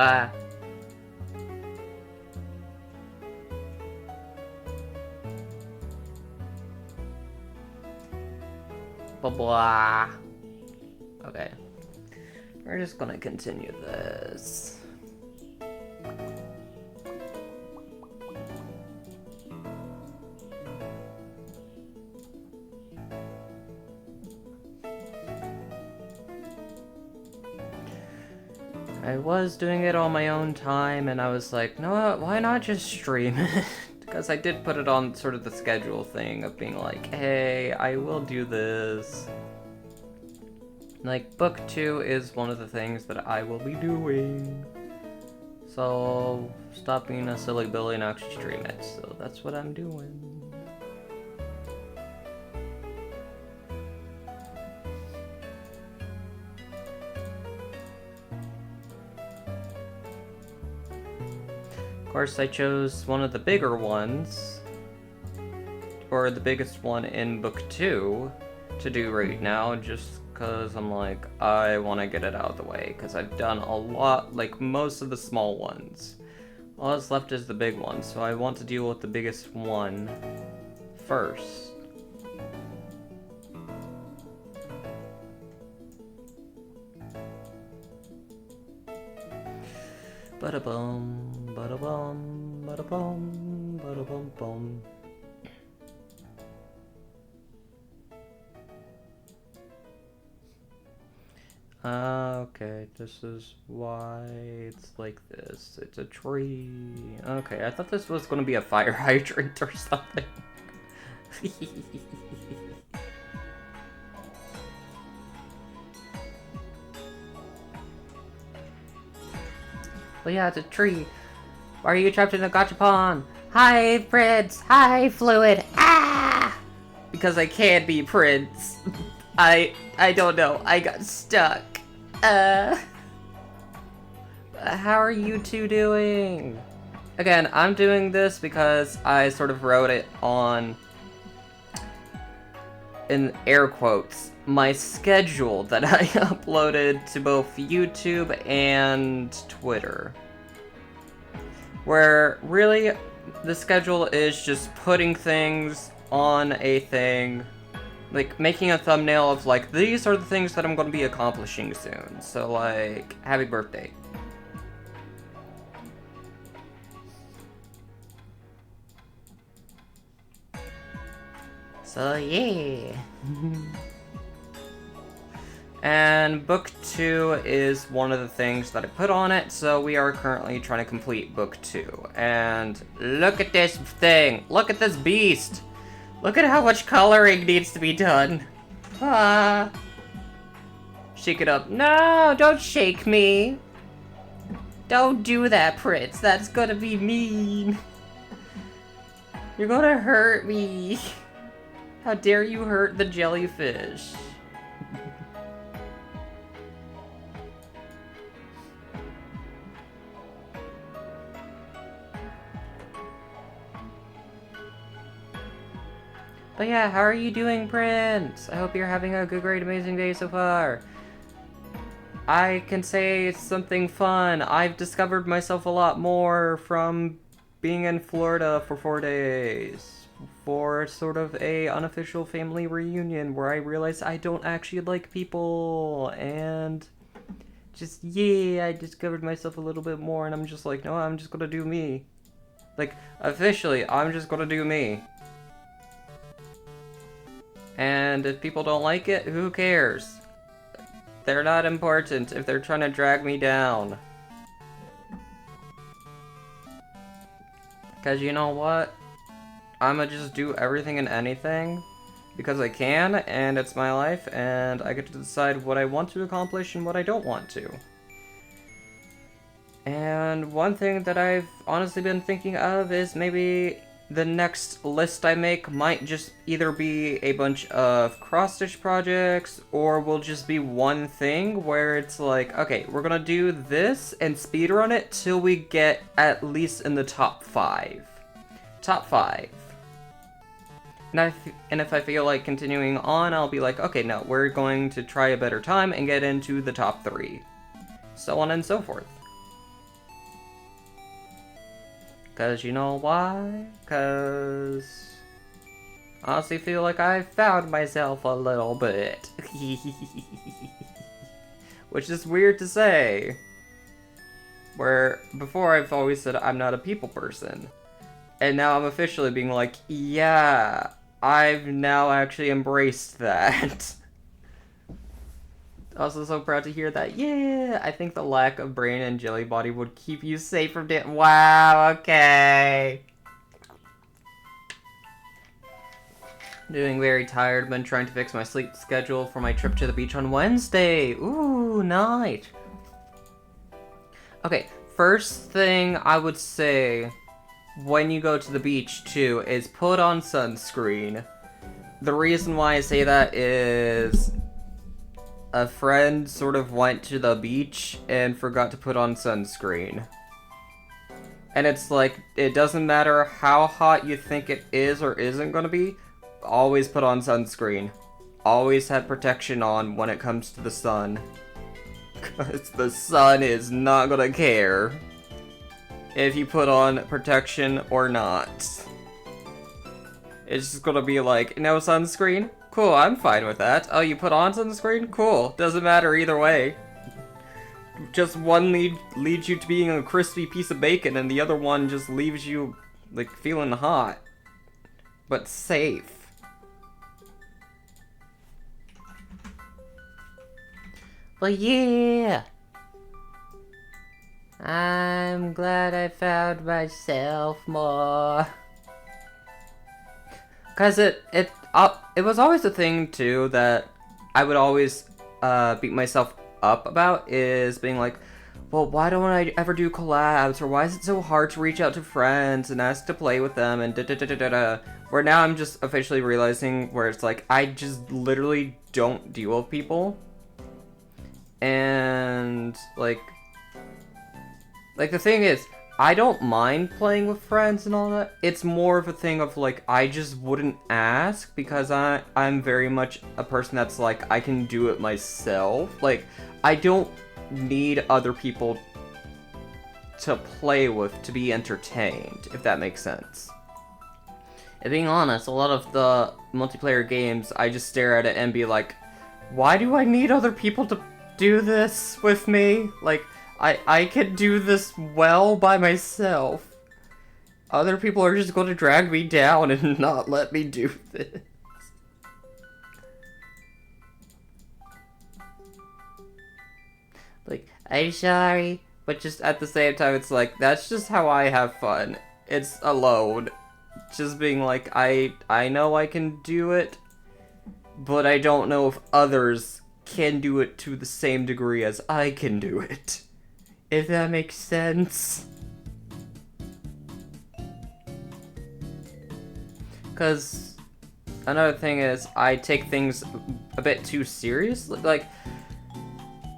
Ah. Blah blah. Okay. We're just gonna continue this. I was doing it on my own time, and I was like, no, why not just stream it? Because I did put it on sort of the schedule thing of being like, hey, I will do this. Like, book 2 is one of the things that I will be doing. So, stop being a silly Billy and actually stream it. So, that's what I'm doing. Of course, I chose one of the bigger ones, or the biggest one in book 2, to do right now, just because I'm like, I want to get it out of the way, because I've done a lot, like most of the small ones. All that's left is the big one, so I want to deal with the biggest one first. Bada-bum, bada-bum, bada-bum, bada-bum-bum. Okay, this is why it's like this. It's a tree. Okay, I thought this was gonna be a fire hydrant or something. But yeah, it's a tree. Why are you trapped in a gachapon? Hi, Prince! Hi, Fluid! Ah! Because I can be Prince. I don't know. I got stuck. How are you two doing? Again, I'm doing this because I sort of wrote it on, in air quotes, my schedule that I uploaded to both YouTube and Twitter. Where really the schedule is just putting things on a thing, like making a thumbnail of like, these are the things that I'm going to be accomplishing soon. So like, happy birthday. So yeah. And book 2 is one of the things that I put on it, so we are currently trying to complete book 2. And look at this thing! Look at this beast! Look at how much coloring needs to be done! Ah! Shake it up. No! Don't shake me! Don't do that, Prince. That's gonna be mean. You're gonna hurt me. How dare you hurt the jellyfish? But yeah, how are you doing, Prince? I hope you're having a good, great, amazing day so far. I can say something fun. I've discovered myself a lot more from being in Florida for 4 days. For sort of a unofficial family reunion where I realized I don't actually like people. And just, yeah, I discovered myself a little bit more and I'm just like, no, I'm just gonna do me. Like, officially, I'm just gonna do me. And if people don't like it, who cares? They're not important if they're trying to drag me down. Because you know what? I'ma just do everything and anything because I can, and it's my life, and I get to decide what I want to accomplish and what I don't want to. And one thing that I've honestly been thinking of is maybe the next list I make might just either be a bunch of cross-stitch projects, or will just be one thing where it's like, okay, we're gonna do this and speedrun it till we get at least in the top 5. Top 5. And if I feel like continuing on, I'll be like, okay, no, we're going to try a better time and get into the top 3. So on and so forth. Cause you know why? Cause I honestly feel like I found myself a little bit. Which is weird to say. Where before I've always said I'm not a people person. And now I'm officially being like, yeah, I've now actually embraced that. Also so proud to hear that. Yeah, I think the lack of brain and jelly body would keep you safe from it. Wow, okay. Doing very tired, been trying to fix my sleep schedule for my trip to the beach on Wednesday. Ooh, nice. Okay, first thing I would say when you go to the beach too is put on sunscreen. The reason why I say that is a friend sort of went to the beach and forgot to put on sunscreen. And it's like, it doesn't matter how hot you think it is or isn't gonna be, always put on sunscreen. Always have protection on when it comes to the sun. Because the sun is not gonna care if you put on protection or not. It's just gonna be like, no sunscreen? Cool, I'm fine with that. Oh, you put on sunscreen? Cool. Doesn't matter either way. Just one leads you to being a crispy piece of bacon, and the other one just leaves you, like, feeling hot. But safe. But yeah! I'm glad I found myself more. Cause it was always a thing too that I would always beat myself up about, is being like, well, why don't I ever do collabs, or why is it so hard to reach out to friends and ask to play with them, and da-da-da-da-da. Where now I'm just officially realizing where it's like, I just literally don't deal with people. And like the thing is, I don't mind playing with friends and all that. It's more of a thing of like, I just wouldn't ask because I'm very much a person that's like, I can do it myself. Like, I don't need other people to play with to be entertained, if that makes sense. And being honest, a lot of the multiplayer games, I just stare at it and be like, why do I need other people to do this with me? Like, I can do this well by myself. Other people are just going to drag me down and not let me do this. Like, I'm sorry, but just at the same time, it's like, that's just how I have fun. It's alone. Just being like, I know I can do it, but I don't know if others can do it to the same degree as I can do it. If that makes sense. Because another thing is, I take things a bit too seriously. Like,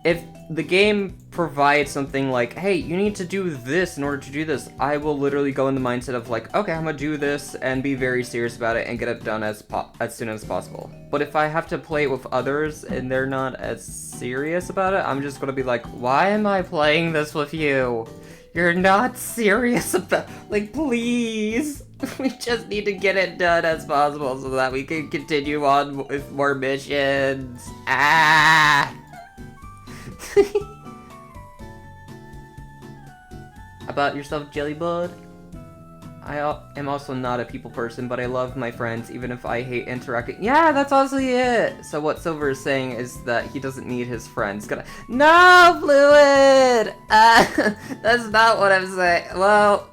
if the game provides something like, hey, you need to do this in order to do this, I will literally go in the mindset of like, okay, I'm gonna do this and be very serious about it and get it done as soon as possible. But if I have to play it with others and they're not as serious about it, I'm just gonna be like, why am I playing this with you? You're not serious about, like, please. We just need to get it done as possible so that we can continue on with more missions. Ah! About yourself, Jellybud? I am also not a people person, but I love my friends, even if I hate interacting. Yeah, that's honestly it! So what Silver is saying is that he doesn't need his friends. No, Fluid! That's not what I'm saying. Well,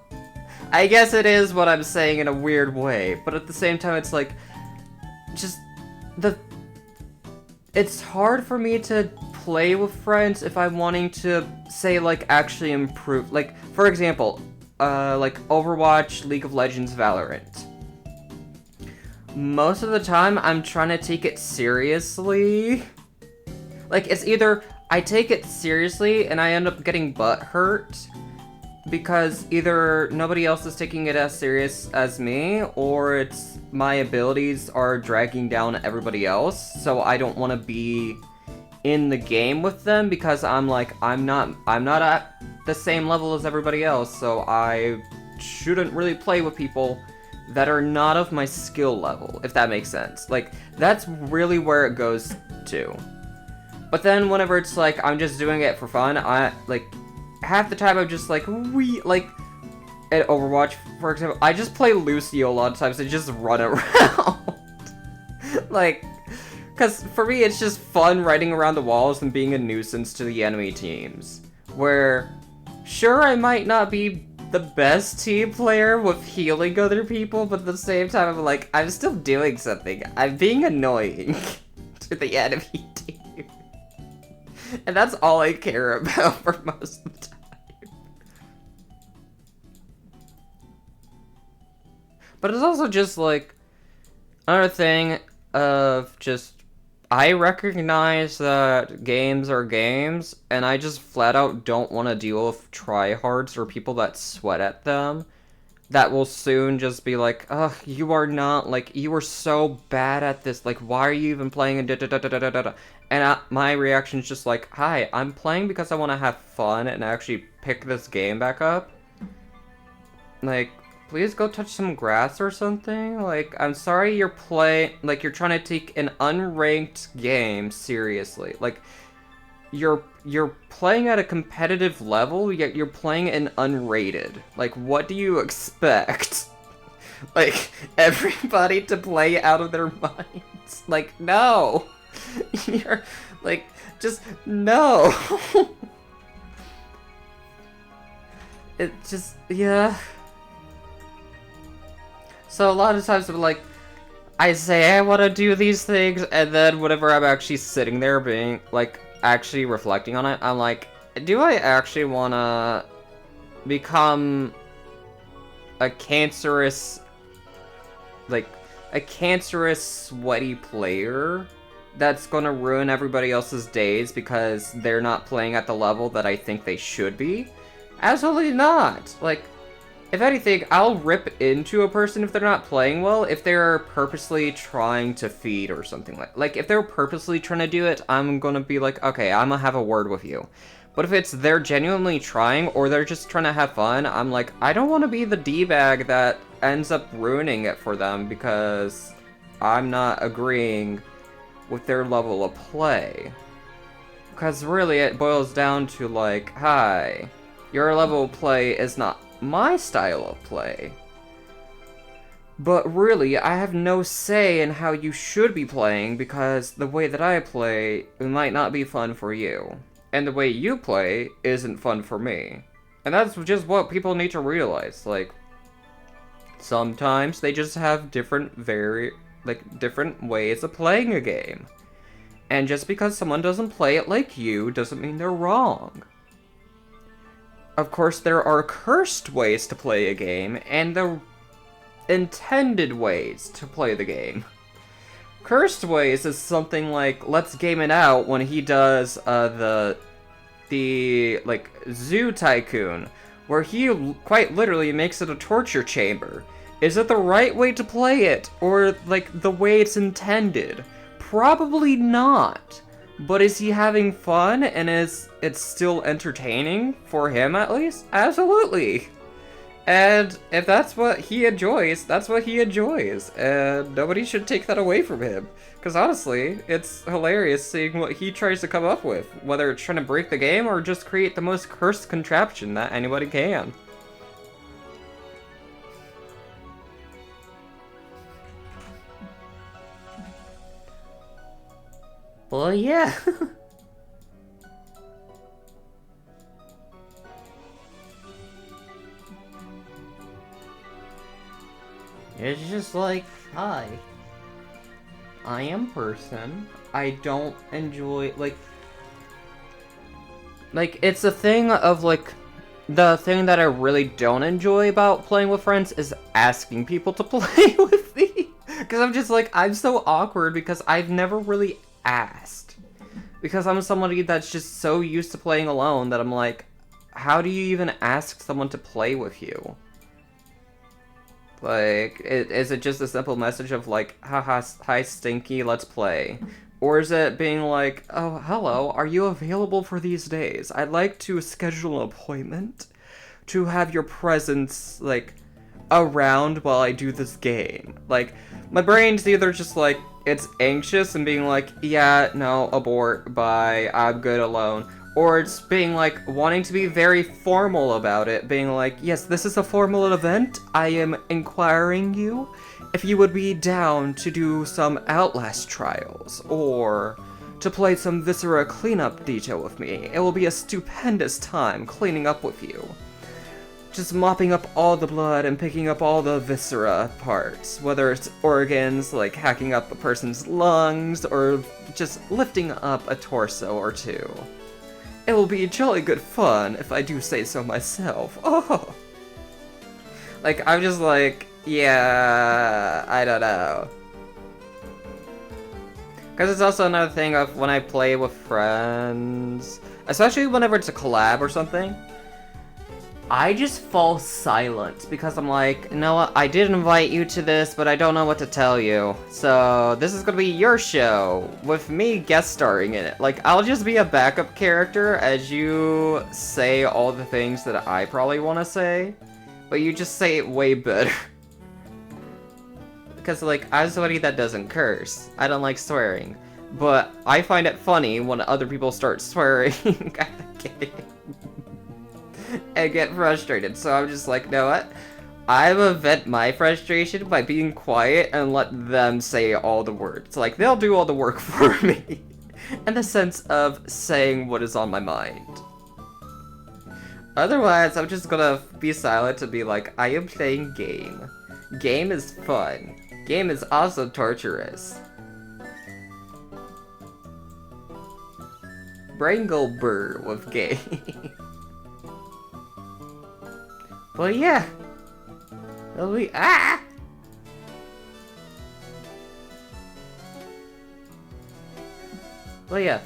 I guess it is what I'm saying in a weird way, but at the same time, it's like, just, it's hard for me to play with friends if I'm wanting to, say, like, actually improve. Like, for example, like Overwatch, League of Legends, Valorant. Most of the time, I'm trying to take it seriously. Like, it's either I take it seriously and I end up getting butthurt because either nobody else is taking it as serious as me, or it's my abilities are dragging down everybody else, so I don't want to be in the game with them because I'm like, I'm not at the same level as everybody else, so I shouldn't really play with people that are not of my skill level, if that makes sense. Like, that's really where it goes to. But then whenever it's like, I'm just doing it for fun, half the time I'm just like, at Overwatch, for example, I just play Lucio a lot of times and just run around. Like, because for me, it's just fun riding around the walls and being a nuisance to the enemy teams. Where, sure, I might not be the best team player with healing other people, but at the same time, I'm like, I'm still doing something. I'm being annoying to the enemy team. And that's all I care about for most of the time. But it's also just, like, another thing of just, I recognize that games are games, and I just flat out don't want to deal with tryhards or people that sweat at them that will soon just be like, ugh, you are not, like, you are so bad at this, like, why are you even playing, and my reaction is just like, hi, I'm playing because I want to have fun and actually pick this game back up. Like, please go touch some grass or something. Like, I'm sorry you're you're trying to take an unranked game seriously. Like, you're playing at a competitive level, yet you're playing an unrated. Like, what do you expect? Like, everybody to play out of their minds? Like, no! You're, like, just, no! It just, yeah. So a lot of times I'm like, I say I want to do these things, and then whenever I'm actually sitting there being, like, actually reflecting on it, I'm like, do I actually want to become a cancerous, sweaty player that's gonna ruin everybody else's days because they're not playing at the level that I think they should be? Absolutely not! Like, if anything, I'll rip into a person if they're not playing well, if they're purposely trying to feed or something like, if they're purposely trying to do it, I'm gonna be like, okay, I'm gonna have a word with you. But if it's they're genuinely trying, or they're just trying to have fun, I'm like, I don't want to be the D-bag that ends up ruining it for them because I'm not agreeing with their level of play. Because really, it boils down to like, hi, your level of play is not my style of play. But really, I have no say in how you should be playing because the way that I play might not be fun for you. And the way you play isn't fun for me. And that's just what people need to realize. Like, sometimes they just have different ways of playing a game. And just because someone doesn't play it like you doesn't mean they're wrong. Of course, there are cursed ways to play a game, and the intended ways to play the game. Cursed ways is something like Let's Game It Out when he does the Zoo Tycoon, where he quite literally makes it a torture chamber. Is it the right way to play it, or like the way it's intended? Probably not. But is he having fun, and is it still entertaining, for him at least? Absolutely! And if that's what he enjoys, that's what he enjoys, and nobody should take that away from him. Because honestly, it's hilarious seeing what he tries to come up with, whether it's trying to break the game or just create the most cursed contraption that anybody can. Well, yeah. It's just like, hi. I am person. I don't enjoy, it's a thing of, the thing that I really don't enjoy about playing with friends is asking people to play with me. Because I'm just like, I'm so awkward because I've never really asked. Because I'm somebody that's just so used to playing alone that I'm like, how do you even ask someone to play with you? Like, is it just a simple message of like, haha, hi Stinky, let's play? Or is it being like, oh, hello, are you available for these days? I'd like to schedule an appointment to have your presence, like, around while I do this game. Like, my brain's either just like, it's anxious and being like, yeah, no, abort, bye, I'm good alone. Or it's being like, wanting to be very formal about it, being like, yes, this is a formal event, I am inquiring you if you would be down to do some Outlast trials, or to play some Viscera cleanup detail with me. It will be a stupendous time cleaning up with you. Just mopping up all the blood and picking up all the viscera parts, whether it's organs, like hacking up a person's lungs, or just lifting up a torso or two. It will be jolly good fun, if I do say so myself. Oh! Like, I'm just like, yeah, I don't know. Because it's also another thing of when I play with friends, especially whenever it's a collab or something, I just fall silent because I'm like, you know what, I did invite you to this, but I don't know what to tell you. So this is gonna be your show, with me guest starring in it. Like, I'll just be a backup character as you say all the things that I probably want to say, but you just say it way better. Because, like, I'm somebody that doesn't curse. I don't like swearing. But I find it funny when other people start swearing at the game. And get frustrated, so I'm just like, you know what? I will vent my frustration by being quiet and let them say all the words. Like, they'll do all the work for me. In the sense of saying what is on my mind. Otherwise, I'm just gonna be silent and be like, I am playing game. Game is fun. Game is also torturous. Brangle burr with game. But yeah, it'll be But yeah,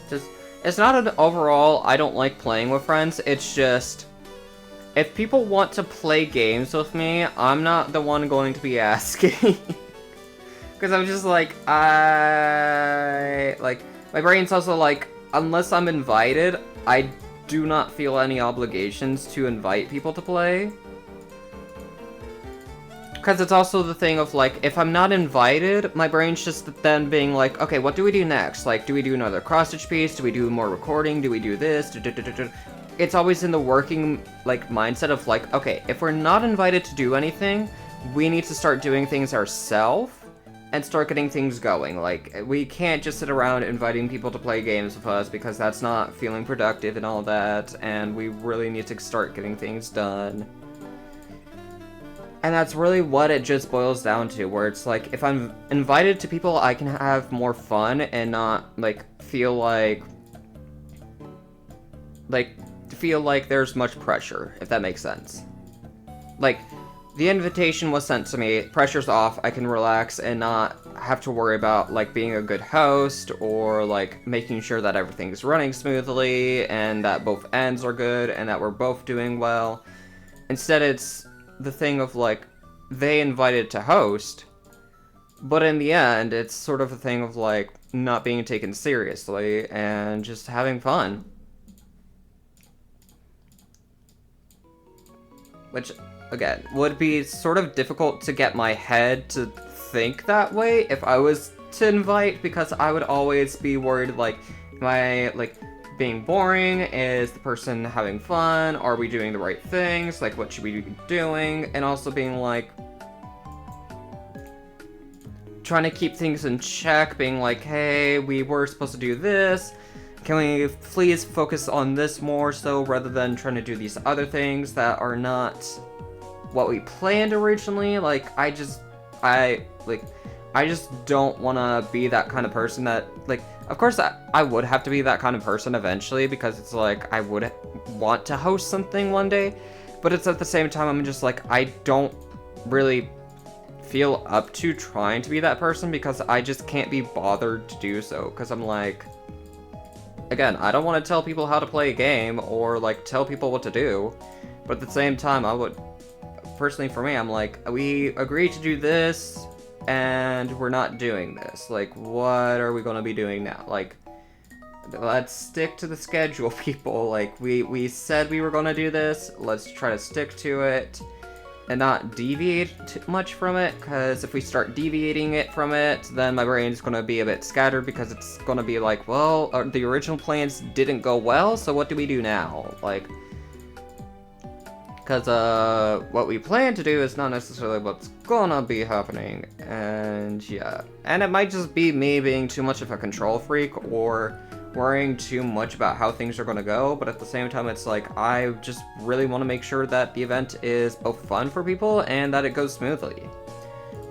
just it's not an overall I don't like playing with friends. It's just if people want to play games with me, I'm not the one going to be asking. Because I'm just like my brain's also like, unless I'm invited, I do not feel any obligations to invite people to play. Because it's also the thing of, like, if I'm not invited, my brain's just then being like, okay, what do we do next? Like, do we do another cross-stitch piece? Do we do more recording? Do we do this? It's always in the working, like, mindset of, like, okay, if we're not invited to do anything, we need to start doing things ourselves and start getting things going. Like, we can't just sit around inviting people to play games with us because that's not feeling productive and all that, and we really need to start getting things done. And that's really what it just boils down to, where it's like, if I'm invited to people, I can have more fun and not, like, feel like there's much pressure, if that makes sense. Like, the invitation was sent to me, pressure's off, I can relax and not have to worry about, like, being a good host or, like, making sure that everything's running smoothly and that both ends are good and that we're both doing well. Instead, it's the thing of, like, they invited to host, but in the end, it's sort of a thing of, like, not being taken seriously and just having fun. Which, again, would be sort of difficult to get my head to think that way if I was to invite, because I would always be worried, like, am I, like, being boring? Is the person having fun? Are we doing the right things? Like, what should we be doing? And also being, like, trying to keep things in check, being like, hey, we were supposed to do this. Can we please focus on this more so rather than trying to do these other things that are not what we planned originally? Like, I just don't want to be that kind of person that, like, of course I would have to be that kind of person eventually, because it's like, I would want to host something one day, but it's at the same time, I'm just like, I don't really feel up to trying to be that person because I just can't be bothered to do so, because I'm like, again, I don't want to tell people how to play a game or, like, tell people what to do, but at the same time, I would, personally for me, I'm like, we agreed to do this, and we're not doing this. Like, what are we going to be doing now? Like, let's stick to the schedule, people. Like, we said we were gonna do this, let's try to stick to it and not deviate too much from it, because if we start deviating it from it, then my brain's gonna be a bit scattered, because it's gonna be like, well, the original plans didn't go well, so what do we do now? Like, because what we plan to do is not necessarily what's gonna be happening, and yeah. And it might just be me being too much of a control freak, or worrying too much about how things are gonna go, but at the same time, it's like, I just really want to make sure that the event is both fun for people and that it goes smoothly.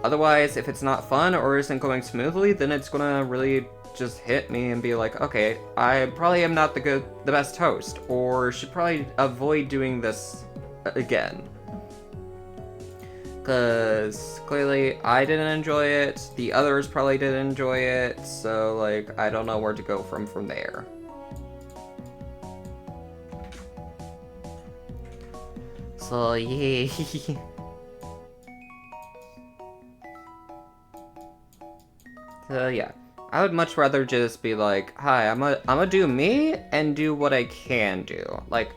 Otherwise, if it's not fun or isn't going smoothly, then it's gonna really just hit me and be like, okay, I probably am not the best host, or should probably avoid doing this again. Because clearly I didn't enjoy it, the others probably didn't enjoy it, so like, I don't know where to go from there. So yeah. So yeah, I would much rather just be like, hi, I'm gonna do me and do what I can do. Like,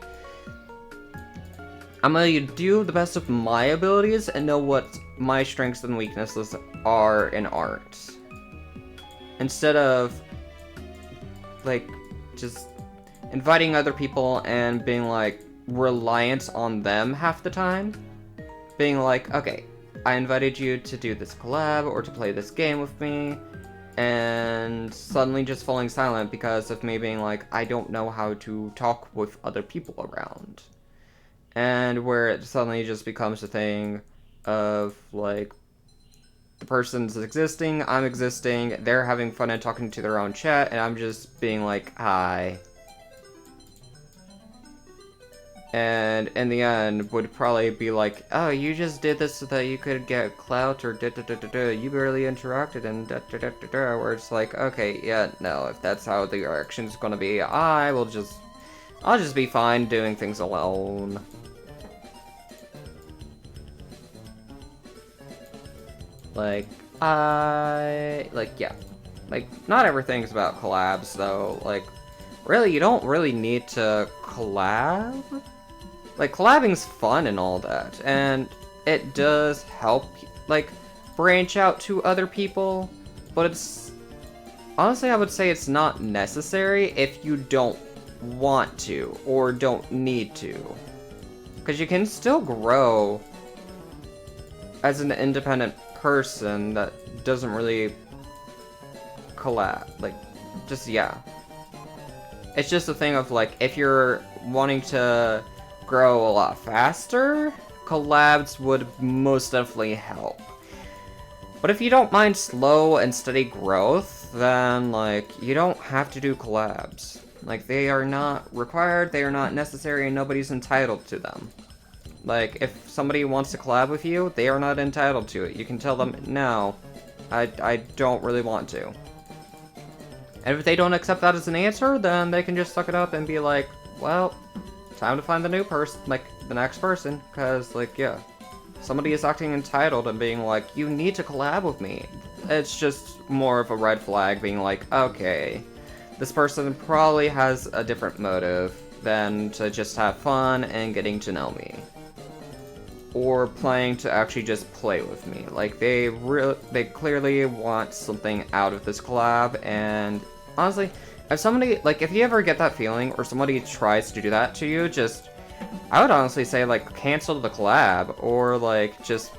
I'm gonna do the best of my abilities and know what my strengths and weaknesses are in art. Instead of, like, just inviting other people and being, like, reliant on them half the time. Being like, okay, I invited you to do this collab or to play this game with me, and suddenly just falling silent because of me being like, I don't know how to talk with other people around. And where it suddenly just becomes a thing of, like, the person's existing, I'm existing, they're having fun and talking to their own chat, and I'm just being like, hi. And in the end, would probably be like, oh, you just did this so that you could get clout, or da-da-da-da-da, you barely interacted, and da-da-da-da-da, where it's like, okay, yeah, no, if that's how the reaction's gonna be, I'll just be fine doing things alone. Like, yeah. Like, not everything's about collabs, though. Like, really, you don't really need to collab? Like, collabing's fun and all that, and it does help, like, branch out to other people, but it's... Honestly, I would say it's not necessary if you don't want to, or don't need to. Because you can still grow as an independent person that doesn't really collab. Like, just, yeah. It's just a thing of, like, if you're wanting to grow a lot faster, collabs would most definitely help. But if you don't mind slow and steady growth, then, like, you don't have to do collabs. Like, they are not required, they are not necessary, and nobody's entitled to them. Like, if somebody wants to collab with you, they are not entitled to it. You can tell them, no, I don't really want to. And if they don't accept that as an answer, then they can just suck it up and be like, well, time to find the new person, like, the next person, because, like, yeah. Somebody is acting entitled and being like, you need to collab with me. It's just more of a red flag being like, okay, this person probably has a different motive than to just have fun and getting to know me. Or playing to actually just play with me. Like, they clearly want something out of this collab, and honestly, if somebody, like, if you ever get that feeling, or somebody tries to do that to you, just, I would honestly say, like, cancel the collab, or, like, just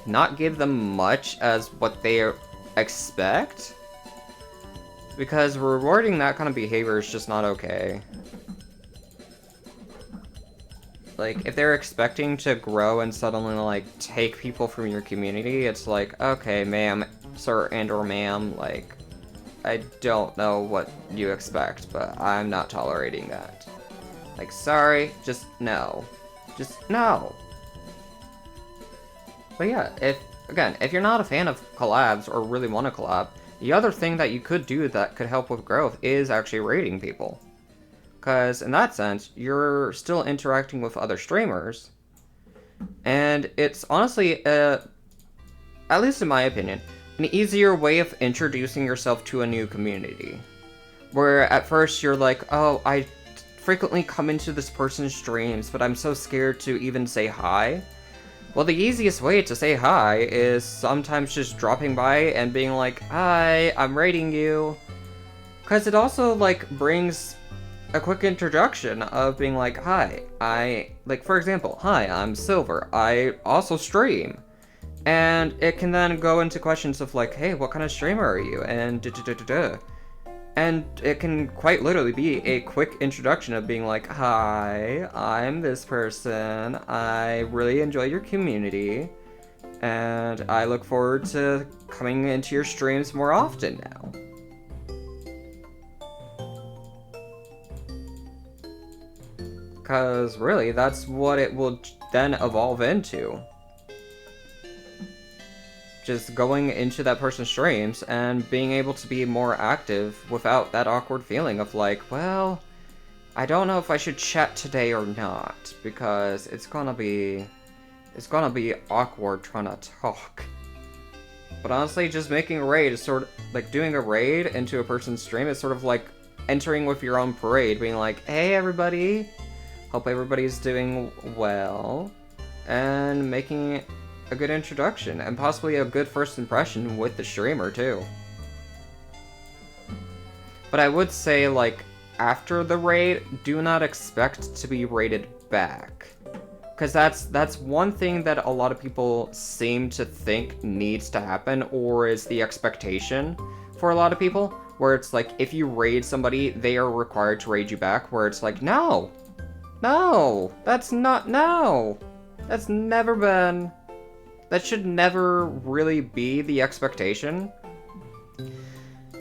not give them much as what they expect, because rewarding that kind of behavior is just not okay. Like, if they're expecting to grow and suddenly, like, take people from your community, it's like, okay, ma'am, sir, and or ma'am, like, I don't know what you expect, but I'm not tolerating that. Like, sorry, just no. Just no. But yeah, if you're not a fan of collabs or really want to collab, the other thing that you could do that could help with growth is actually raiding people. Because in that sense, you're still interacting with other streamers, and it's honestly, at least in my opinion, an easier way of introducing yourself to a new community. Where at first you're like, oh, I frequently come into this person's streams, but I'm so scared to even say hi. Well, the easiest way to say hi is sometimes just dropping by and being like, hi, I'm raiding you. Because it also, like, brings a quick introduction of being like, hi, like, for example, hi, I'm Silver, I also stream. And it can then go into questions of like, hey, what kind of streamer are you? And da-da-da-da-da. And it can quite literally be a quick introduction of being like, hi, I'm this person, I really enjoy your community, and I look forward to coming into your streams more often now. Because really, that's what it will then evolve into. Just going into that person's streams and being able to be more active without that awkward feeling of like, well, I don't know if I should chat today or not, because it's gonna be awkward trying to talk. But honestly, just making a raid is sort of like doing a raid into a person's stream is sort of like entering with your own parade, being like, hey everybody, hope everybody's doing well, and making a good introduction, and possibly a good first impression with the streamer too. But I would say, like, after the raid, do not expect to be raided back. Because that's one thing that a lot of people seem to think needs to happen, or is the expectation for a lot of people, where it's like, if you raid somebody, they are required to raid you back, where it's like, no! No! That's never been... That should never really be the expectation,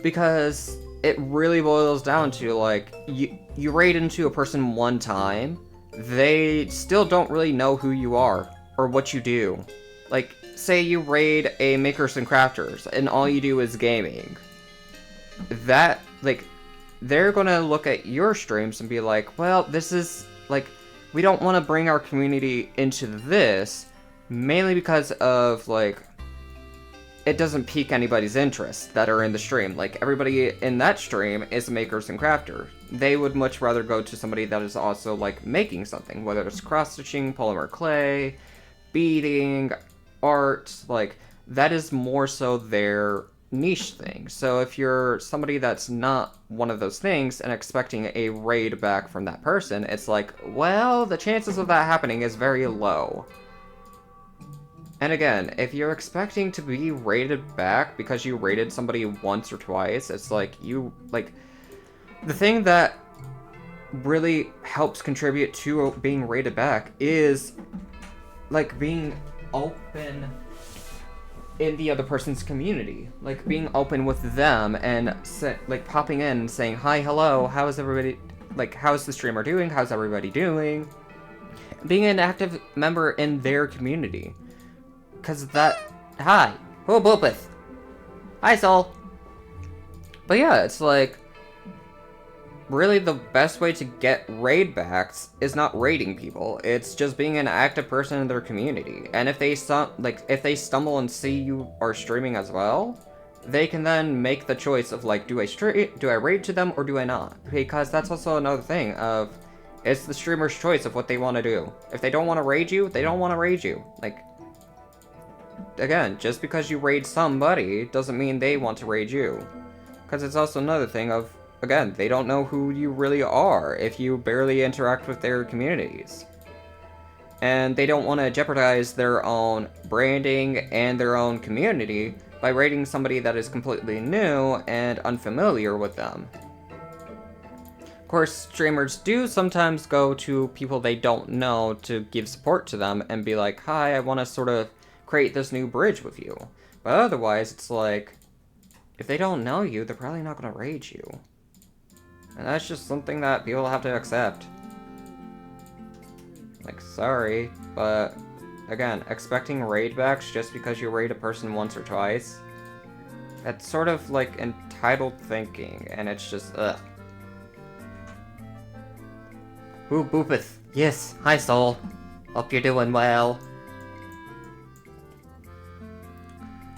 because it really boils down to, like, you raid into a person one time, they still don't really know who you are, or what you do. Like, say you raid a Makers and Crafters, and all you do is gaming. That, like, they're gonna look at your streams and be like, well, this is, like, we don't want to bring our community into this, mainly because of, like, it doesn't pique anybody's interest that are in the stream. Like, everybody in that stream is a Makers and Crafter. They would much rather go to somebody that is also, like, making something, whether it's cross-stitching, polymer clay, beading, art, like, that is more so their niche thing. So if you're somebody that's not one of those things and expecting a raid back from that person, it's like, well, the chances of that happening is very low. And again, if you're expecting to be raided back because you raided somebody once or twice, it's like, the thing that really helps contribute to being raided back is, like, being open in the other person's community. Like, being open with them and, like, popping in and saying, hi, hello, how is everybody, like, how's the streamer doing, how's everybody doing? Being an active member in their community. Because that... Hi! Who boopeth? Hi, Soul! But yeah, it's like... Really, the best way to get raid backs is not raiding people. It's just being an active person in their community. And if they stumble and see you are streaming as well, they can then make the choice of like, do I raid to them or do I not? Because that's also another thing of... It's the streamer's choice of what they want to do. If they don't want to raid you, they don't want to raid you. Like... Again, just because you raid somebody doesn't mean they want to raid you. Because it's also another thing of, again, they don't know who you really are if you barely interact with their communities. And they don't want to jeopardize their own branding and their own community by raiding somebody that is completely new and unfamiliar with them. Of course, streamers do sometimes go to people they don't know to give support to them and be like, hi, I want to sort of create this new bridge with you. But otherwise, it's like, if they don't know you, they're probably not going to raid you. And that's just something that people have to accept. Like, sorry, but again, expecting raid backs just because you raid a person once or twice, that's sort of like entitled thinking, and it's just, ugh. Who boopeth? Yes, hi Soul. Hope you're doing well.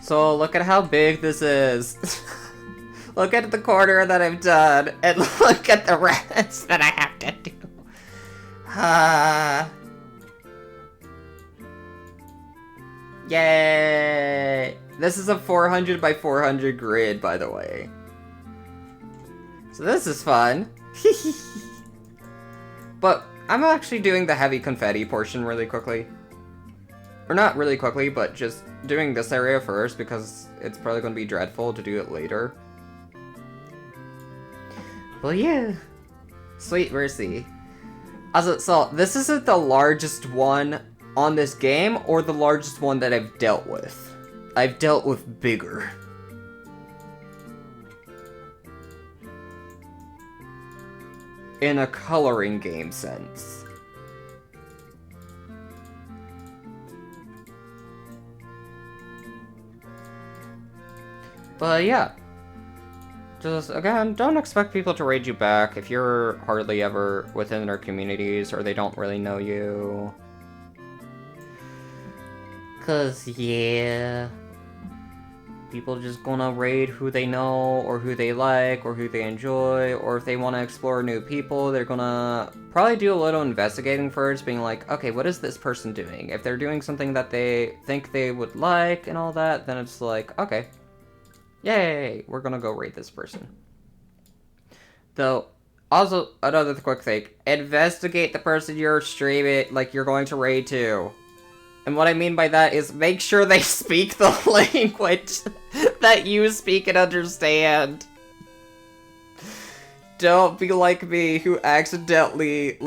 So look at how big this is. Look at the corner that I've done, and look at the rest that I have to do. Yay! This is a 400 by 400 grid, by the way. So this is fun. But I'm actually doing the heavy confetti portion really quickly. Or not really quickly, but just doing this area first because it's probably going to be dreadful to do it later. Well, yeah. Sweet mercy. Also, so this isn't the largest one on this game or the largest one that I've dealt with. I've dealt with bigger. In a coloring game sense. But yeah. Just, again, don't expect people to raid you back if you're hardly ever within their communities or they don't really know you. 'Cause, yeah. People just gonna raid who they know, or who they like, or who they enjoy, or if they want to explore new people, they're gonna probably do a little investigating first, being like, okay, what is this person doing? If they're doing something that they think they would like and all that, then it's like, okay, yay, we're gonna go raid this person. Though, also, another quick thing, investigate the person you're streaming, like you're going to raid to. And what I mean by that is make sure they speak the language that you speak and understand. Don't be like me, who accidentally,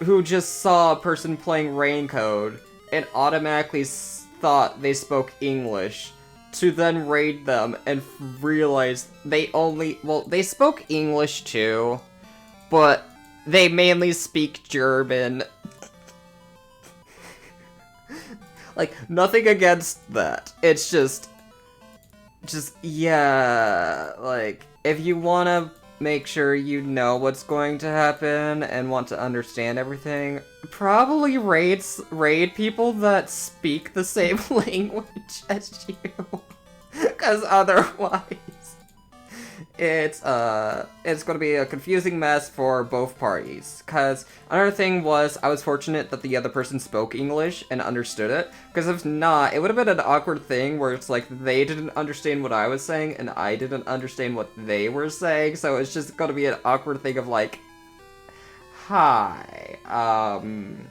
who just saw a person playing Raincode and automatically thought they spoke English, to then raid them and realize they only, well, they spoke English too, but they mainly speak German. Like, nothing against that. It's just, yeah, like, if you want to make sure you know what's going to happen and want to understand everything, probably raid people that speak the same language as you. Because otherwise, it's gonna be a confusing mess for both parties. Because another thing was, I was fortunate that the other person spoke English and understood it. Because if not, it would have been an awkward thing where it's like they didn't understand what I was saying and I didn't understand what they were saying. So it's just gonna be an awkward thing of like, hi, I'm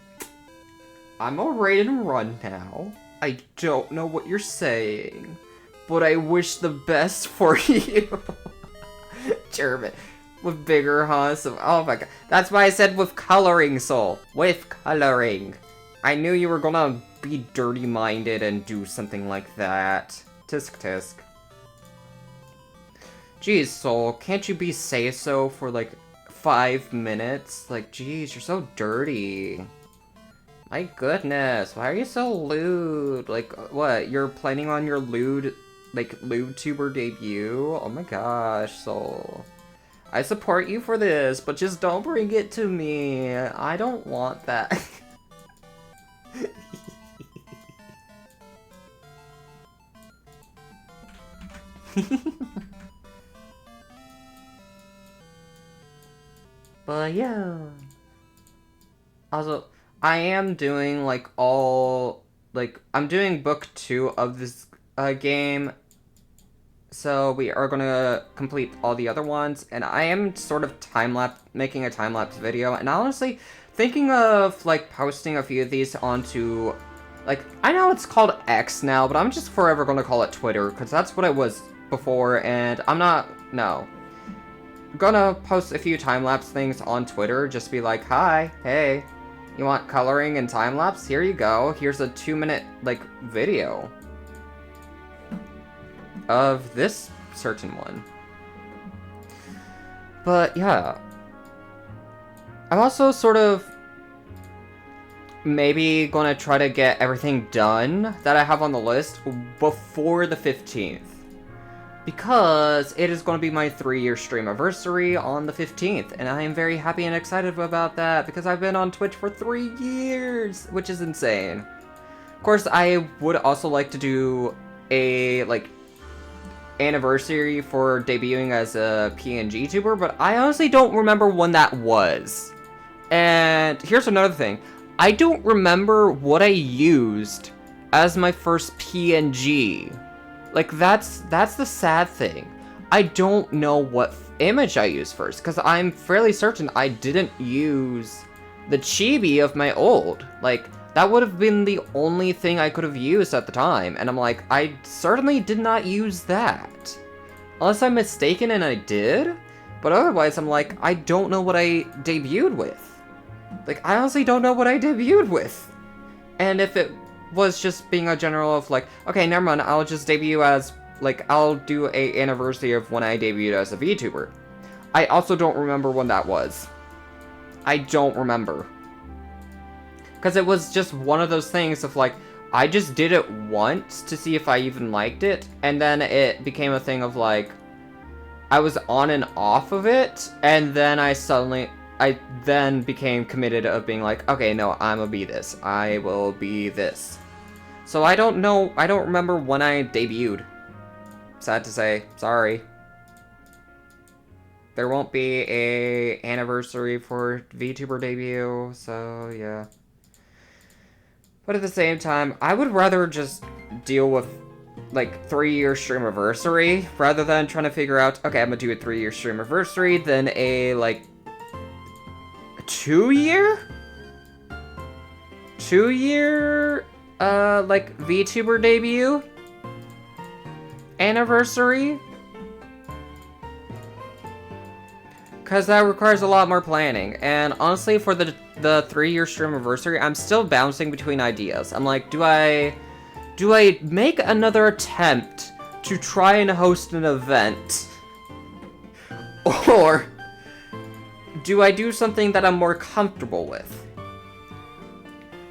a raid and run now. I don't know what you're saying, but I wish the best for you. German. With bigger, huh? So, oh my god. That's why I said with coloring, Soul. With coloring. I knew you were gonna be dirty-minded and do something like that. Tisk tisk. Jeez, Soul. Can't you be say-so for like 5 minutes? Like, jeez, you're so dirty. My goodness. Why are you so lewd? Like, what? You're planning on your lewd... like, LewDtuber debut? Oh my gosh, Soul. I support you for this, but just don't bring it to me. I don't want that. But yeah. Also, I am doing, like, all... like, I'm doing book 2 of this game, so we are gonna complete all the other ones, and I am sort of making a time-lapse video, and honestly, thinking of, like, posting a few of these onto, like, I know it's called X now, but I'm just forever gonna call it Twitter, because that's what it was before, and I'm gonna post a few time-lapse things on Twitter, just be like, hi, hey, you want coloring and time-lapse? Here you go, here's a 2-minute, like, video of this certain one. But yeah, I'm also sort of maybe gonna try to get everything done that I have on the list before the 15th, because it is going to be my 3-year streamiversary on the 15th, and I am very happy and excited about that because I've been on Twitch for 3 years, which is insane. Of course, I would also like to do a, like, anniversary for debuting as a PNG tuber, but I honestly don't remember when that was. And here's another thing. I don't remember what I used as my first PNG. Like, that's the sad thing. I don't know what image I used first, because I'm fairly certain I didn't use the chibi of my old. Like, that would have been the only thing I could have used at the time, and I'm like, I certainly did not use that. Unless I'm mistaken and I did, but otherwise I'm like, I don't know what I debuted with. Like, I honestly don't know what I debuted with. And if it was just being a general of like, okay, never mind, I'll just debut as, like, I'll do a anniversary of when I debuted as a VTuber. I also don't remember when that was. I don't remember. Because it was just one of those things of like, I just did it once to see if I even liked it, and then it became a thing of like, I was on and off of it, and then I then became committed of being like, okay, no, I'm gonna be this. I will be this. So I don't know, I don't remember when I debuted. Sad to say, sorry. There won't be a anniversary for VTuber debut, so yeah. But at the same time, I would rather just deal with, like, 3-year streamiversary, rather than trying to figure out, okay, I'm gonna do a 3-year streamiversary, than a, like, 2-year? 2-year, like, VTuber debut? Anniversary? Because that requires a lot more planning, and honestly, for the 3-year streamiversary, I'm still bouncing between ideas. I'm like, do I make another attempt to try and host an event? Or do I do something that I'm more comfortable with?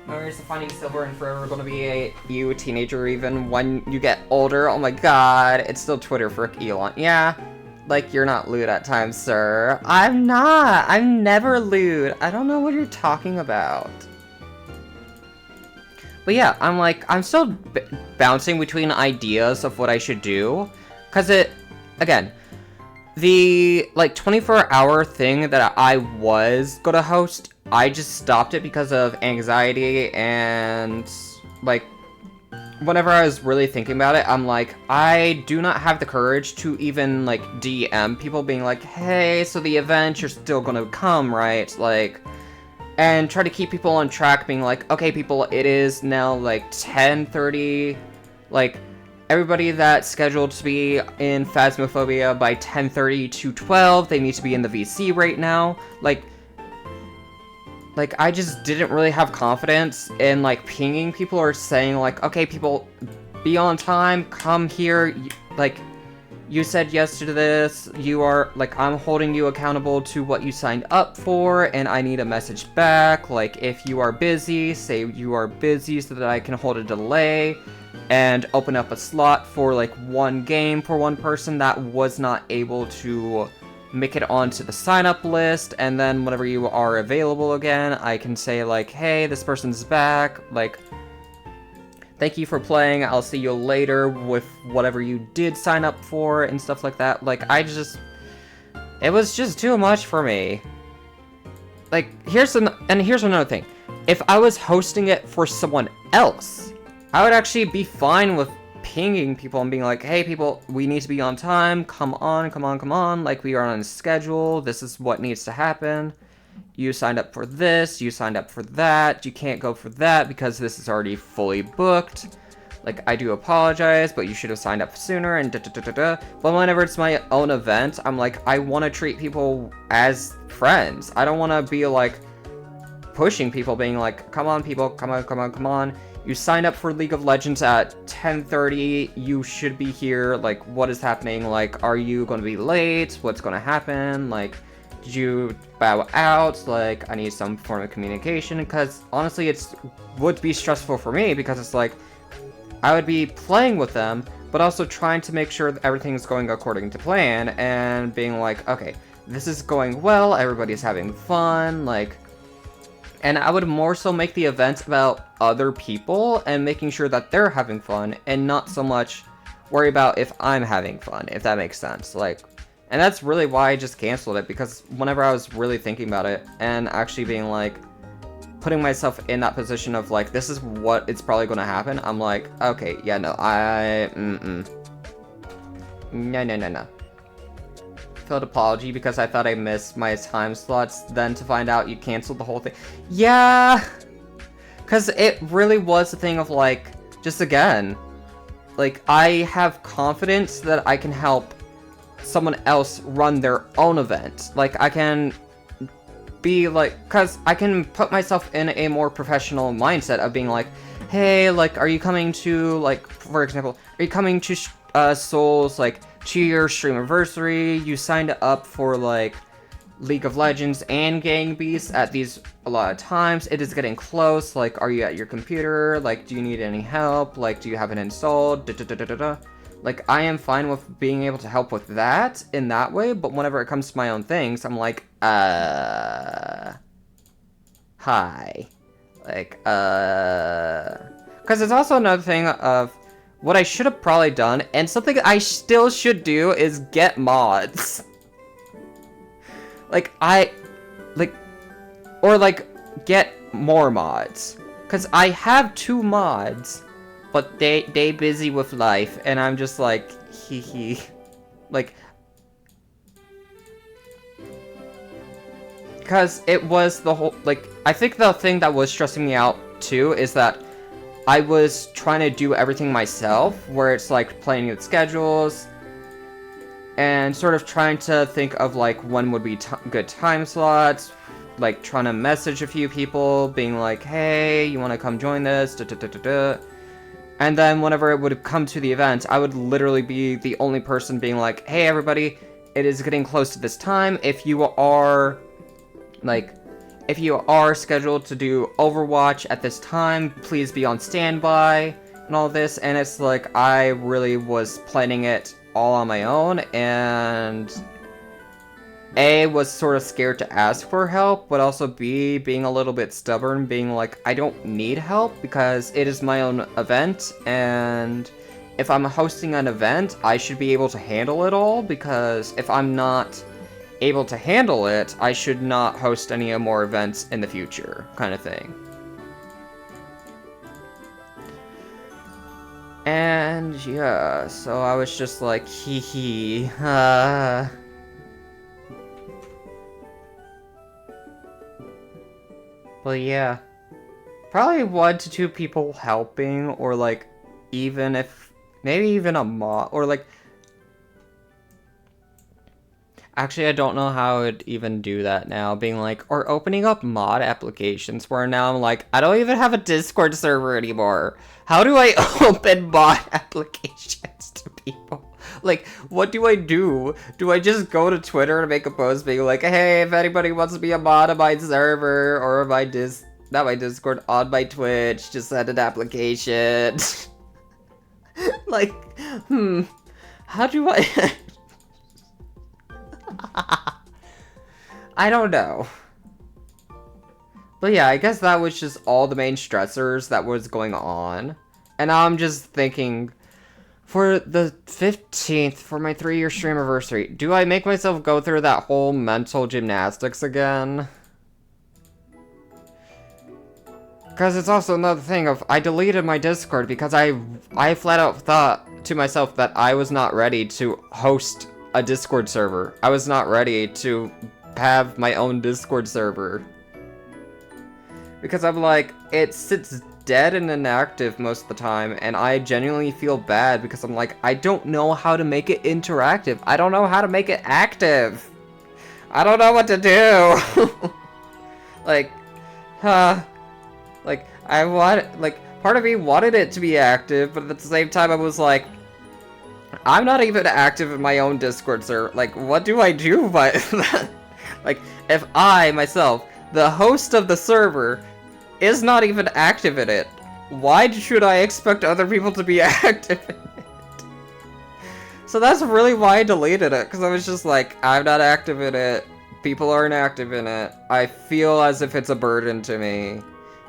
Memories of Finding Silver and Forever gonna be a teenager even when you get older? Oh my god, it's still Twitter for Elon. Yeah. Like, you're not lewd at times, sir. I'm not. I'm never lewd. I don't know what you're talking about. But yeah, I'm like, I'm still bouncing between ideas of what I should do. Because again, the, like, 24-hour thing that I was gonna host, I just stopped it because of anxiety and, like, whenever I was really thinking about it, I'm like, I do not have the courage to even, like, DM people being like, hey, so the event, you're still gonna come, right? Like, and try to keep people on track, being like, okay, people, it is now, like, 10:30, like, everybody that's scheduled to be in Phasmophobia by 10:30 to 12, they need to be in the VC right now, like, I just didn't really have confidence in, like, pinging people or saying, like, okay, people, be on time, come here, like, you said yes to this, you are, like, I'm holding you accountable to what you signed up for, and I need a message back, like, if you are busy, say you are busy so that I can hold a delay, and open up a slot for, like, one game for one person that was not able to make it onto the sign-up list, and then whenever you are available again, I can say, like, hey, this person's back, like, thank you for playing, I'll see you later with whatever you did sign up for, and stuff like that. Like, it was just too much for me. Like, here's another thing. If I was hosting it for someone else, I would actually be fine with pinging people and being like, hey people, we need to be on time, come on, like, we are on schedule, this is what needs to happen, you signed up for this, you signed up for that, you can't go for that because this is already fully booked, like, I do apologize, but you should have signed up sooner, and da-da-da-da-da. But whenever it's my own event, I'm like, I want to treat people as friends. I don't want to be, like, pushing people, being like, come on people, come on. You signed up for League of Legends at 10:30, you should be here, like, what is happening, like, are you gonna be late, what's gonna happen, like, did you bow out, like, I need some form of communication, because, honestly, would be stressful for me, because it's like, I would be playing with them, but also trying to make sure that everything's going according to plan, and being like, okay, this is going well, everybody's having fun, like, and I would more so make the events about other people and making sure that they're having fun and not so much worry about if I'm having fun, if that makes sense. Like, and that's really why I just canceled it, because whenever I was really thinking about it and actually being like, putting myself in that position of like, this is what it's probably going to happen, I'm like, okay, yeah, no, no. Failed apology because I thought I missed my time slots, then to find out you canceled the whole thing. Yeah, because it really was a thing of like, just again, like, I have confidence that I can help someone else run their own event. Like, I can be like, because I can put myself in a more professional mindset of being like, hey, like, are you coming to, like, for example, are you coming to Souls, like, 2-year stream anniversary? You signed up for, like, League of Legends and Gang Beasts at these a lot of times. It is getting close. Like, are you at your computer? Like, do you need any help? Like, do you have it installed? Like, I am fine with being able to help with that in that way, but whenever it comes to my own things, I'm like, hi. Like, because it's also another thing of what I should have probably done, and something I still should do, is get mods. Like, or like, get more mods. Because I have 2 mods, but they busy with life, and I'm just like, hee hee. Like, because it was the whole, like, I think the thing that was stressing me out, too, is that I was trying to do everything myself, where it's like planning with schedules, and sort of trying to think of like when would be good time slots, like trying to message a few people, being like, hey, you want to come join this, and then whenever it would come to the event, I would literally be the only person being like, hey everybody, it is getting close to this time, if you are, like, if you are scheduled to do Overwatch at this time, please be on standby, and all this, and it's like, I really was planning it all on my own, and A, was sort of scared to ask for help, but also B, being a little bit stubborn, being like, I don't need help, because it is my own event, and if I'm hosting an event, I should be able to handle it all, because if I'm not able to handle it, I should not host any more events in the future, kind of thing. And yeah, so I was just like, hee hee, But yeah, probably 1 to 2 people helping, or like, even if, maybe even a mod, or like, actually, I don't know how I would even do that now, being like, or opening up mod applications, where now I'm like, I don't even have a Discord server anymore. How do I open mod applications to people? Like, what do I do? Do I just go to Twitter and make a post being like, hey, if anybody wants to be a mod on my server, or my not my Discord, on my Twitch, just send an application. Like, how do I... I don't know. But yeah, I guess that was just all the main stressors that was going on. And now I'm just thinking, for the 15th, for my 3-year stream anniversary, do I make myself go through that whole mental gymnastics again? Because it's also another thing of, I deleted my Discord because I flat out thought to myself that I was not ready to host a Discord server. I was not ready to have my own Discord server. Because I'm like, it sits dead and inactive most of the time, and I genuinely feel bad because I'm like, I don't know how to make it interactive. I don't know how to make it active. I don't know what to do. Like, like, part of me wanted it to be active, but at the same time I was like, I'm not even active in my own Discord server. Like, what do I do by that? Like, if I, myself, the host of the server, is not even active in it, why should I expect other people to be active in it? So that's really why I deleted it, because I was just like, I'm not active in it, people aren't active in it, I feel as if it's a burden to me,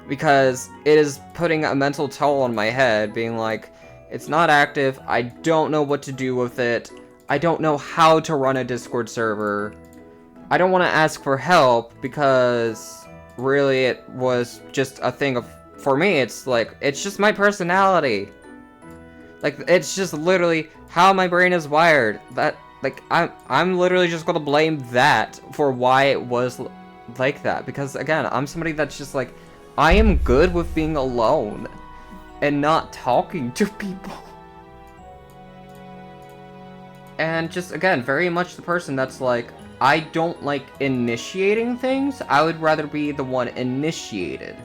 because it is putting a mental toll on my head, being like, It's not active. I don't know what to do with it. I don't know how to run a Discord server. I don't want to ask for help because really it was just a thing of, for me, it's like, it's just my personality. Like, it's just literally how my brain is wired. That, like, I'm literally just gonna blame that for why it was like that. Because, again, I'm somebody that's just like, I am good with being alone and not talking to people. And just, again, very much the person that's like, I don't like initiating things. I would rather be the one initiated.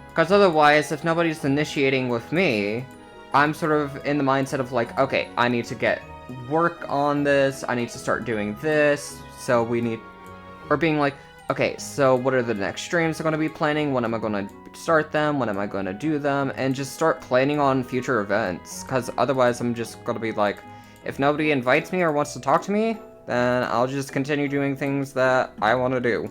Because otherwise, if nobody's initiating with me, I'm sort of in the mindset of like, okay, I need to get work on this. I need to start doing this. So we need, or being like, okay, so what are the next streams I'm going to be planning? When am I going to start them? When am I going to do them? And just start planning on future events. Because otherwise, I'm just going to be like, if nobody invites me or wants to talk to me, then I'll just continue doing things that I want to do.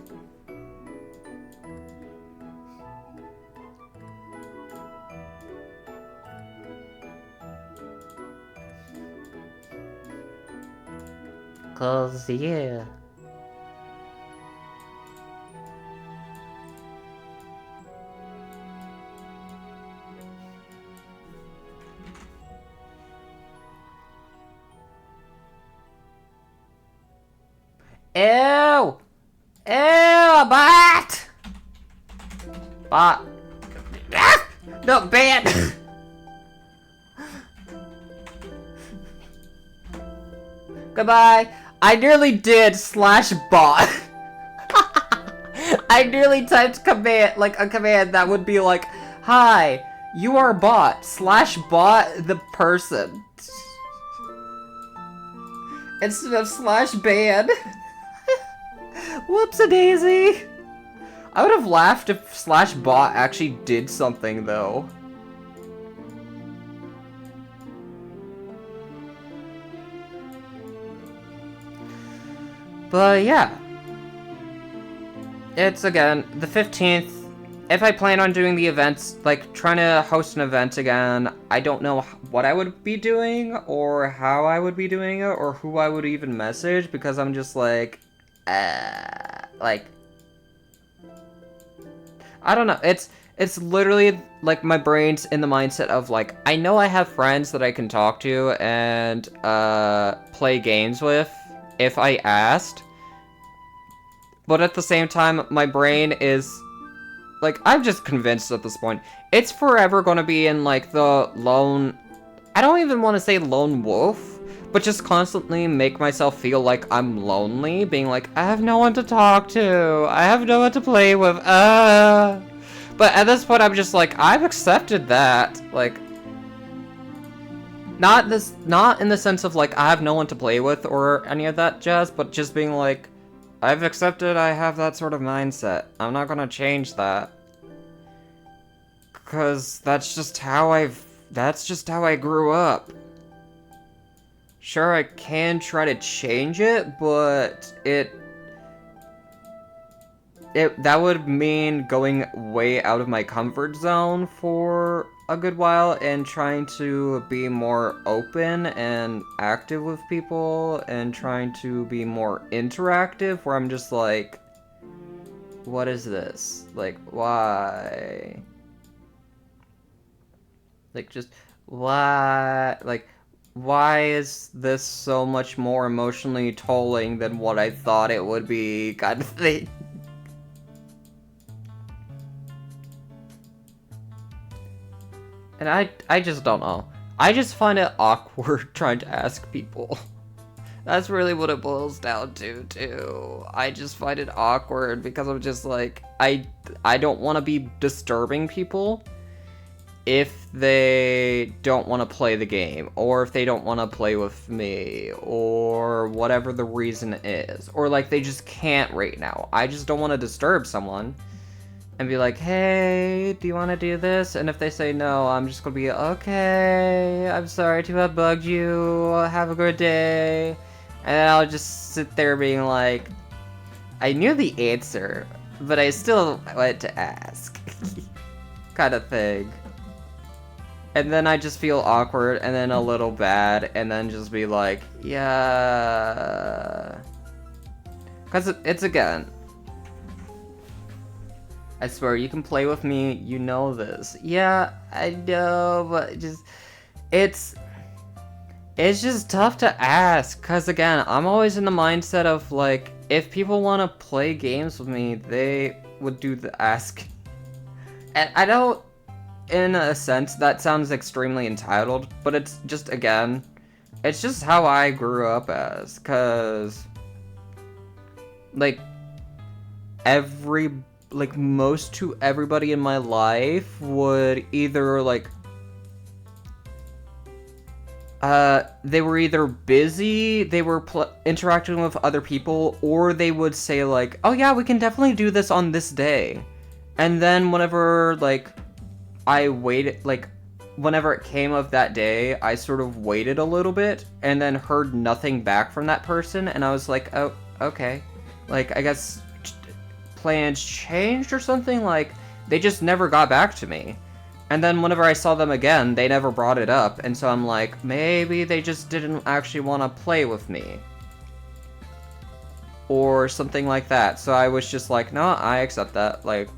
Cause, yeah. Ew! Ew, a bat! Bot. Ah! No, bat! Goodbye. I nearly did /bot. I nearly typed command, like a command that would be like, hi, you are bot /bot the person. Instead of /ban. Whoops-a-daisy. I would have laughed if /bot actually did something though. But yeah. It's, again, the 15th. If I plan on doing the events, like, trying to host an event again, I don't know what I would be doing, or how I would be doing it, or who I would even message, because I'm just like, I don't know, it's literally, like, my brain's in the mindset of, like, I know I have friends that I can talk to and, play games with, if I asked, but at the same time, my brain is, like, I'm just convinced at this point, it's forever gonna be in, like, the lone, I don't even want to say lone wolf, but just constantly make myself feel like I'm lonely, being like, I have no one to talk to, I have no one to play with, But at this point, I'm just like, I've accepted that, like, not in the sense of, like, I have no one to play with or any of that jazz, but just being like, I've accepted I have that sort of mindset. I'm not gonna change that. Cause that's just how I grew up. Sure, I can try to change it, but that would mean going way out of my comfort zone for a good while and trying to be more open and active with people and trying to be more interactive, where I'm just like, what is this? Like, why? Like, just, why? Like, why is this so much more emotionally tolling than what I thought it would be, kind of thing? And I just don't know. I just find it awkward trying to ask people. That's really what it boils down to, too. I just find it awkward because I'm just like, I don't want to be disturbing people if they don't want to play the game, or if they don't want to play with me, or whatever the reason is. Or, like, they just can't right now. I just don't want to disturb someone and be like, hey, do you want to do this? And if they say no, I'm just gonna be, okay, I'm sorry to have bugged you, have a good day. And I'll just sit there being like, I knew the answer, but I still wanted to ask. Kind of thing. And then I just feel awkward, and then a little bad, and then just be like, yeah. Because it's again. I swear, you can play with me, you know this. Yeah, I know, but it's just tough to ask, because again, I'm always in the mindset of, like, if people want to play games with me, they would do the ask. And I don't, in a sense, that sounds extremely entitled, but it's just, again, it's just how I grew up as, because, like, most to everybody in my life would either, like, they were either busy, they were interacting with other people, or they would say, like, oh yeah, we can definitely do this on this day. And then whenever, like, I waited, like, whenever it came of that day, I sort of waited a little bit, and then heard nothing back from that person, and I was like, oh, okay. Like, I guess plans changed or something, like, they just never got back to me. And then whenever I saw them again, they never brought it up, and so I'm like, maybe they just didn't actually want to play with me. Or something like that. So I was just like, no, I accept that, like,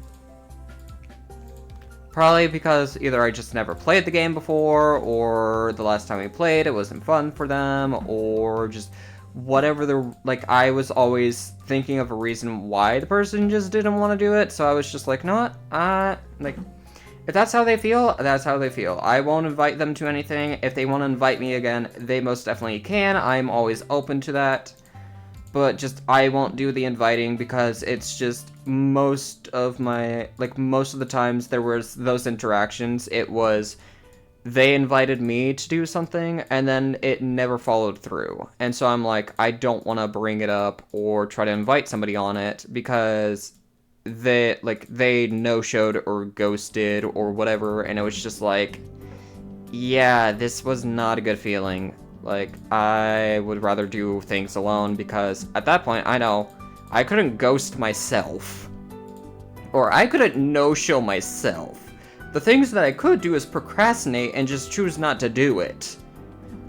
probably because either I just never played the game before, or the last time we played, it wasn't fun for them, or just whatever like, I was always thinking of a reason why the person just didn't want to do it, so I was just like, no, like, if that's how they feel, that's how they feel. I won't invite them to anything. If they want to invite me again, they most definitely can. I'm always open to that. But just, I won't do the inviting because it's just most of the times there was those interactions, it was they invited me to do something and then it never followed through. And so I'm like, I don't want to bring it up or try to invite somebody on it because they no-showed or ghosted or whatever, and it was just like, yeah, this was not a good feeling. Like, I would rather do things alone because at that point, I know I couldn't ghost myself. Or I couldn't no-show myself. The things that I could do is procrastinate and just choose not to do it.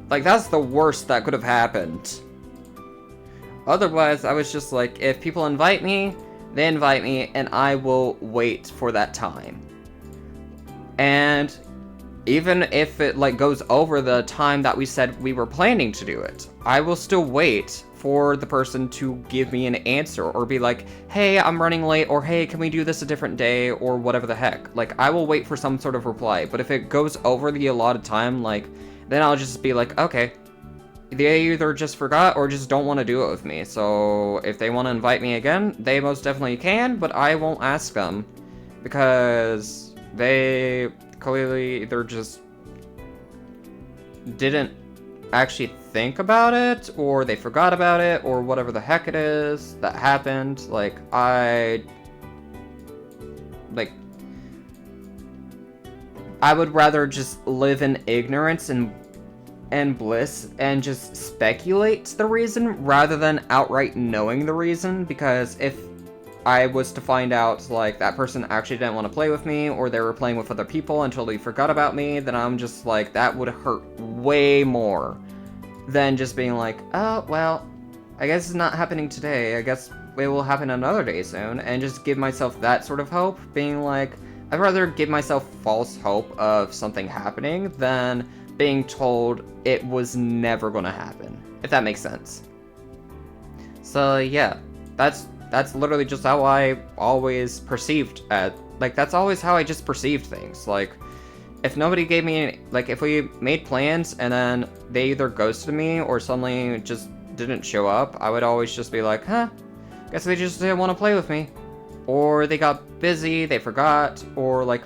Like, that's the worst that could have happened. Otherwise, I was just like, if people invite me, they invite me, and I will wait for that time. And even if it, like, goes over the time that we said we were planning to do it, I will still wait for the person to give me an answer, or be like, hey, I'm running late, or hey, can we do this a different day, or whatever the heck. Like, I will wait for some sort of reply, but if it goes over the allotted time, like, then I'll just be like, okay, they either just forgot or just don't want to do it with me. So if they want to invite me again, they most definitely can, but I won't ask them because they clearly either just didn't actually think about it, or they forgot about it, or whatever the heck it is that happened. Like, I would rather just live in ignorance and bliss and just speculate the reason rather than outright knowing the reason, because if I was to find out, like, that person actually didn't want to play with me, or they were playing with other people until they forgot about me, then I'm just like, that would hurt way more than just being like, oh, well, I guess it's not happening today, I guess it will happen another day soon, and just give myself that sort of hope, being like, I'd rather give myself false hope of something happening than being told it was never gonna happen, if that makes sense. So yeah, that's literally just how I always perceived that's always how I just perceived things. Like, if nobody gave me, like, if we made plans and then they either ghosted me or suddenly just didn't show up, I would always just be like, huh, guess they just didn't want to play with me. Or they got busy, they forgot, or like,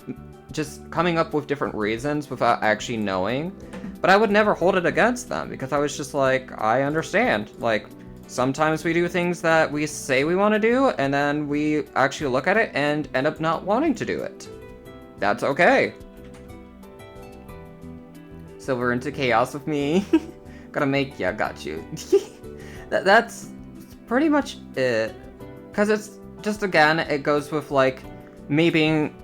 just coming up with different reasons without actually knowing. But I would never hold it against them because I was just like, I understand. Like, sometimes we do things that we say we want to do, and then we actually look at it and end up not wanting to do it. That's okay. Silver into chaos with me. Gotta make, yeah, got you. That's pretty much it. Because it's just, again, it goes with, like, me being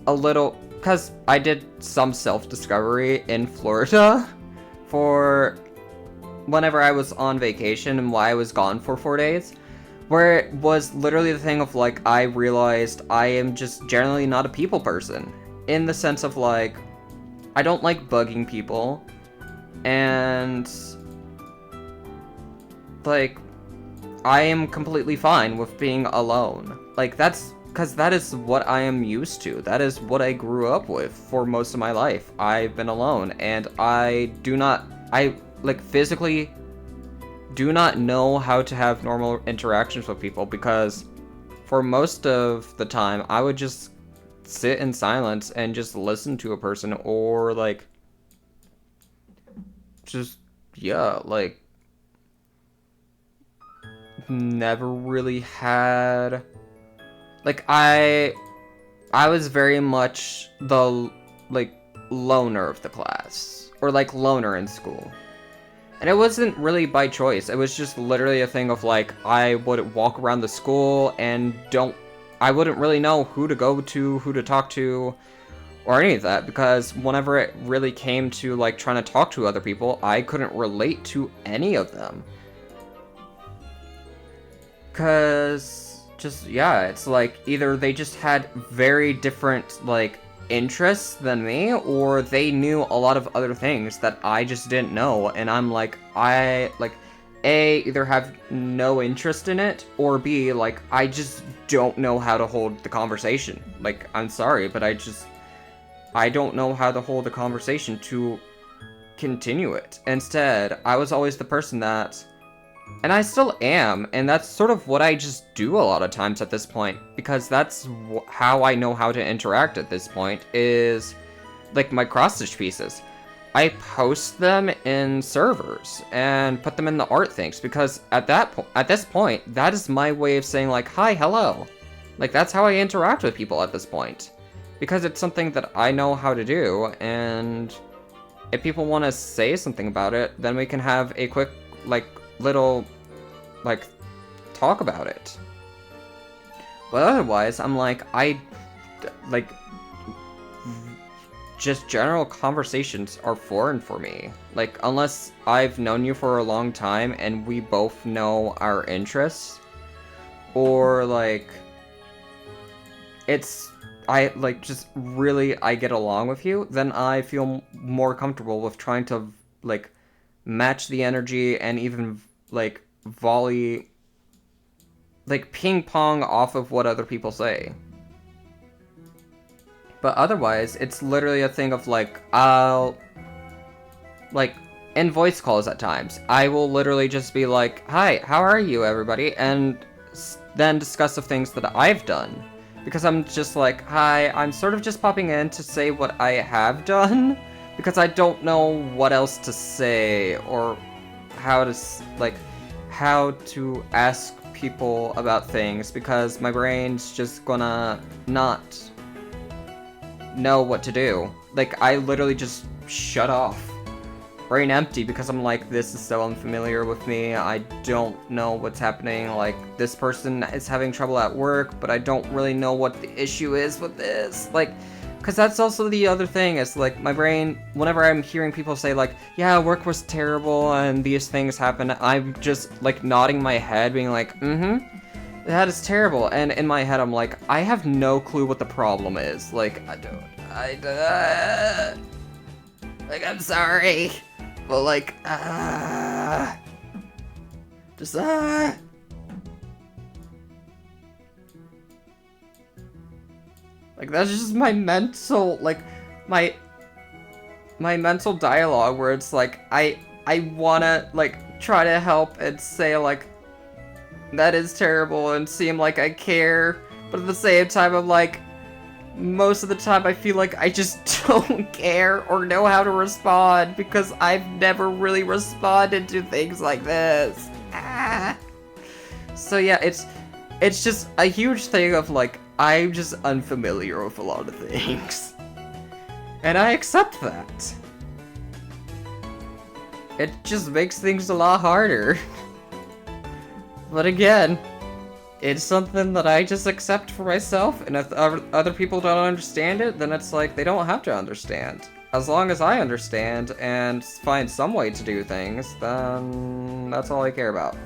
a little, because I did some self-discovery in Florida for whenever I was on vacation and why I was gone for 4 days, where it was literally the thing of, like, I realized I am just generally not a people person, in the sense of, like, I don't like bugging people, and, like, I am completely fine with being alone. Like, that's because that is what I am used to. That is what I grew up with for most of my life. I've been alone, and I, like, physically do not know how to have normal interactions with people, because for most of the time, I would just sit in silence and just listen to a person, or, like, just, yeah, like, never really had, like, I was very much the, like, loner of the class, or, like, loner in school. And it wasn't really by choice, it was just literally a thing of, like, I would walk around the school and I wouldn't really know who to go to, who to talk to, or any of that, because whenever it really came to, like, trying to talk to other people, I couldn't relate to any of them. Because, just, yeah, it's like, either they just had very different, like, interests than me, or they knew a lot of other things that I just didn't know, and I'm like, A, either have no interest in it, or B, like, I just don't know how to hold the conversation. Like, I'm sorry, but I don't know how to hold the conversation to continue it. Instead, I was always the person that, and I still am, and that's sort of what I just do a lot of times at this point, because that's how I know how to interact at this point, is, like, my cross-stitch pieces. I post them in servers, and put them in the art things, because at this point, that is my way of saying, like, hi, hello. Like, that's how I interact with people at this point. Because it's something that I know how to do, and if people want to say something about it, then we can have a quick, like, little, like, talk about it. But otherwise, I'm like, just general conversations are foreign for me. Like, unless I've known you for a long time and we both know our interests, or, like, I get along with you, then I feel more comfortable with trying to, like, match the energy and even, like, volley, like, ping pong off of what other people say. But otherwise, it's literally a thing of, like, like, in voice calls at times, I will literally just be like, hi, how are you, everybody? And then discuss the things that I've done. Because I'm just like, hi, I'm sort of just popping in to say what I have done, because I don't know what else to say, or how to ask people about things, because my brain's just gonna not know what to do. Like, I literally just shut off. Brain empty, because I'm like, this is so unfamiliar with me, I don't know what's happening, like, this person is having trouble at work, but I don't really know what the issue is with this, like, because that's also the other thing, is, like, my brain, whenever I'm hearing people say, like, yeah, work was terrible, and these things happen, I'm just, like, nodding my head, being like, that is terrible, and in my head, I'm like, I have no clue what the problem is, like, like, I'm sorry, but, like, just, like, that's just my mental, like, my mental dialogue, where it's like, I wanna, like, try to help and say, like, that is terrible, and seem like I care, but at the same time, I'm like, most of the time I feel like I just don't care or know how to respond, because I've never really responded to things like this. So yeah, it's just a huge thing of, like, I'm just unfamiliar with a lot of things. And I accept that. It just makes things a lot harder. But again, it's something that I just accept for myself, and if other people don't understand it, then it's like they don't have to understand. As long as I understand and find some way to do things, then that's all I care about.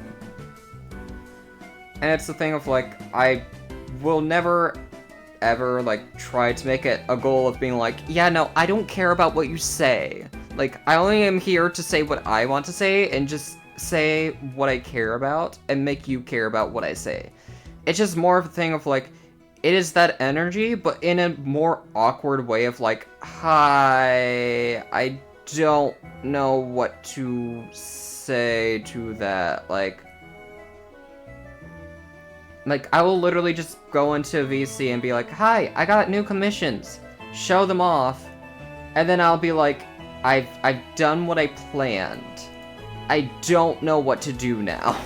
And it's the thing of, like, I will never, ever, like, try to make it a goal of being like, yeah, no, I don't care about what you say. Like, I only am here to say what I want to say, and just say what I care about, and make you care about what I say. It's just more of a thing of, like, it is that energy, but in a more awkward way of, like, hi, I don't know what to say to that, like, I will literally just go into VC and be like, hi, I got new commissions, show them off, and then I'll be like, I've done what I planned. I don't know what to do now.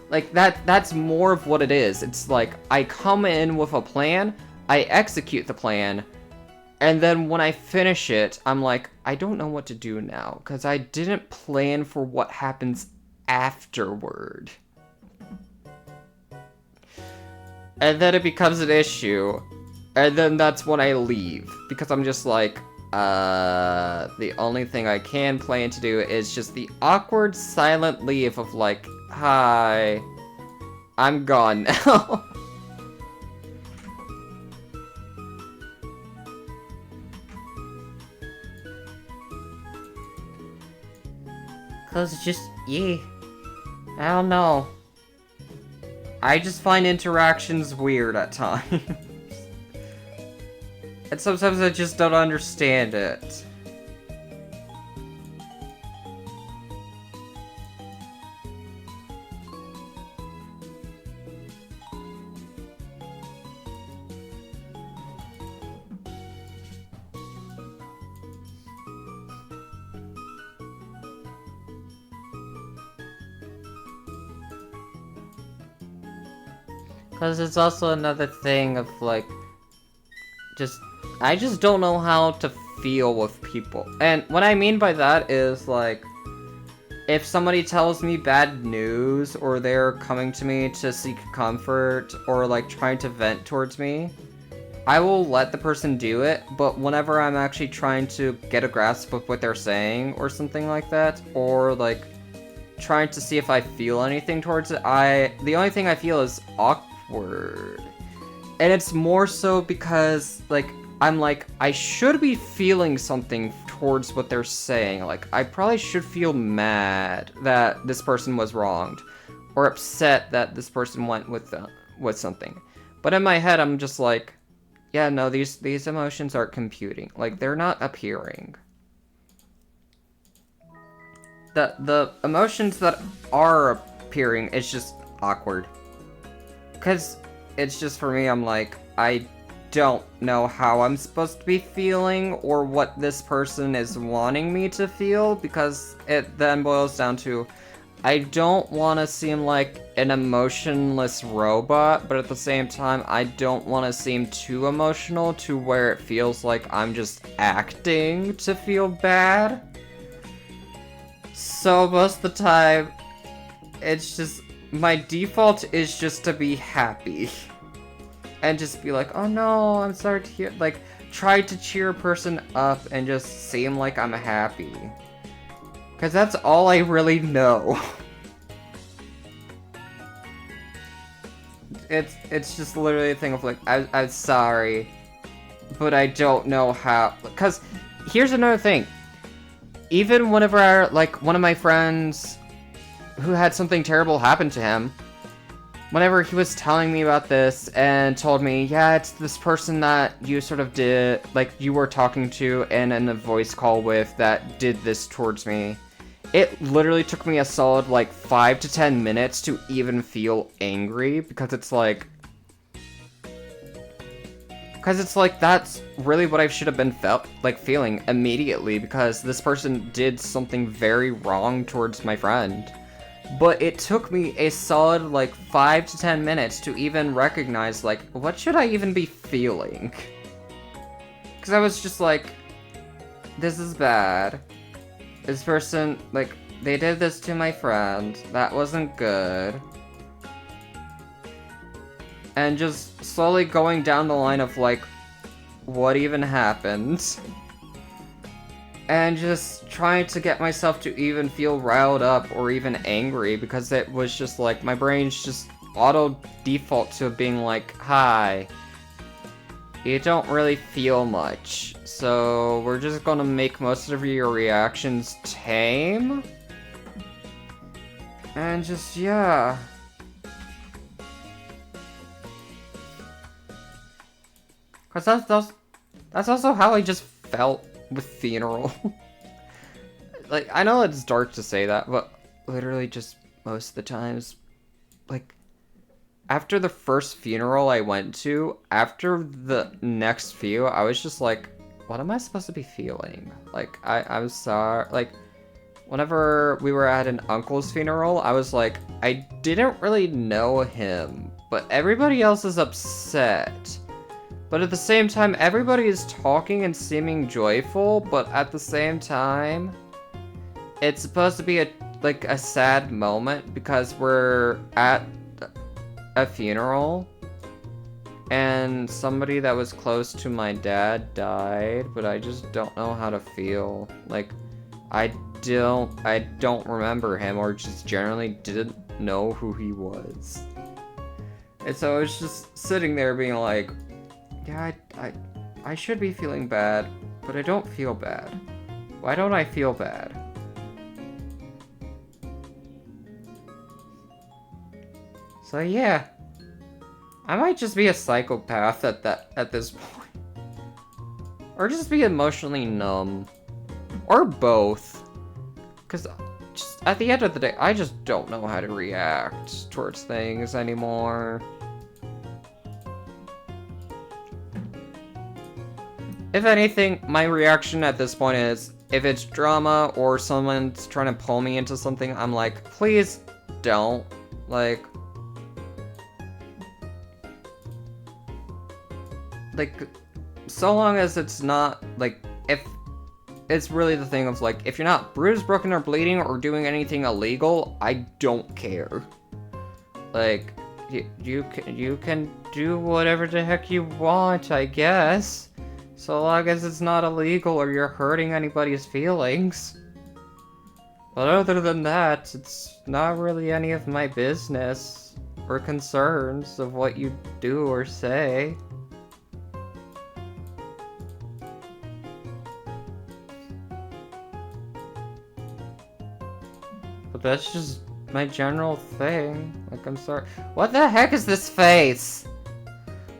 Like, that's more of what it is. It's like, I come in with a plan, I execute the plan, and then when I finish it, I'm like, I don't know what to do now, because I didn't plan for what happens afterward. And then it becomes an issue, and then that's when I leave, because I'm just like, the only thing I can plan to do is just the awkward silent leave of like, hi, I'm gone now. Cause it's just, yeah, I don't know. I just find interactions weird at times. And sometimes I just don't understand it. Because it's also another thing of, like, I just don't know how to feel with people. And what I mean by that is, like, if somebody tells me bad news, or they're coming to me to seek comfort, or, like, trying to vent towards me, I will let the person do it, but whenever I'm actually trying to get a grasp of what they're saying, or something like that, or, like, trying to see if I feel anything towards it, the only thing I feel is awkward. And it's more so because, like, I'm like, I should be feeling something towards what they're saying. Like, I probably should feel mad that this person was wronged, or upset that this person went with something. But in my head, I'm just like, yeah, no, these emotions aren't computing. Like, they're not appearing. The emotions that are appearing is just awkward. Because it's just, for me, I'm like, I don't know how I'm supposed to be feeling, or what this person is wanting me to feel, because it then boils down to, I don't want to seem like an emotionless robot, but at the same time, I don't want to seem too emotional to where it feels like I'm just acting to feel bad. So most of the time, it's just, my default is just to be happy. And just be like, oh no, I'm sorry to hear, like, try to cheer a person up and just seem like I'm happy. Because that's all I really know. It's just literally a thing of like, I'm sorry, but I don't know how. Because here's another thing. Even whenever, like, one of my friends who had something terrible happen to him, whenever he was telling me about this and told me, yeah, it's this person that you sort of did, like, you were talking to and in a voice call with that did this towards me, it literally took me a solid, like, 5 to 10 minutes to even feel angry, because it's like, that's really what I should have been feeling immediately, because this person did something very wrong towards my friend. But it took me a solid, like, 5 to 10 minutes to even recognize, like, what should I even be feeling? Because I was just like, this is bad. This person, like, they did this to my friend. That wasn't good. and just slowly going down the line of, like, what even happened. And just trying to get myself to even feel riled up or even angry, because it was just like, my brain's just auto-default to being like, hi, you don't really feel much, so we're just gonna make most of your reactions tame? And just, yeah. Because that's also how I just felt with Funeral. Like, I know it's dark to say that, but literally just most of the times, like, after the first funeral I went to, after the next few, I was just like, what am I supposed to be feeling? Like, I'm sorry, like, whenever we were at an uncle's funeral, I was like, I didn't really know him, but everybody else is upset. But at the same time, everybody is talking and seeming joyful, but at the same time, it's supposed to be a sad moment because we're at a funeral and somebody that was close to my dad died, but I just don't know how to feel. Like, I don't remember him, or just generally didn't know who he was. And so I was just sitting there being like, yeah, I should be feeling bad, but I don't feel bad. Why don't I feel bad? So yeah, I might just be a psychopath at this point. Or just be emotionally numb. Or both. Because just at the end of the day, I just don't know how to react towards things anymore. If anything, my reaction at this point is, if it's drama or someone's trying to pull me into something, I'm like, please don't. Like, so long as it's not, like, if it's really the thing of, like, if you're not bruised, broken, or bleeding, or doing anything illegal, I don't care. Like, you can do whatever the heck you want, I guess. So long as it's not illegal or you're hurting anybody's feelings. But other than that, it's not really any of my business or concerns of what you do or say. But that's just my general thing. Like, I'm sorry. What the heck is this face?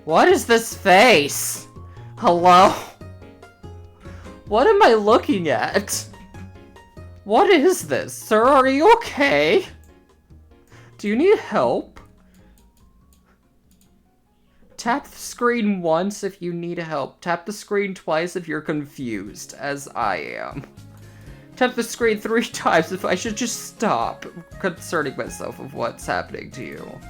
What is this face? Hello? What am I looking at? What is this? Sir, are you okay? Do you need help? Tap the screen once if you need help. Tap the screen twice if you're confused, as I am. Tap the screen 3 times if I should just stop concerning myself of what's happening to you.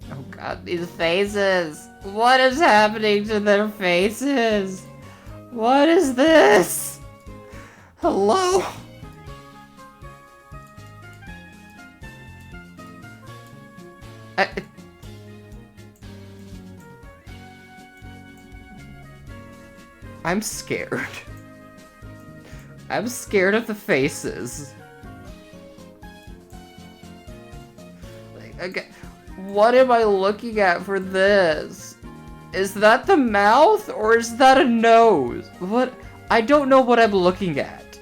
Oh god, these faces! What is happening to their faces? What is this? Hello? I'm scared. I'm scared of the faces. Like, okay, what am I looking at for this? Is that the mouth or is that a nose? What? I don't know what I'm looking at.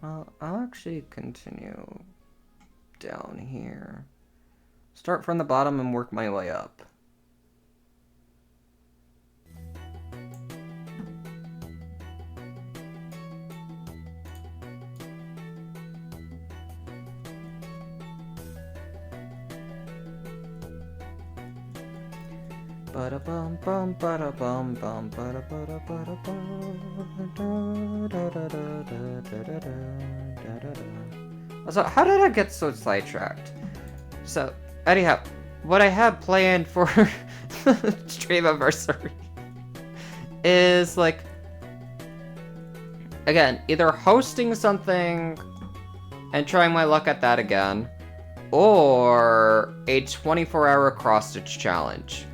Well, I'll actually continue down here. Start from the bottom and work my way up. Ba-da-bum bum ba-da-bum bum ba-da-ba-da-ba-da-ba. So how did I get so sidetracked? So anyhow, what I have planned for stream anniversary is like, again, either hosting something and trying my luck at that again, or a 24-hour cross-stitch challenge.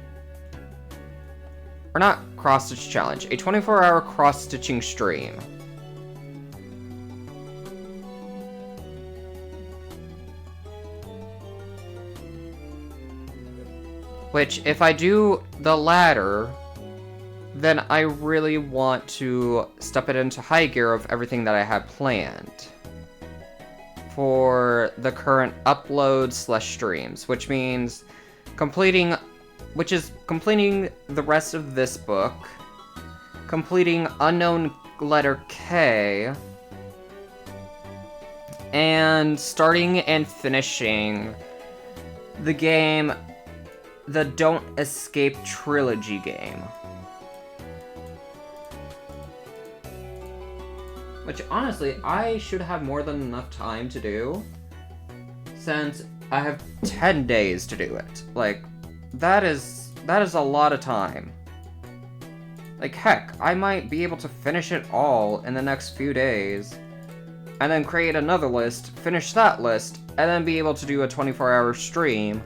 Or not cross-stitch challenge, a 24-hour cross-stitching stream. Which, if I do the latter, then I really want to step it into high gear of everything that I have planned for the current upload/streams, which means completing the rest of this book, completing Unknown Letter K, and starting and finishing the game, the Don't Escape Trilogy game. Which, honestly, I should have more than enough time to do, since I have 10 days to do it. Like, that is a lot of time. Like, heck, I might be able to finish it all in the next few days, and then create another list, finish that list, and then be able to do a 24-hour stream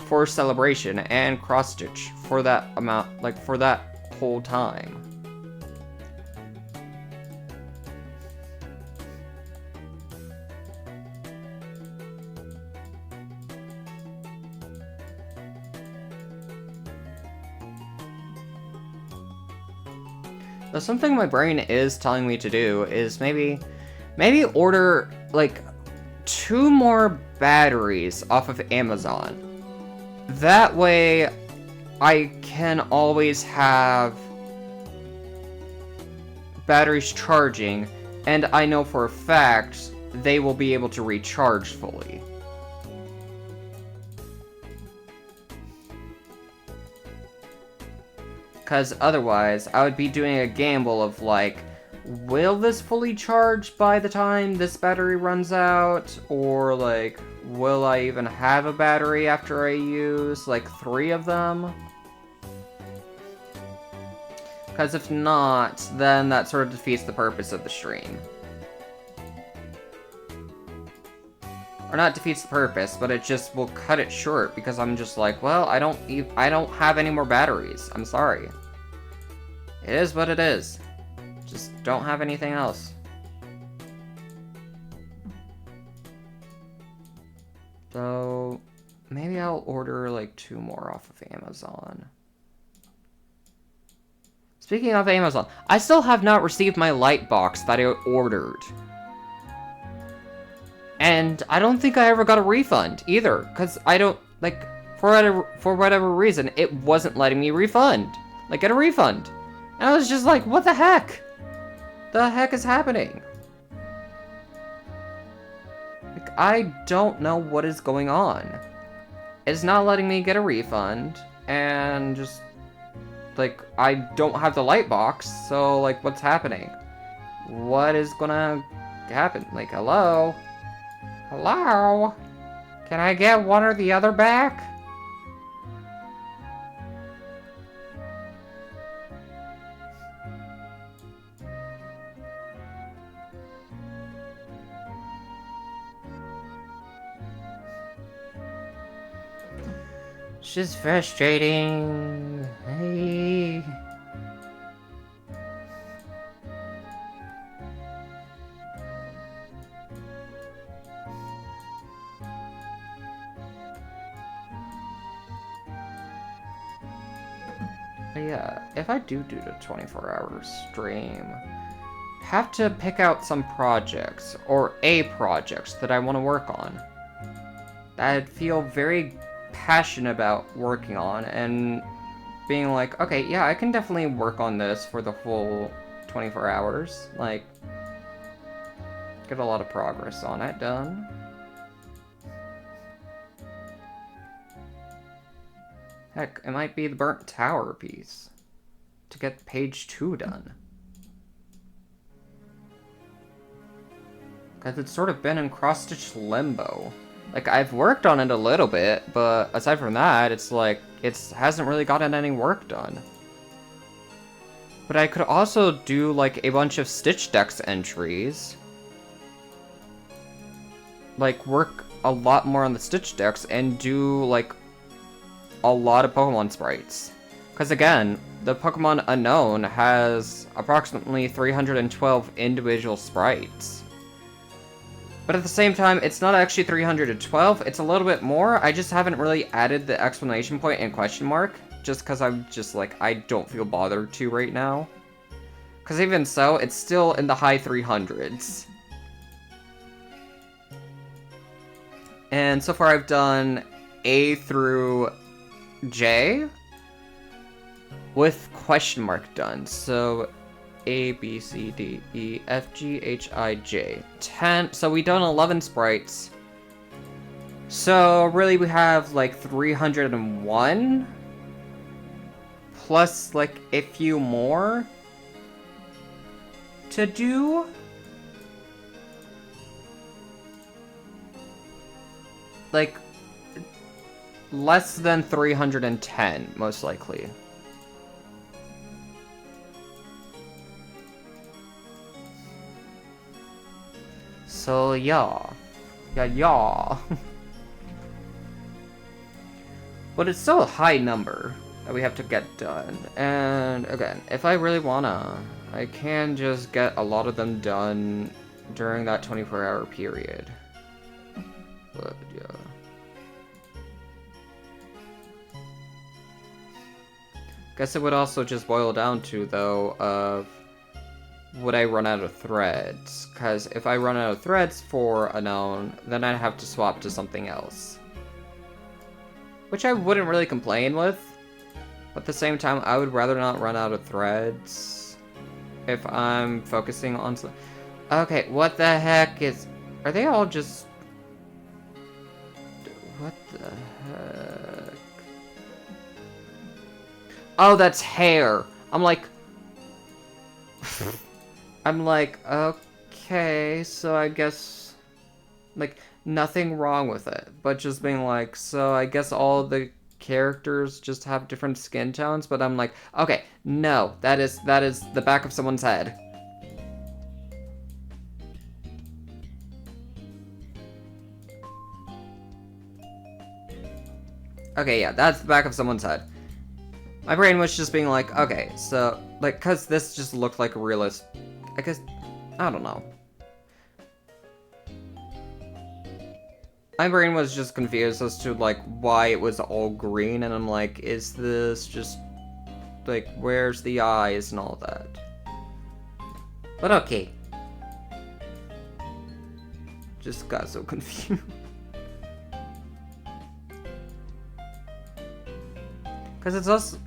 for Celebration and cross-stitch for that amount, like, for that whole time. Though something my brain is telling me to do is maybe order, like, 2 more batteries off of Amazon. That way, I can always have batteries charging, and I know for a fact they will be able to recharge fully. Because otherwise, I would be doing a gamble of, like, will this fully charge by the time this battery runs out? Or, like, will I even have a battery after I use, like, 3 of them? Because if not, then that sort of defeats the purpose of the stream. Or not defeats the purpose, but it just will cut it short, because I'm just like, well, I don't have any more batteries. I'm sorry. It is what it is. Just don't have anything else. So, maybe I'll order, like, 2 more off of Amazon. Speaking of Amazon, I still have not received my light box that I ordered. And I don't think I ever got a refund, either. Because I don't, like, for whatever reason, it wasn't letting me refund. Like, get a refund. And I was just like, what the heck? The heck is happening? Like, I don't know what is going on. It's not letting me get a refund, and just, like, I don't have the light box, so, like, what's happening? What is gonna happen? Like, hello? Hello? Can I get one or the other back? It's just frustrating. Hey. But yeah, if I do the 24-hour stream, have to pick out some projects, or a project that I want to work on. That I feel very passionate about working on, and being like, okay, yeah, I can definitely work on this for the full 24 hours. Like, get a lot of progress on it done. Heck, it might be the Burnt Tower piece to get page 2 done. Because it's sort of been in cross-stitch limbo. Like, I've worked on it a little bit, but aside from that, it's like, it hasn't really gotten any work done. But I could also do, like, a bunch of Stitch Dex entries. Like, work a lot more on the Stitch Dex and do, like, a lot of Pokemon sprites. Because again, the Pokemon Unknown has approximately 312 individual sprites. But at the same time, it's not actually 312, it's a little bit more. I just haven't really added the exclamation point and question mark, just because I'm just like, I don't feel bothered to right now. Because even so, it's still in the high 300s. And so far I've done A through J with question mark done. So A, B, C, D, E, F, G, H, I, J. 10. So we done 11 sprites. So really we have like 301 plus like a few more to do. Like less than 310 most likely. So, yeah. Yeah. But it's still a high number that we have to get done. And, again, if I really wanna, I can just get a lot of them done during that 24-hour period. But, yeah. Guess it would also just boil down to, though, of would I run out of threads? Because if I run out of threads for a known, then I'd have to swap to something else. Which I wouldn't really complain with. But at the same time, I would rather not run out of threads if I'm focusing on some... Okay, what the heck is... Are they all just... What the heck? Oh, that's hair! I'm like... I'm like, okay, so I guess, like, nothing wrong with it, but just being like, so I guess all the characters just have different skin tones, but I'm like, okay, no, that is the back of someone's head. Okay, yeah, that's the back of someone's head. My brain was just being like, okay, so, like, cause this just looked like a realist, I guess, I don't know. My brain was just confused as to, like, why it was all green, and I'm like, is this just, like, where's the eyes and all that? But okay. Just got so confused. Because it's us...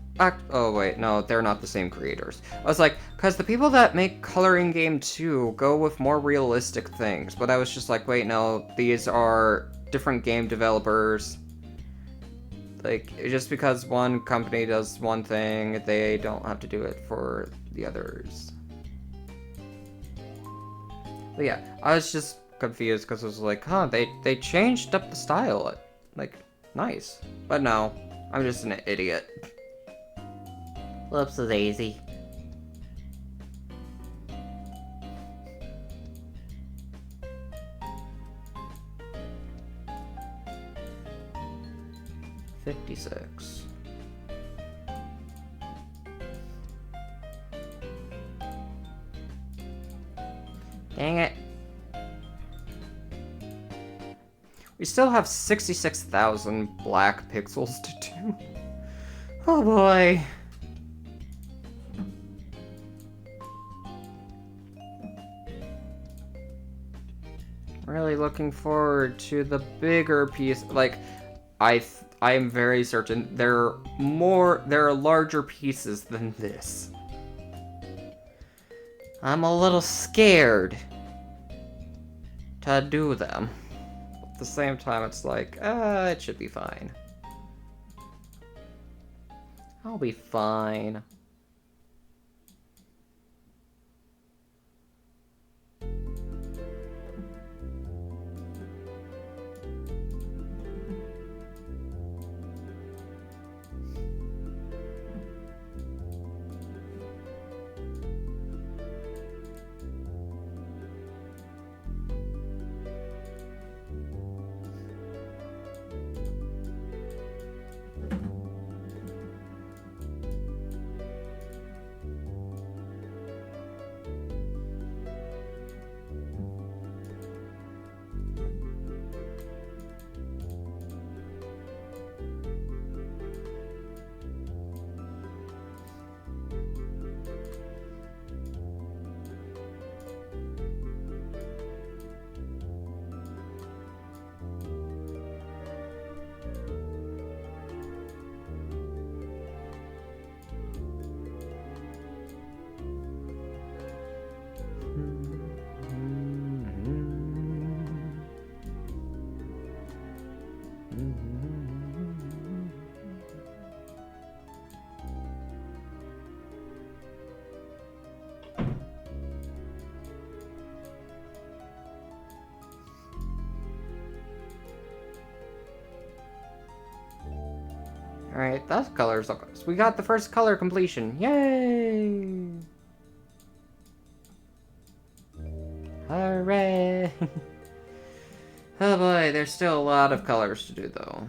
Oh, wait, no, they're not the same creators. I was like, because the people that make Coloring Game 2 go with more realistic things, but I was just like, wait, no, these are different game developers. Like, just because one company does one thing, they don't have to do it for the others. But yeah, I was just confused because I was like, huh, they changed up the style. Like, nice. But no, I'm just an idiot. Whoops, daisy. $56. Dang it. We still have 66,000 black pixels to do. Oh boy. Really looking forward to the bigger piece. Like, I am very certain there are larger pieces than this. I'm a little scared to do them. At the same time, it's like, it should be fine. I'll be fine. Alright, those colors look... So we got the first color completion. Yay! Hooray! Oh boy, there's still a lot of colors to do though.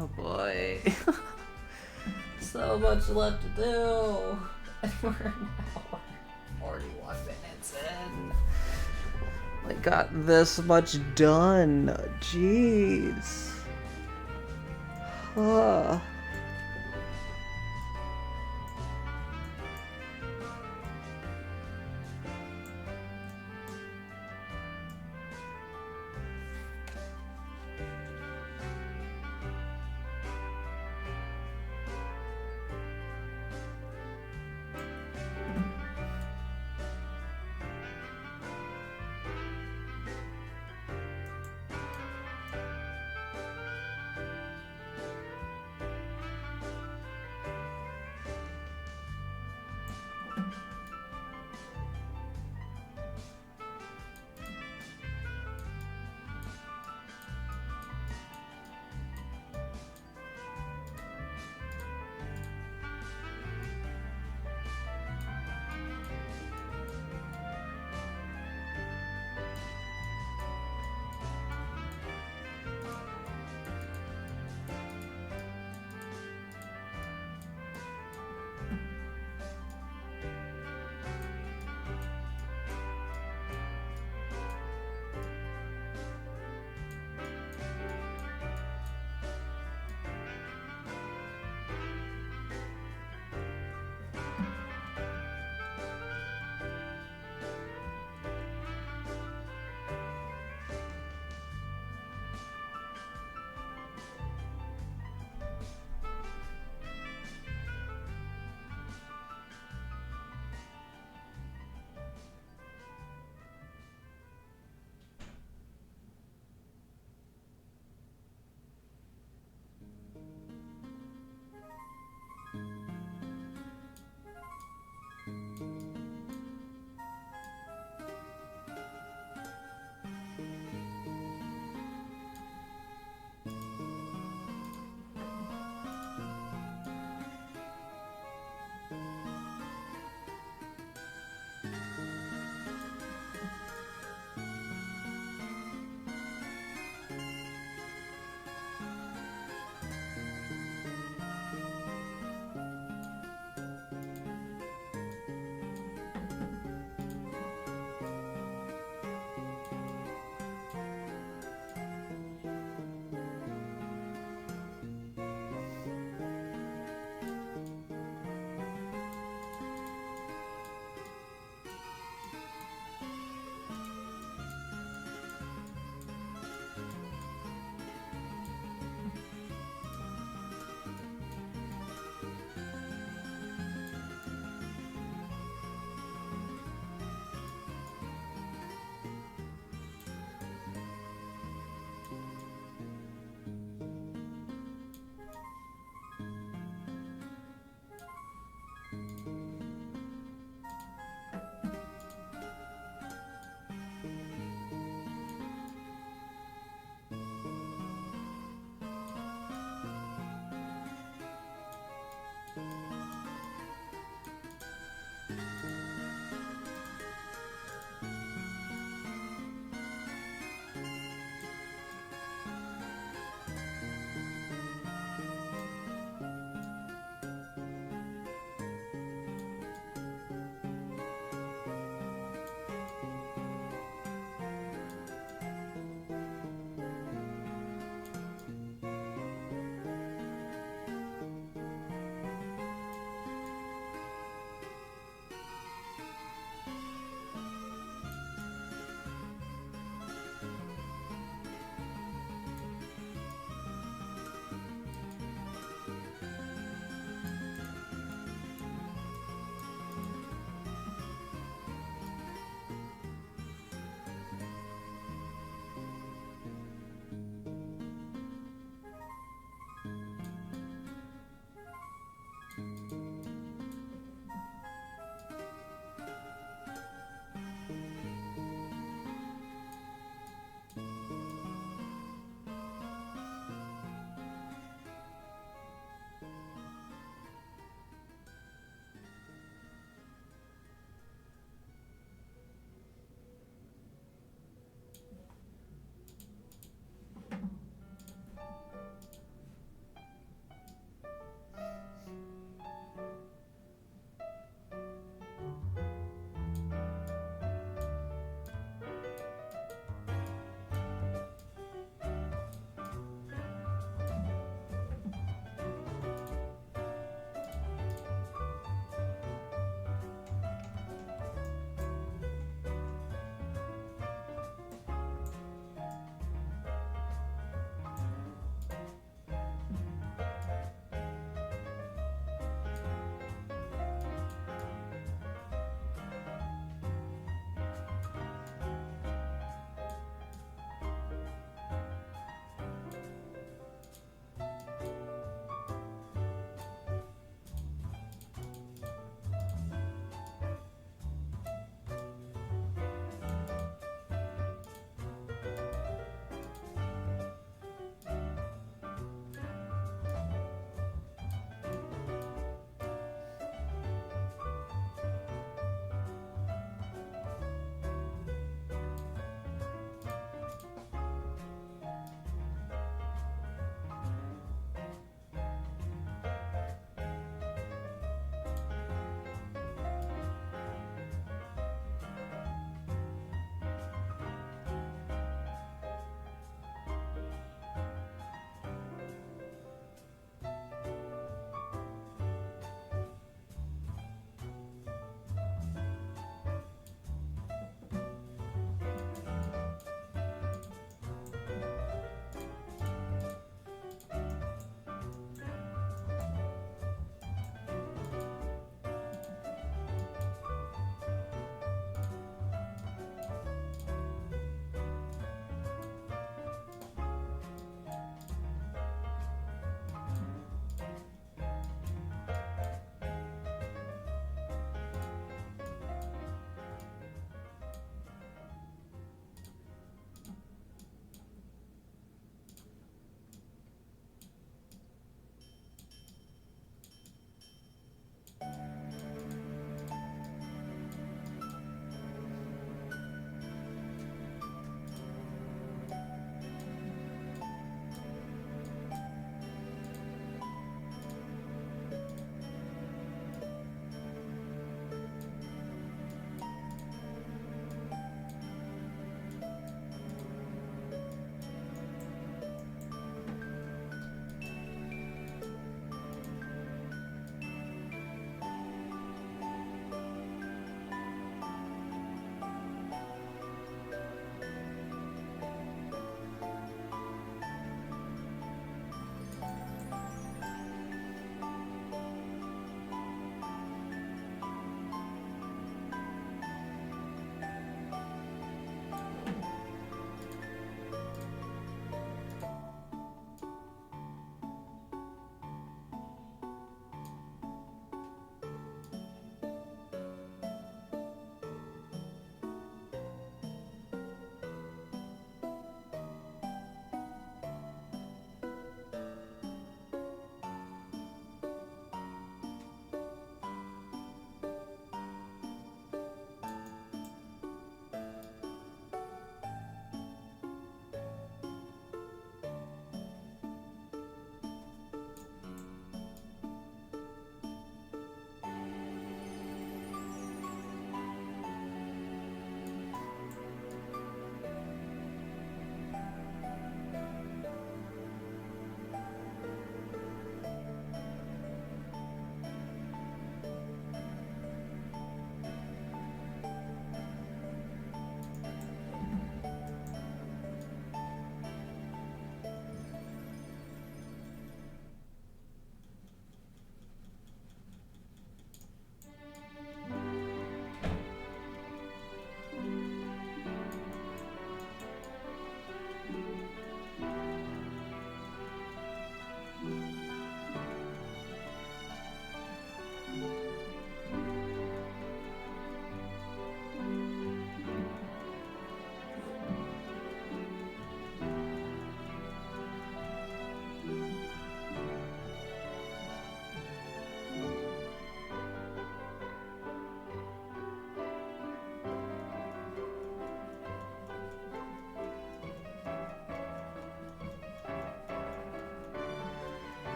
Oh boy. So much left to do. And we're an hour, 41 minutes in. We got this much done. Jeez. Huh.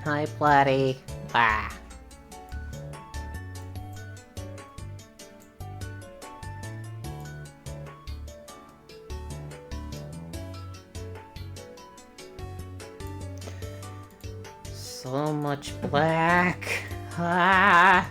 Hi, Platty. Ah. So much black. Ah.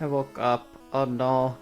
I woke up. Oh no.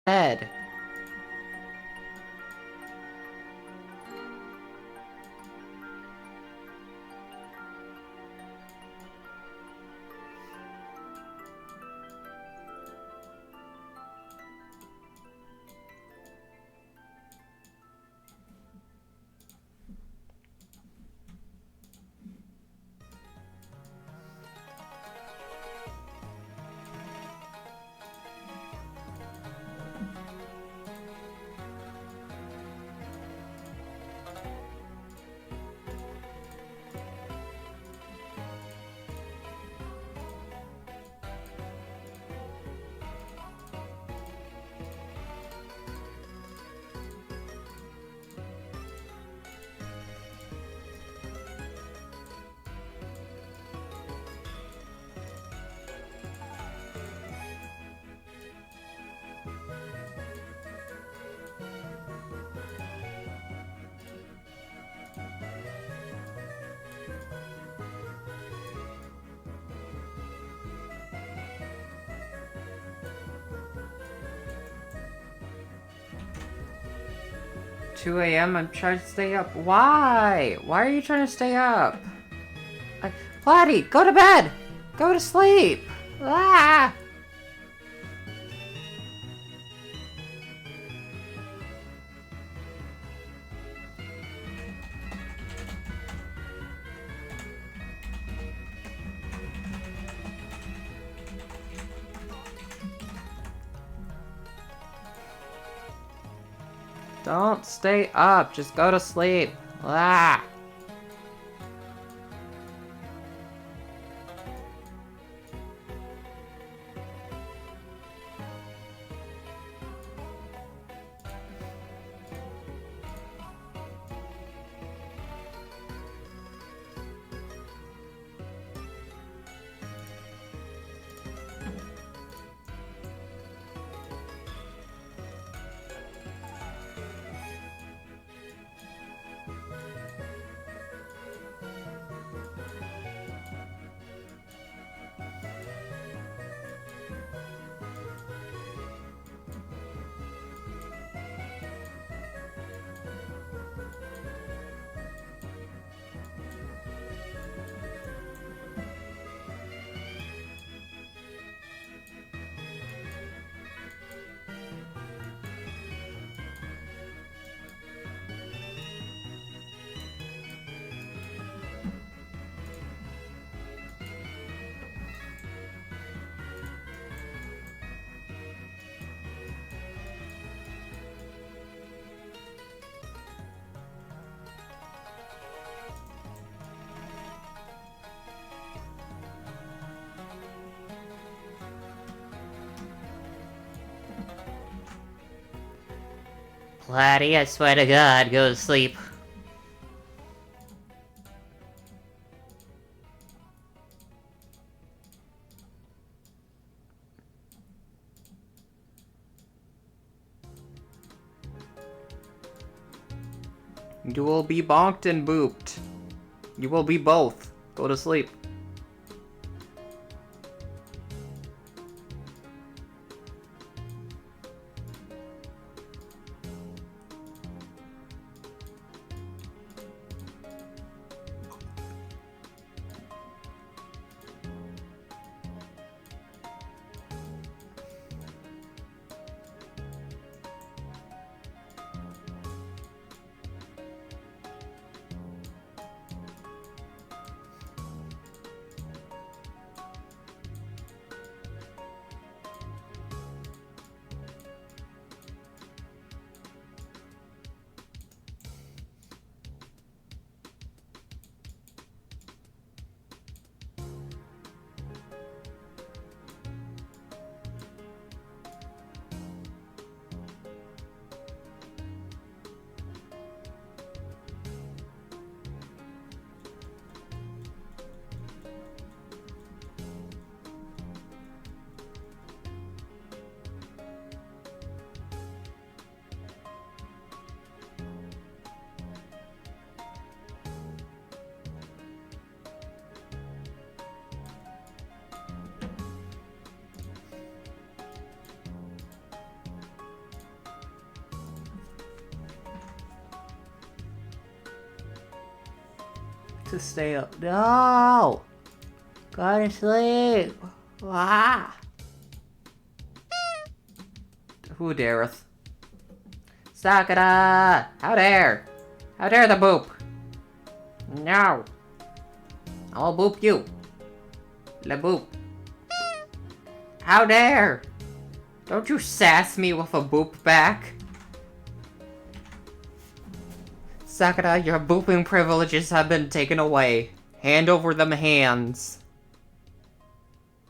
Bed. Two a.m. I'm trying to stay up. Why? Why are you trying to stay up? Platy, go to bed! Go to sleep! Ah! Don't stay up, just go to sleep. Ah! Platy, I swear to God, go to sleep. You will be bonked and booped. You will be both. Go to sleep. To stay up. No! Go to sleep. Ah! Who dareth? Sakura! How dare! How dare the boop! No! I'll boop you! Le boop! How dare! Don't you sass me with a boop back! Sakura, your booping privileges have been taken away. Hand over them hands.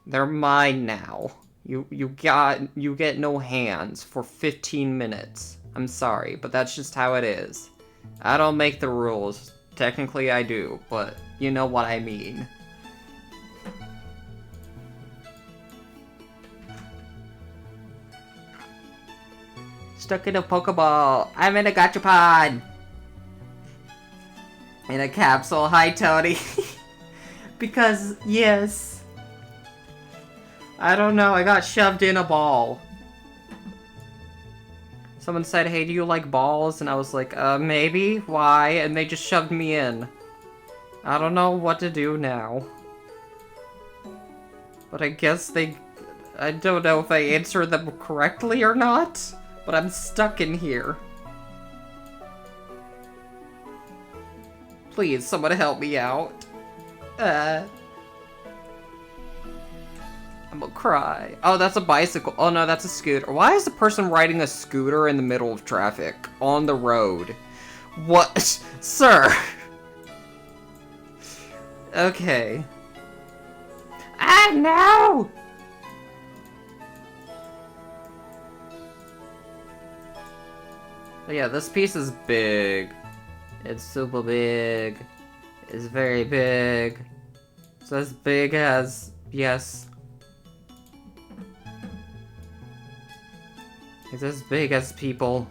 They're mine now. You get no hands for 15 minutes. I'm sorry, but that's just how it is. I don't make the rules. Technically I do, but you know what I mean. Stuck in a Pokeball. I'm in a Gachapon. In a capsule. Hi, Tony. Because, yes. I don't know, I got shoved in a ball. Someone said, hey, do you like balls? And I was like, maybe? Why? And they just shoved me in. I don't know what to do now. But I guess I don't know if I answered them correctly or not. But I'm stuck in here. Please, someone help me out. I'm gonna cry. Oh, that's a bicycle. Oh no, that's a scooter. Why is the person riding a scooter in the middle of traffic? On the road? What? Sir! Okay. Ah, no! But yeah, this piece is big. It's super big. It's very big. It's as big as... yes. It's as big as people.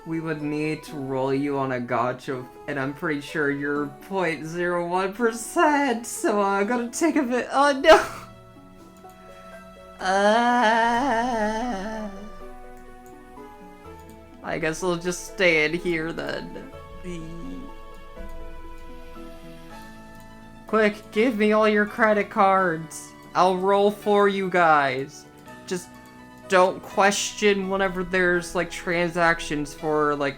We would need to roll you on a gacha, and I'm pretty sure you're 0.01%, so I'm gonna take a bit. Oh no! I guess I'll just stay in here then. Quick, give me all your credit cards. I'll roll for you guys. Just don't question whenever there's like transactions for like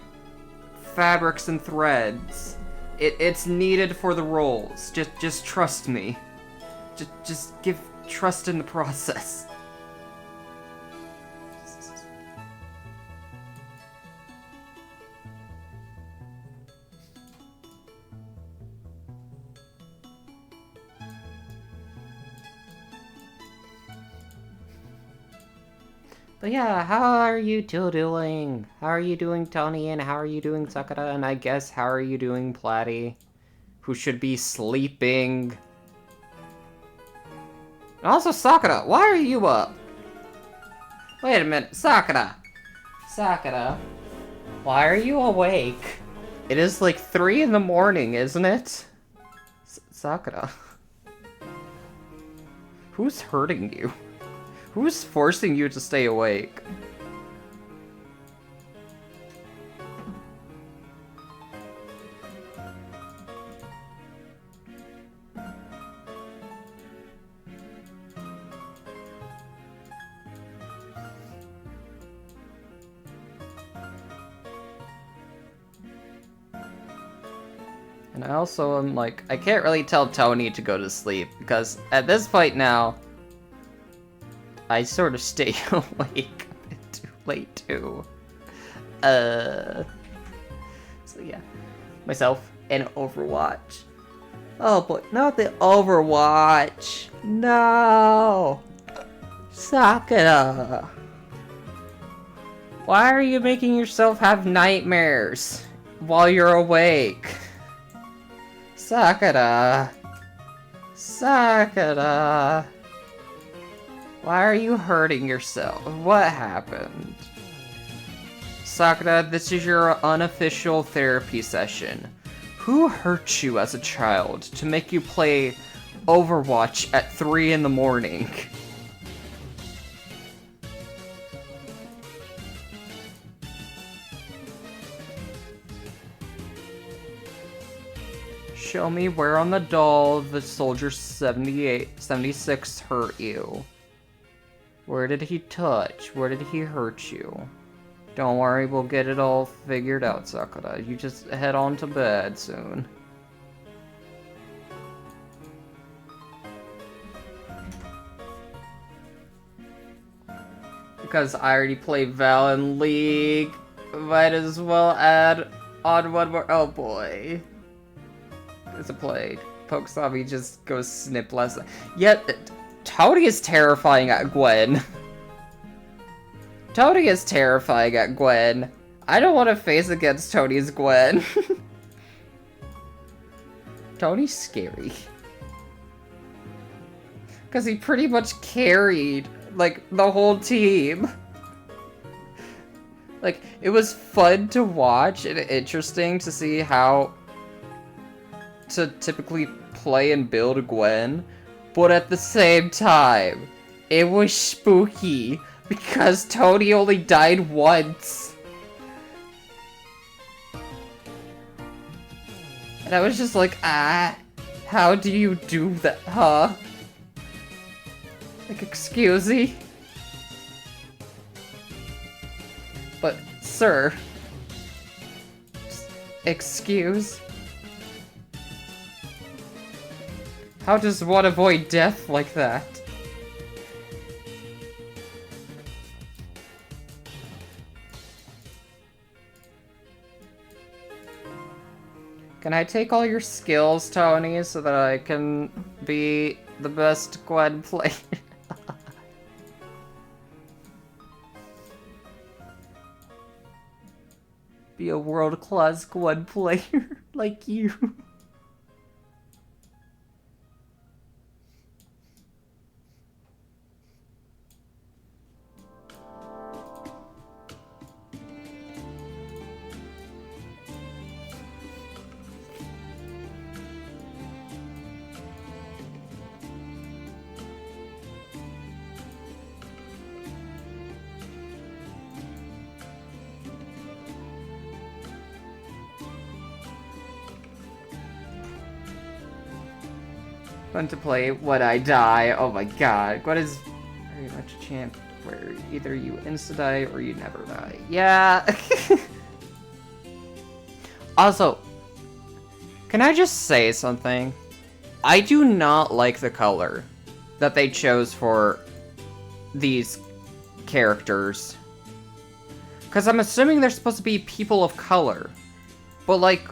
fabrics and threads. It's needed for the roles. Just trust me. Just give trust in the process. But yeah, how are you two doing? How are you doing, Tony? And how are you doing, Sakura? And I guess, how are you doing, Platy? Who should be sleeping. And also, Sakura, why are you up? Wait a minute, Sakura! Sakura, why are you awake? It is like 3 in the morning, isn't it? Sakura. Who's hurting you? Who's forcing you to stay awake? And I also am like, I can't really tell Tony to go to sleep, because at this point now, I sort of stay awake a bit too late too. So yeah, myself and Overwatch. Oh boy, not the Overwatch. No, Sakura. Why are you making yourself have nightmares while you're awake? Sakura. Sakura. Why are you hurting yourself? What happened? Sakura, this is your unofficial therapy session. Who hurt you as a child to make you play Overwatch at 3 in the morning? Show me where on the doll the soldier 76 hurt you. Where did he touch? Where did he hurt you? Don't worry, we'll get it all figured out, Sakura. You just head on to bed soon. Because I already played Val in League, might as well add on one more. Oh boy. It's a plague. Pokestami just goes snip less. Yet, Tony is terrifying at Gwen. Tony is terrifying at Gwen. I don't want to face against Tony's Gwen. Tony's scary. Because he pretty much carried, like, the whole team. Like, it was fun to watch and interesting to see how to typically play and build Gwen, but at the same time, it was spooky because Tony only died once. And I was just like, how do you do that, huh? Like, excuse me? But, sir, excuse? How does one avoid death like that? Can I take all your skills, Tony, so that I can be the best Gwen player? Be a world-class Gwen player like you. Fun to play when I die. Oh my god. What is very much a champ where either you insta-die or you never die. Yeah. Also, Can I just say something? I do not like the color that they chose for these characters. Because I'm assuming they're supposed to be people of color. But, like,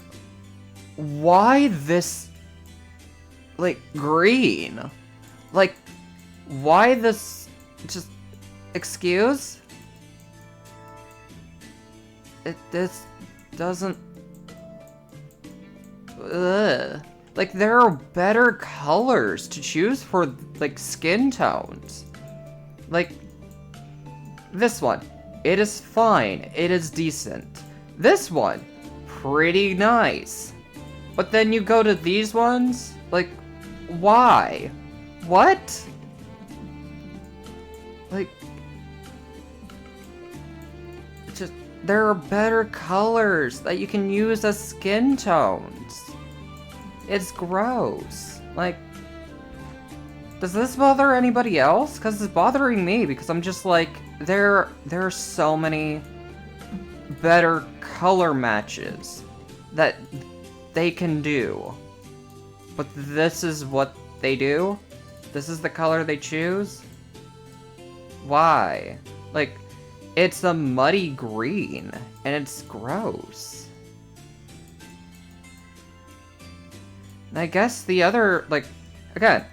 why this, like, green? Like, why this, just, excuse? This doesn't, ugh. Like, there are better colors to choose for, like, skin tones. Like, this one. It is fine. It is decent. This one, pretty nice. But then you go to these ones, like, why? What? Like, just, there are better colors that you can use as skin tones. It's gross. Like, does this bother anybody else? Because it's bothering me, because I'm just like, there are so many better color matches that they can do. But this is what they do? This is the color they choose? Why? Like, it's a muddy green, and it's gross. And I guess the other, like, again,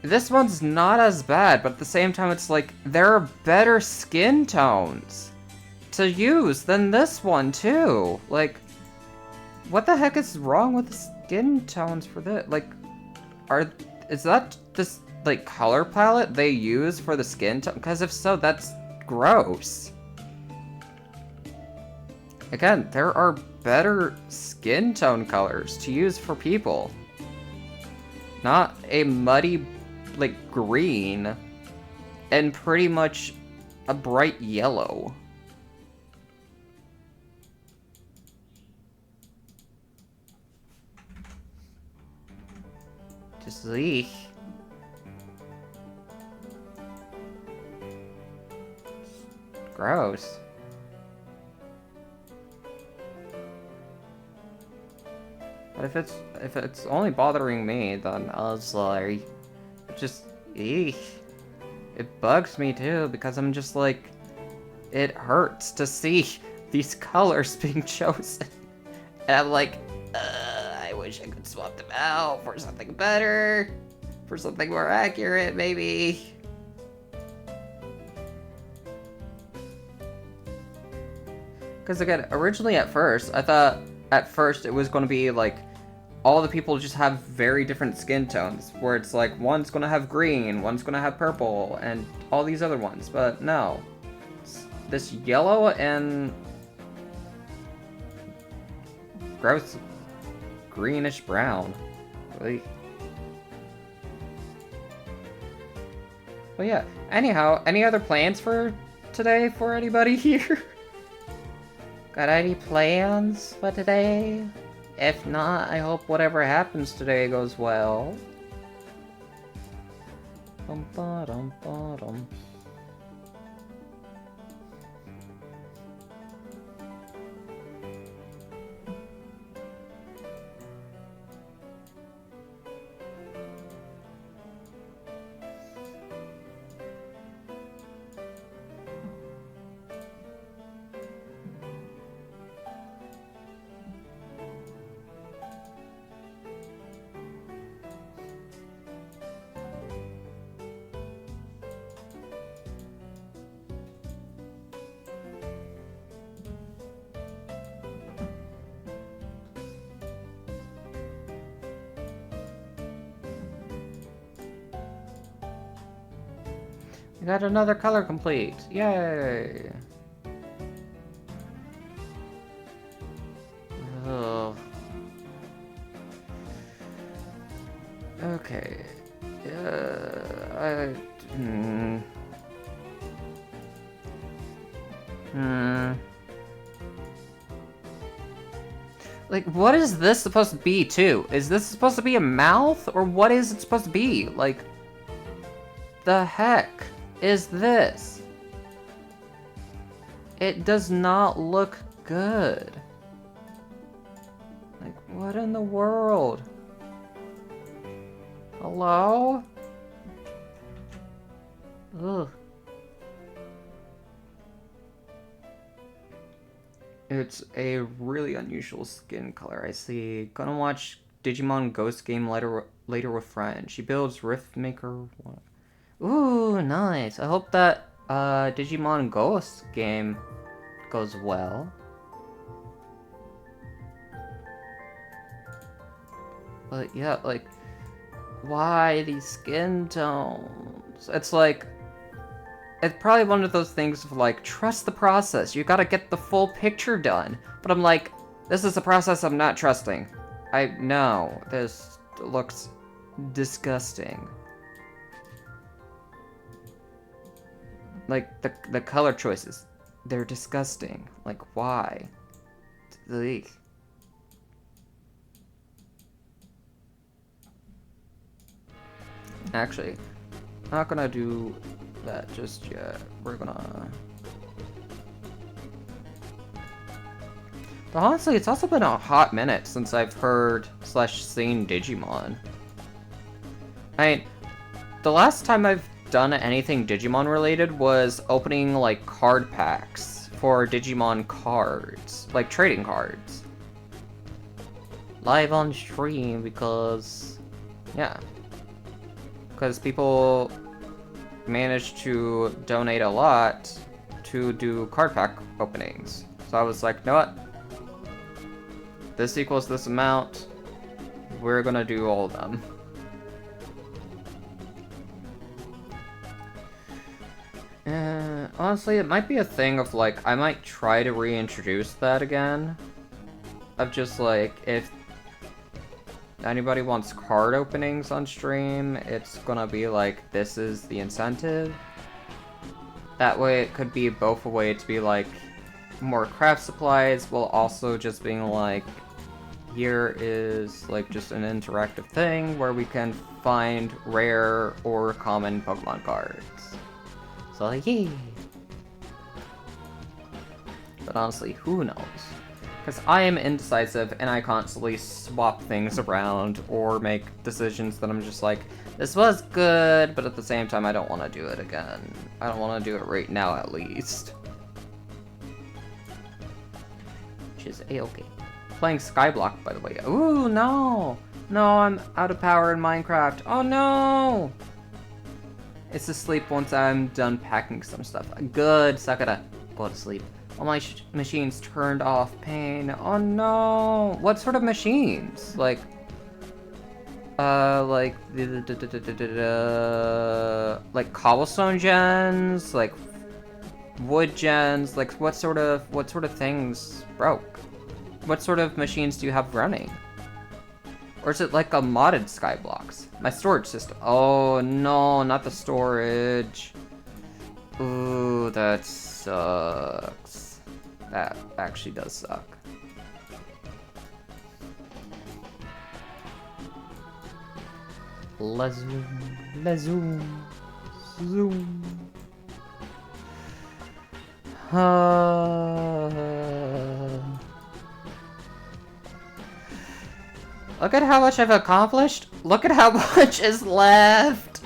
this one's not as bad, but at the same time, it's like, there are better skin tones to use than this one, too. Like, what the heck is wrong with the skin tones for this? Like, is that this, like, color palette they use for the skin tone? Because if so, that's gross. Again, there are better skin tone colors to use for people. Not a muddy, like, green, and pretty much a bright yellow. Just eek. Gross. But if it's only bothering me, then I'm sorry. Just eek. It bugs me too, because I'm just like, it hurts to see these colors being chosen. And I'm like, I wish I could swap them out for something better, for something more accurate, maybe. Because again, originally at first, I thought at first it was going to be like, all the people just have very different skin tones, where it's like, one's gonna have green, one's gonna have purple, and all these other ones, but no. It's this yellow and gross greenish brown. Really. But yeah, anyhow, any other plans for today for anybody here? Got any plans for today? If not, I hope whatever happens today goes well. Bum ba dum ba dum. We got another color complete. Yay! Oh. Okay. Like, what is this supposed to be, too? Is this supposed to be a mouth? Or what is it supposed to be? Like, the heck is this? It does not look good. Like, what in the world? Hello? Ugh. It's a really unusual skin color. I see. Gonna watch Digimon Ghost Game later with friend. She builds Rift Maker. Ooh, nice. I hope that Digimon Ghost game goes well. But yeah, like, why these skin tones? It's like, it's probably one of those things of like, trust the process. You gotta get the full picture done. But I'm like, this is a process I'm not trusting. I know, this looks disgusting. Like, the color choices, they're disgusting. Like, why? Ugh. Actually, not gonna do that just yet. We're gonna... But honestly, it's also been a hot minute since I've heard / seen Digimon. I mean, the last time I've done anything Digimon related was opening like card packs for Digimon cards, like trading cards. Live on stream because, yeah. Because people managed to donate a lot to do card pack openings. So I was like, you know what? This equals this amount. We're gonna do all of them. Honestly, it might be a thing of like, I might try to reintroduce that again. Of just like, if anybody wants card openings on stream, it's gonna be like, this is the incentive. That way it could be both a way to be like, more craft supplies, while also just being like, here is like just an interactive thing where we can find rare or common Pokemon cards. So yeah. But honestly, who knows? Because I am indecisive and I constantly swap things around or make decisions that I'm just like, this was good, but at the same time I don't want to do it again. I don't want to do it right now at least. Which is a-okay. Playing Skyblock, by the way. Ooh, no! No, I'm out of power in Minecraft. Oh no! It's asleep once I'm done packing some stuff. Good, Sakura. Go to sleep. All my machines turned off. Pain. Oh no! What sort of machines? Like cobblestone gens, like wood gens, like what sort of things broke? What sort of machines do you have running? Or is it like a modded Skyblocks? My storage system. Oh no, not the storage. Ooh, that sucks. That actually does suck. Zoom. Look at how much I've accomplished. Look at how much is left.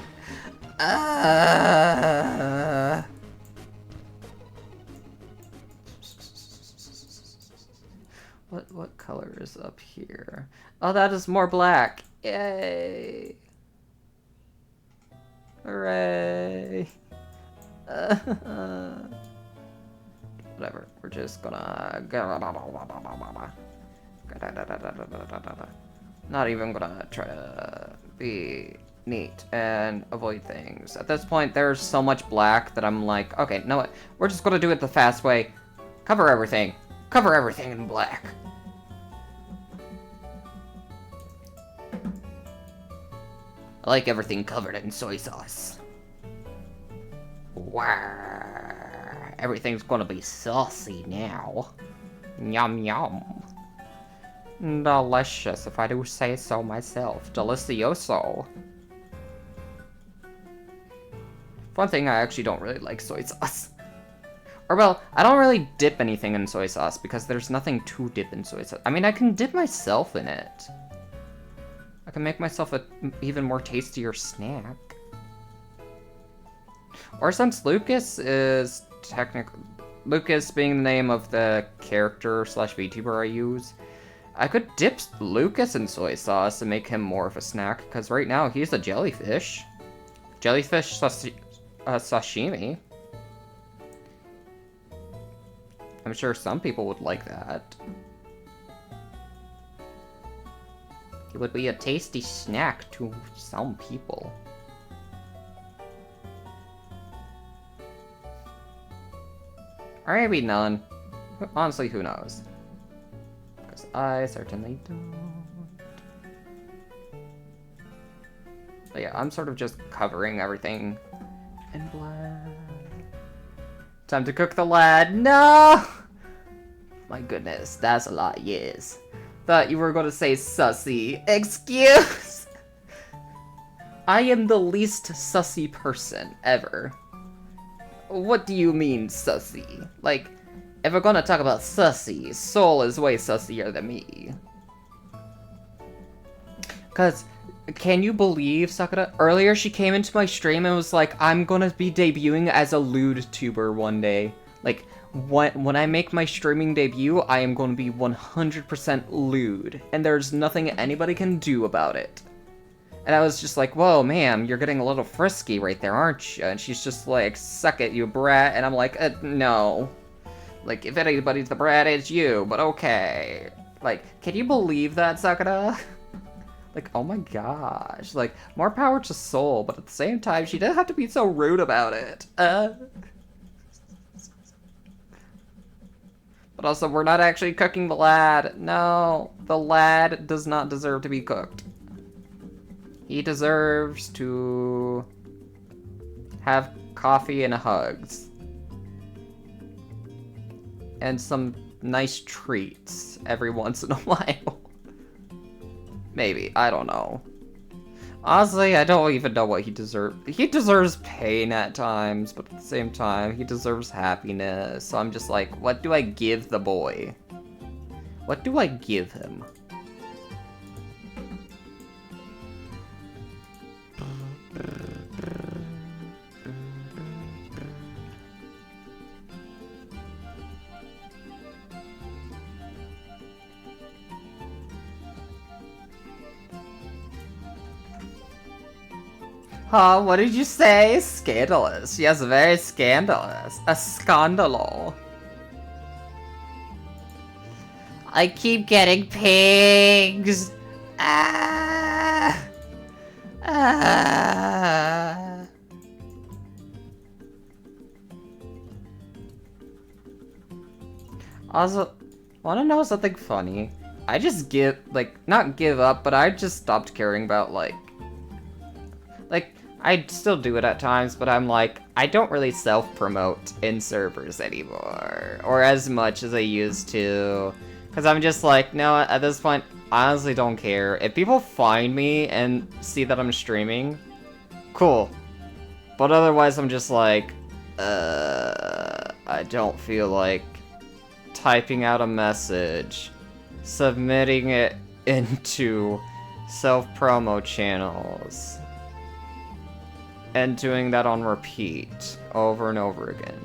What color is up here? Oh, that is more black. Yay. Hooray. Whatever. We're just gonna... Not even gonna try to be neat and avoid things. At this point, there's so much black that I'm like, okay, know what? We're just gonna do it the fast way. Cover everything. Cover everything in black. I like everything covered in soy sauce. Wow. Everything's gonna be saucy now. Yum yum. Delicious, if I do say so myself. Delicioso. One thing, I actually don't really like soy sauce. Or, well, I don't really dip anything in soy sauce because there's nothing to dip in soy sauce. I mean, I can dip myself in it. I can make myself a even more tastier snack. Or since Lucas is technically... Lucas being the name of the character slash VTuber I use, I could dip Lucas in soy sauce and make him more of a snack, because right now he's a jellyfish. Jellyfish sashimi. I'm sure some people would like that. It would be a tasty snack to some people. Or maybe none. Honestly, who knows? Because I certainly don't. But yeah, I'm sort of just covering everything in black. Time to cook the lad. No! My goodness, that's a lot, yes. Thought you were gonna say sussy. Excuse! I am the least sussy person ever. What do you mean, sussy? Like, if we're gonna talk about sussy, Soul is way sussier than me. Cause, can you believe, Sakura? Earlier she came into my stream and was like, I'm gonna be debuting as a lewd tuber one day. Like, when I make my streaming debut, I am gonna be 100% lewd. And there's nothing anybody can do about it. And I was just like, whoa, ma'am, you're getting a little frisky right there, aren't you? And she's just like, suck it, you brat. And I'm like, no. Like, if anybody's the brat, it's you, but okay. Like, can you believe that, Sakura? Like, oh my gosh. Like, more power to Soul, but at the same time, she didn't have to be so rude about it. But also, we're not actually cooking the lad. No, the lad does not deserve to be cooked. He deserves to have coffee and hugs. And some nice treats every once in a while. Maybe, I don't know. Honestly, I don't even know what he deserves. He deserves pain at times, but at the same time, he deserves happiness. So I'm just like, what do I give the boy? What do I give him? Huh, what did you say? Scandalous. Yes, very scandalous. A scandalo. I keep getting pigs. Ah. Ah. Also, wanna know something funny? I just not give up, but I just stopped caring about, like, I still do it at times, but I'm like, I don't really self-promote in servers anymore, or as much as I used to, because I'm just like, no, at this point, I honestly don't care. If people find me and see that I'm streaming, cool, but otherwise I'm just like, I don't feel like typing out a message, submitting it into self-promo channels, and doing that on repeat over and over again.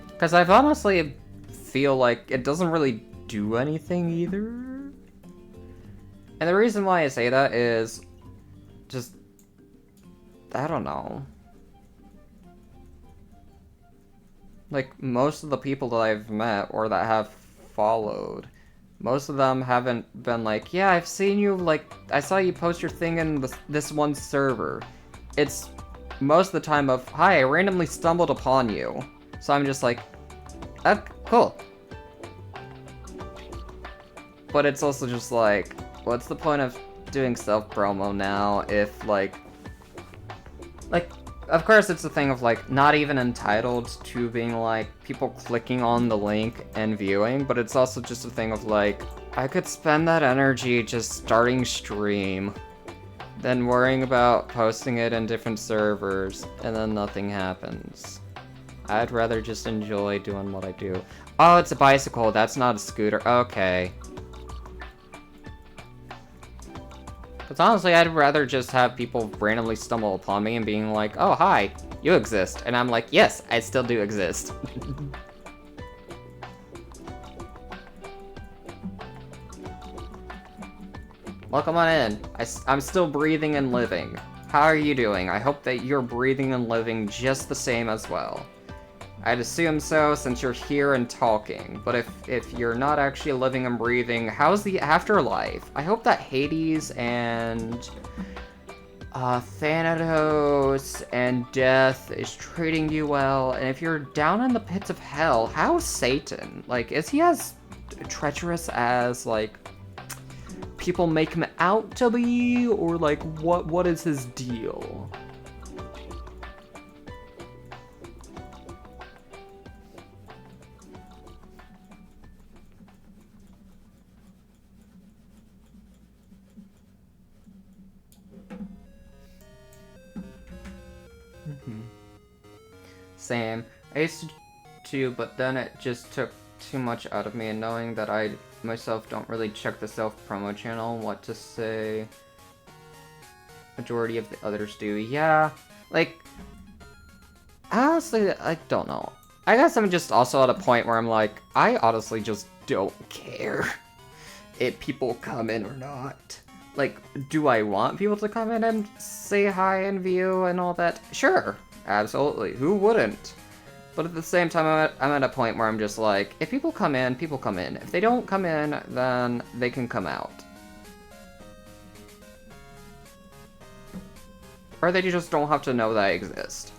Because I've honestly feel like it doesn't really do anything either. And the reason why I say that is just, I don't know. Like, most of the people that I've met or that have followed, most of them haven't been like, yeah, I've seen you, like, I saw you post your thing in this one server. It's most of the time of, hi, I randomly stumbled upon you. So I'm just like, cool. But it's also just like, what's the point of doing self-promo now if, like, of course it's a thing of, like, not even entitled to being, like, people clicking on the link and viewing, but it's also just a thing of, like, I could spend that energy just starting stream, then worrying about posting it in different servers, and then nothing happens. I'd rather just enjoy doing what I do. Oh, it's a bicycle. That's not a scooter. Okay. Because honestly, I'd rather just have people randomly stumble upon me and being like, oh, hi, you exist. And I'm like, yes, I still do exist. Welcome on in. I'm still breathing and living. How are you doing? I hope that you're breathing and living just the same as well. I'd assume so since you're here and talking, but if you're not actually living and breathing, how's the afterlife? I hope that Hades and Thanatos and Death is treating you well, and if you're down in the pits of hell, how's Satan? Like, is he as treacherous as, like, people make him out to be, or like what is his deal? Same. I used to, but then it just took too much out of me, and knowing that I myself don't really check the self-promo channel and what to say. Majority of the others do. Yeah, like, honestly, I don't know. I guess I'm just also at a point where I'm like, I honestly just don't care if people come in or not. Like, do I want people to come in and say hi and view and all that? Sure, absolutely. Who wouldn't? But at the same time, I'm at a point where I'm just like, if people come in, people come in. If they don't come in, then they can come out. Or they just don't have to know that I exist.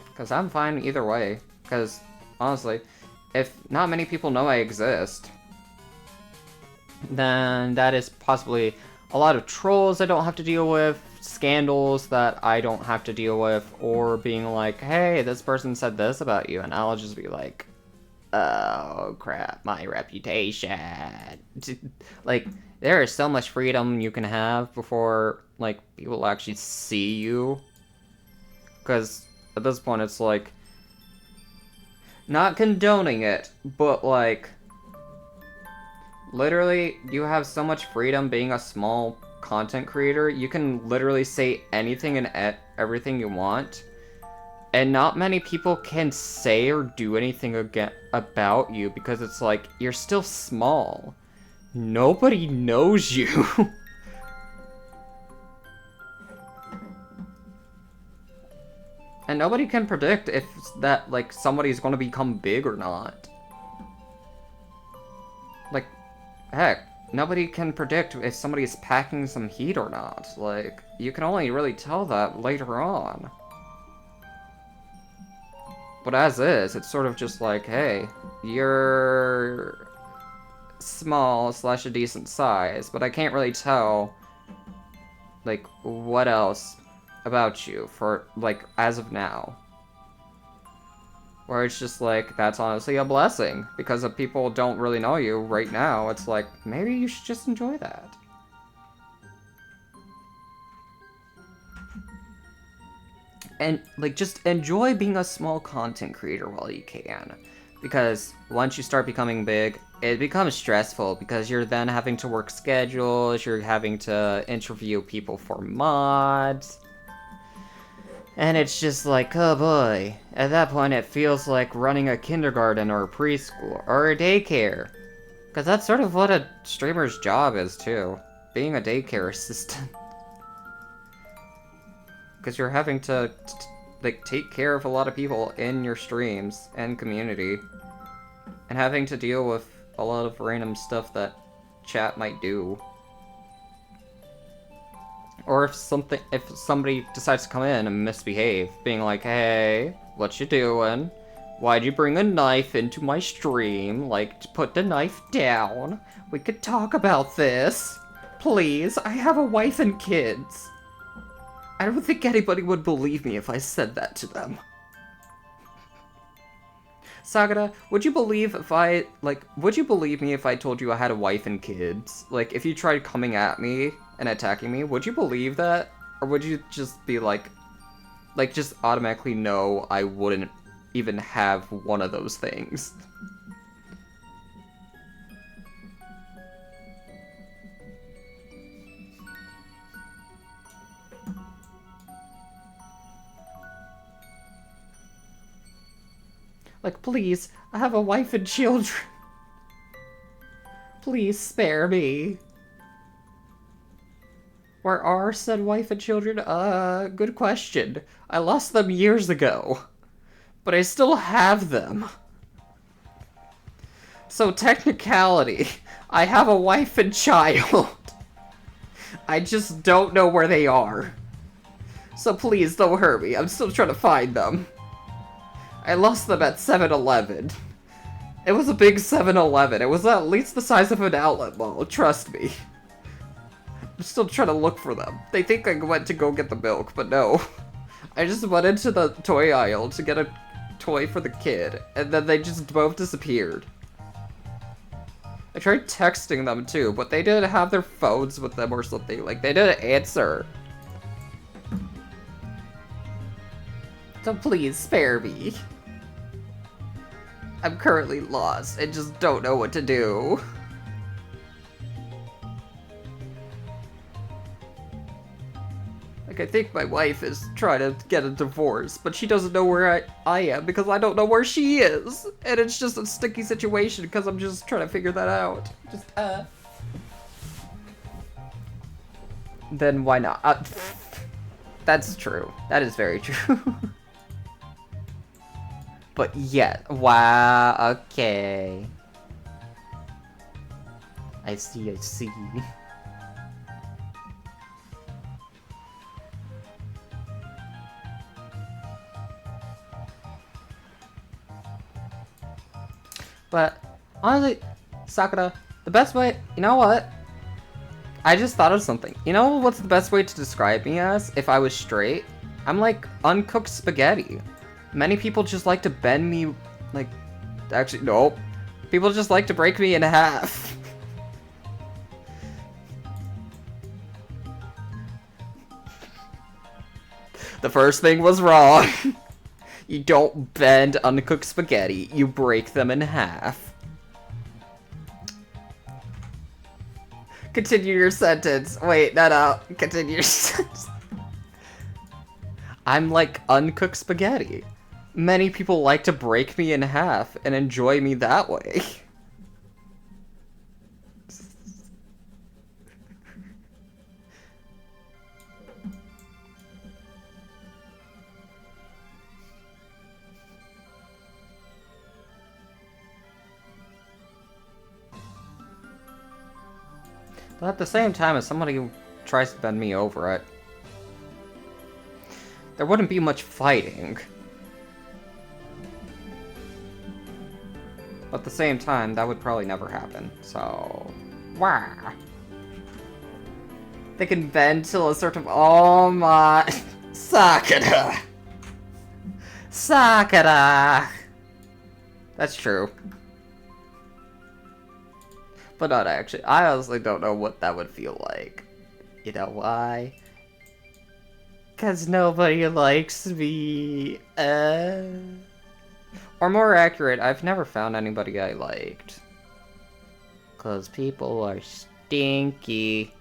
Because I'm fine either way. Because, honestly, if not many people know I exist, then that is possibly a lot of trolls I don't have to deal with, scandals that I don't have to deal with, or being like, hey, this person said this about you, and I'll just be like, oh crap, my reputation. Like, there is so much freedom you can have before, like, people actually see you. Because at this point it's like, not condoning it, but like, literally, you have so much freedom being a small content creator. You can literally say anything and everything you want. And not many people can say or do anything about you because it's like, you're still small. Nobody knows you. And nobody can predict if that, like, somebody's gonna become big or not. Like, heck, nobody can predict if somebody's packing some heat or not. Like, you can only really tell that later on. But as is, it's sort of just like, hey, you're small / a decent size, but I can't really tell, like, what else about you for, like, as of now. Where it's just like, that's honestly a blessing, because if people don't really know you right now, it's like, maybe you should just enjoy that. And, like, just enjoy being a small content creator while you can. Because once you start becoming big, it becomes stressful, because you're then having to work schedules, you're having to interview people for mods. And it's just like, oh boy. At that point, it feels like running a kindergarten or a preschool or a daycare. Because that's sort of what a streamer's job is, too. Being a daycare assistant. Because you're having to, like, take care of a lot of people in your streams and community. And having to deal with a lot of random stuff that chat might do. Or if somebody decides to come in and misbehave, being like, hey, what you doing? Why'd you bring a knife into my stream? Like, put the knife down. We could talk about this. Please, I have a wife and kids. I don't think anybody would believe me if I said that to them. Sagara, would you believe me if I told you I had a wife and kids? Like, if you tried coming at me and attacking me, would you believe that? Or would you just be like, just automatically know I wouldn't even have one of those things? Like, please, I have a wife and children. Please spare me. Where are said wife and children? Good question. I lost them years ago. But I still have them. So technicality, I have a wife and child. I just don't know where they are. So please don't hurt me, I'm still trying to find them. I lost them at 7-Eleven. It was a big 7-Eleven. It was at least the size of an outlet mall, trust me. I'm still trying to look for them. They think I went to go get the milk, but no. I just went into the toy aisle to get a toy for the kid, and then they just both disappeared. I tried texting them too, but they didn't have their phones with them or something. Like, they didn't answer. So please, spare me. I'm currently lost and just don't know what to do. Like, I think my wife is trying to get a divorce, but she doesn't know where I am because I don't know where she is. And it's just a sticky situation because I'm just trying to figure that out. Then why not? That's true. That is very true. But yeah, wow, okay. I see. But honestly, Sakura, the best way, you know what? I just thought of something. You know what's the best way to describe me as if I was straight? I'm like uncooked spaghetti. Many people just like to bend me, like, actually, no. People just like to break me in half. The first thing was wrong. You don't bend uncooked spaghetti, you break them in half. Continue your sentence. Wait, no. Continue your sentence. I'm like uncooked spaghetti. Many people like to break me in half and enjoy me that way. But at the same time, as somebody who tries to bend me over, there wouldn't be much fighting. But at the same time, that would probably never happen, so... Wow. They can bend till a certain... Oh my... Sakura! Sakura! That's true. But not actually. I honestly don't know what that would feel like. You know why? 'Cause nobody likes me. Or more accurate, I've never found anybody I liked. 'Cause people are stinky.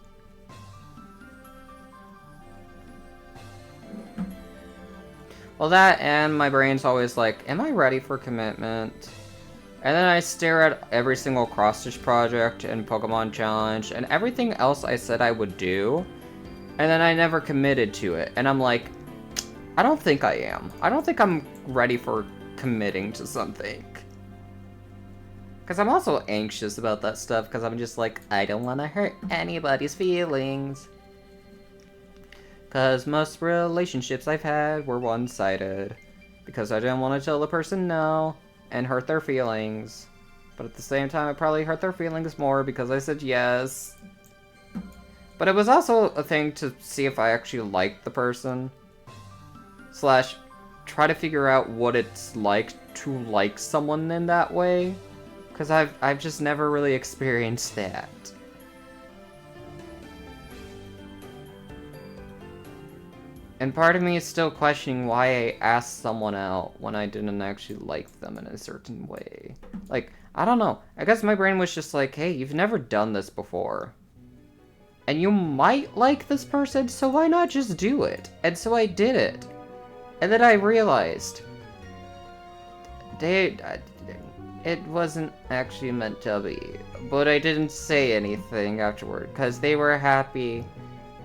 Well, that and my brain's always like, am I ready for commitment? And then I stare at every single cross-stitch project and Pokemon Challenge and everything else I said I would do. And then I never committed to it. And I'm like, I don't think I am. I don't think I'm ready for committing to something. Because I'm also anxious about that stuff because I'm just like, I don't want to hurt anybody's feelings. Because most relationships I've had were one-sided. Because I didn't want to tell the person no and hurt their feelings. But at the same time, I probably hurt their feelings more because I said yes. But it was also a thing to see if I actually liked the person. Slash, try to figure out what it's like to like someone in that way, because I've just never really experienced that. And part of me is still questioning why I asked someone out when I didn't actually like them in a certain way. Like, I don't know. I guess my brain was just like, hey, you've never done this before. And you might like this person, so why not just do it? And so I did it. And then I realized, it wasn't actually meant to be. But I didn't say anything afterward, because they were happy.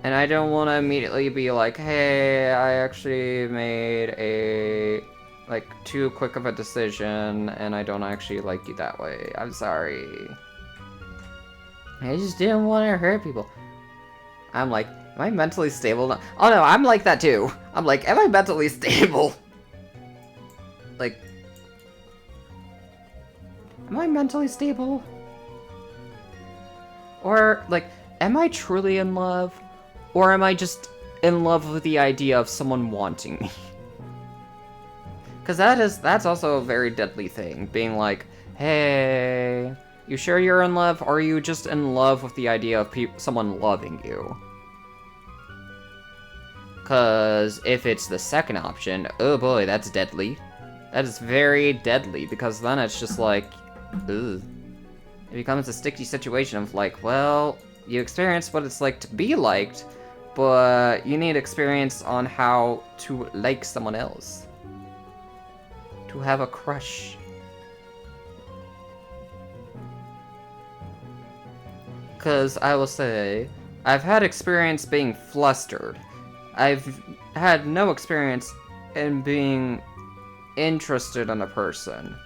And I don't want to immediately be like, hey, I actually made a, like, too quick of a decision, and I don't actually like you that way. I'm sorry. I just didn't want to hurt people. I'm like, am I mentally stable now? Oh no, I'm like that too. I'm like, am I mentally stable? Like, am I mentally stable? Or, like, am I truly in love? Or am I just in love with the idea of someone wanting me? Because that's also a very deadly thing. Being like, hey, you sure you're in love? Or are you just in love with the idea of someone loving you? Because if it's the second option, oh boy, that's deadly. That is very deadly, because then it's just like, ugh. It becomes a sticky situation of like, well, you experience what it's like to be liked, but you need experience on how to like someone else. To have a crush. Because I will say, I've had experience being flustered. I've had no experience in being interested in a person.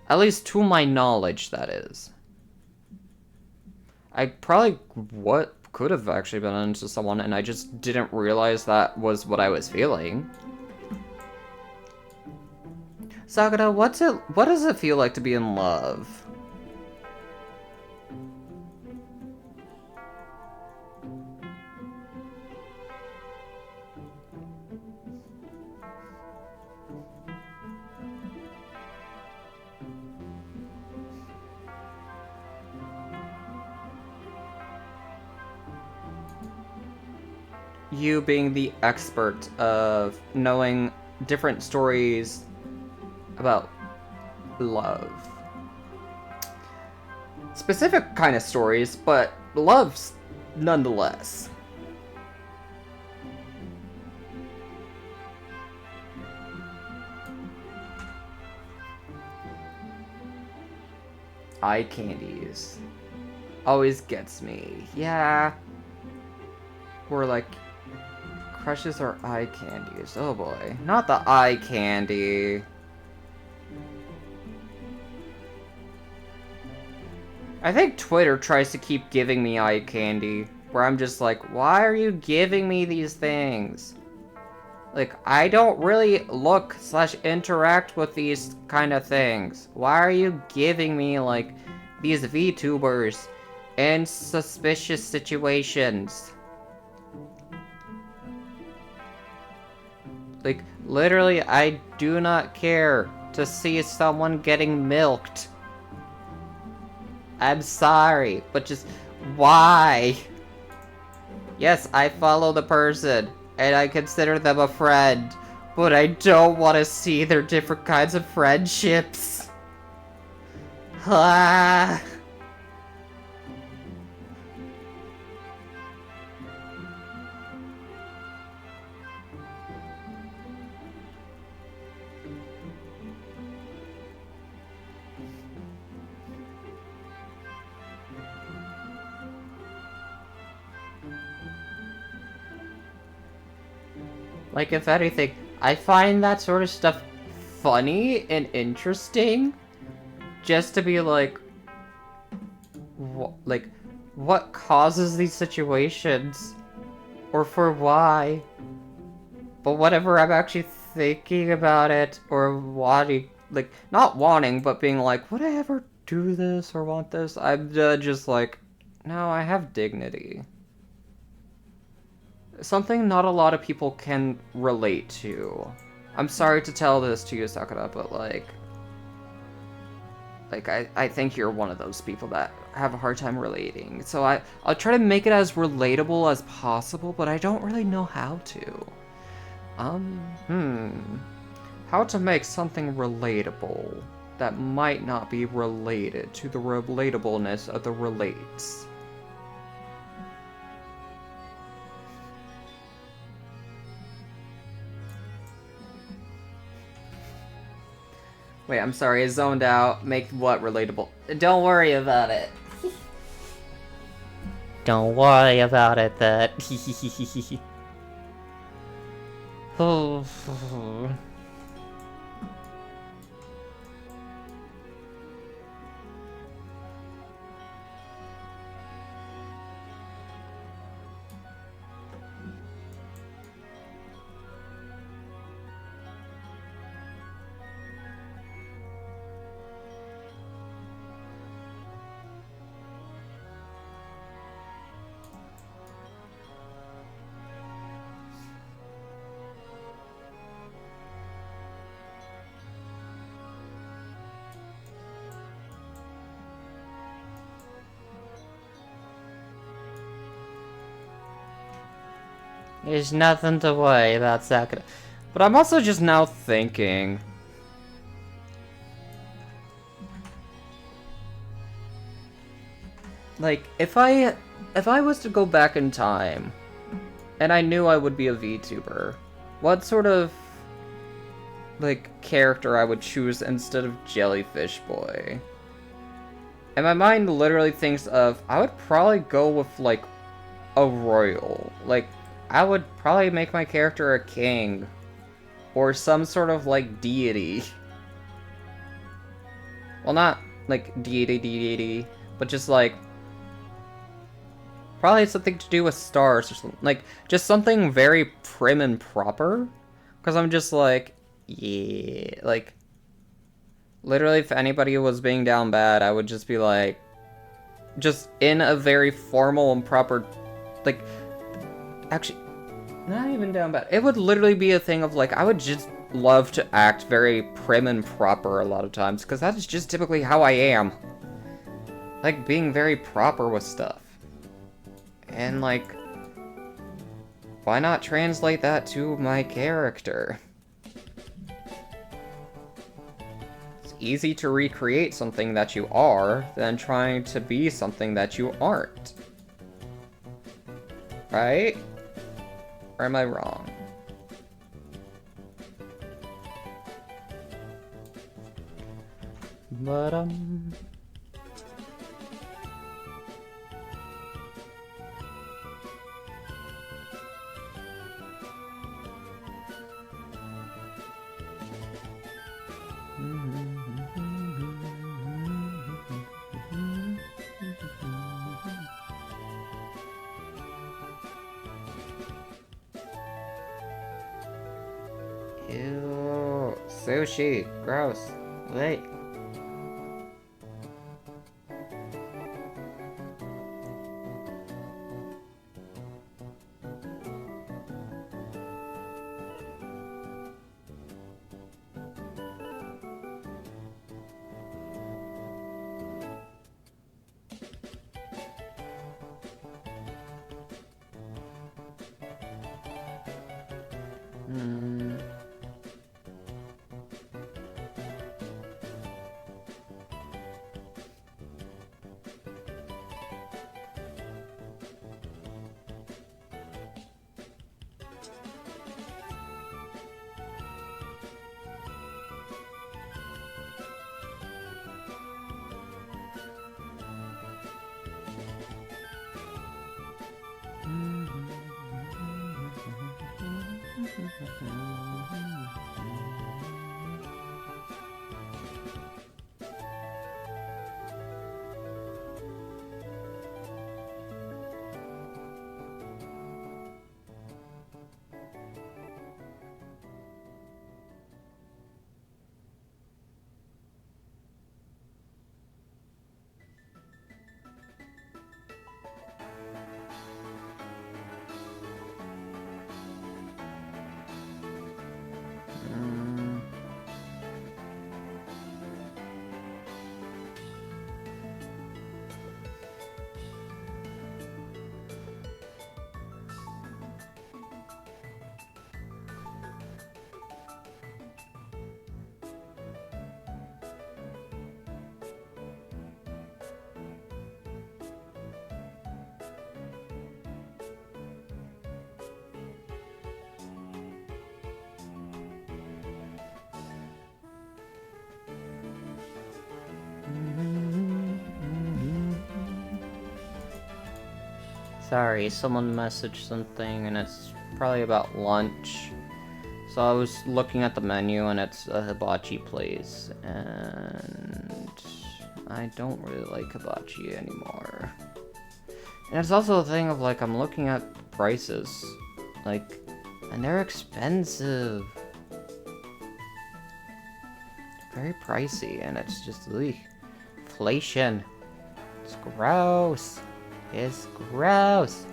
At least to my knowledge, that is. I probably could have actually been into someone, and I just didn't realize that was what I was feeling. Sagara, what does it feel like to be in love? You being the expert of knowing different stories about love. Specific kind of stories, but love's nonetheless. Eye candies. Always gets me. Yeah. Or like, crushes or eye candies. Oh boy. Not the eye candy. I think Twitter tries to keep giving me eye candy, where I'm just like, why are you giving me these things? Like, I don't really look/interact with these kind of things. Why are you giving me, like, these VTubers in suspicious situations? Like, literally, I do not care to see someone getting milked. I'm sorry, but just, why? Yes, I follow the person, and I consider them a friend, but I don't want to see their different kinds of friendships. Ah. Like, if anything, I find that sort of stuff funny and interesting. Just to be like, what causes these situations? Or for why? But whenever I'm actually thinking about it, or wanting, like, not wanting, but being like, would I ever do this or want this? I'm just like, no, I have dignity. Something not a lot of people can relate to. I'm sorry to tell this to you, Sakura, but I think you're one of those people that have a hard time relating. So I'll try to make it as relatable as possible, but I don't really know how to. How to make something relatable that might not be related to the relatableness of the relates. Wait, I'm sorry, I zoned out. Make what relatable? Don't worry about it. Don't worry about it, that. Oh. There's nothing to worry about, Sakura. But I'm also just now thinking. Like, if I was to go back in time, and I knew I would be a VTuber, what sort of, like, character I would choose instead of Jellyfish Boy? And my mind literally thinks of, I would probably go with, like, a royal. Like, I would probably make my character a king. Or some sort of, like, deity. Well, not, like, deity, but just, like, probably something to do with stars or something. Like, just something very prim and proper. Because I'm just like, yeah, like, literally if anybody was being down bad, I would just be like, just in a very formal and proper, like, actually, not even down bad. It would literally be a thing of, like, I would just love to act very prim and proper a lot of times, because that is just typically how I am. Like, being very proper with stuff. And, like, why not translate that to my character? It's easy to recreate something that you are than trying to be something that you aren't. Right? Or am I wrong? But, ew, sushi, gross. Wait. Sorry, someone messaged something and it's probably about lunch. So I was looking at the menu and it's a hibachi place, and I don't really like hibachi anymore. And it's also a thing of like, I'm looking at prices, like, and they're expensive. Very pricey, and it's just, ugh, inflation. It's gross. It's gross.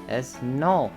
It's no.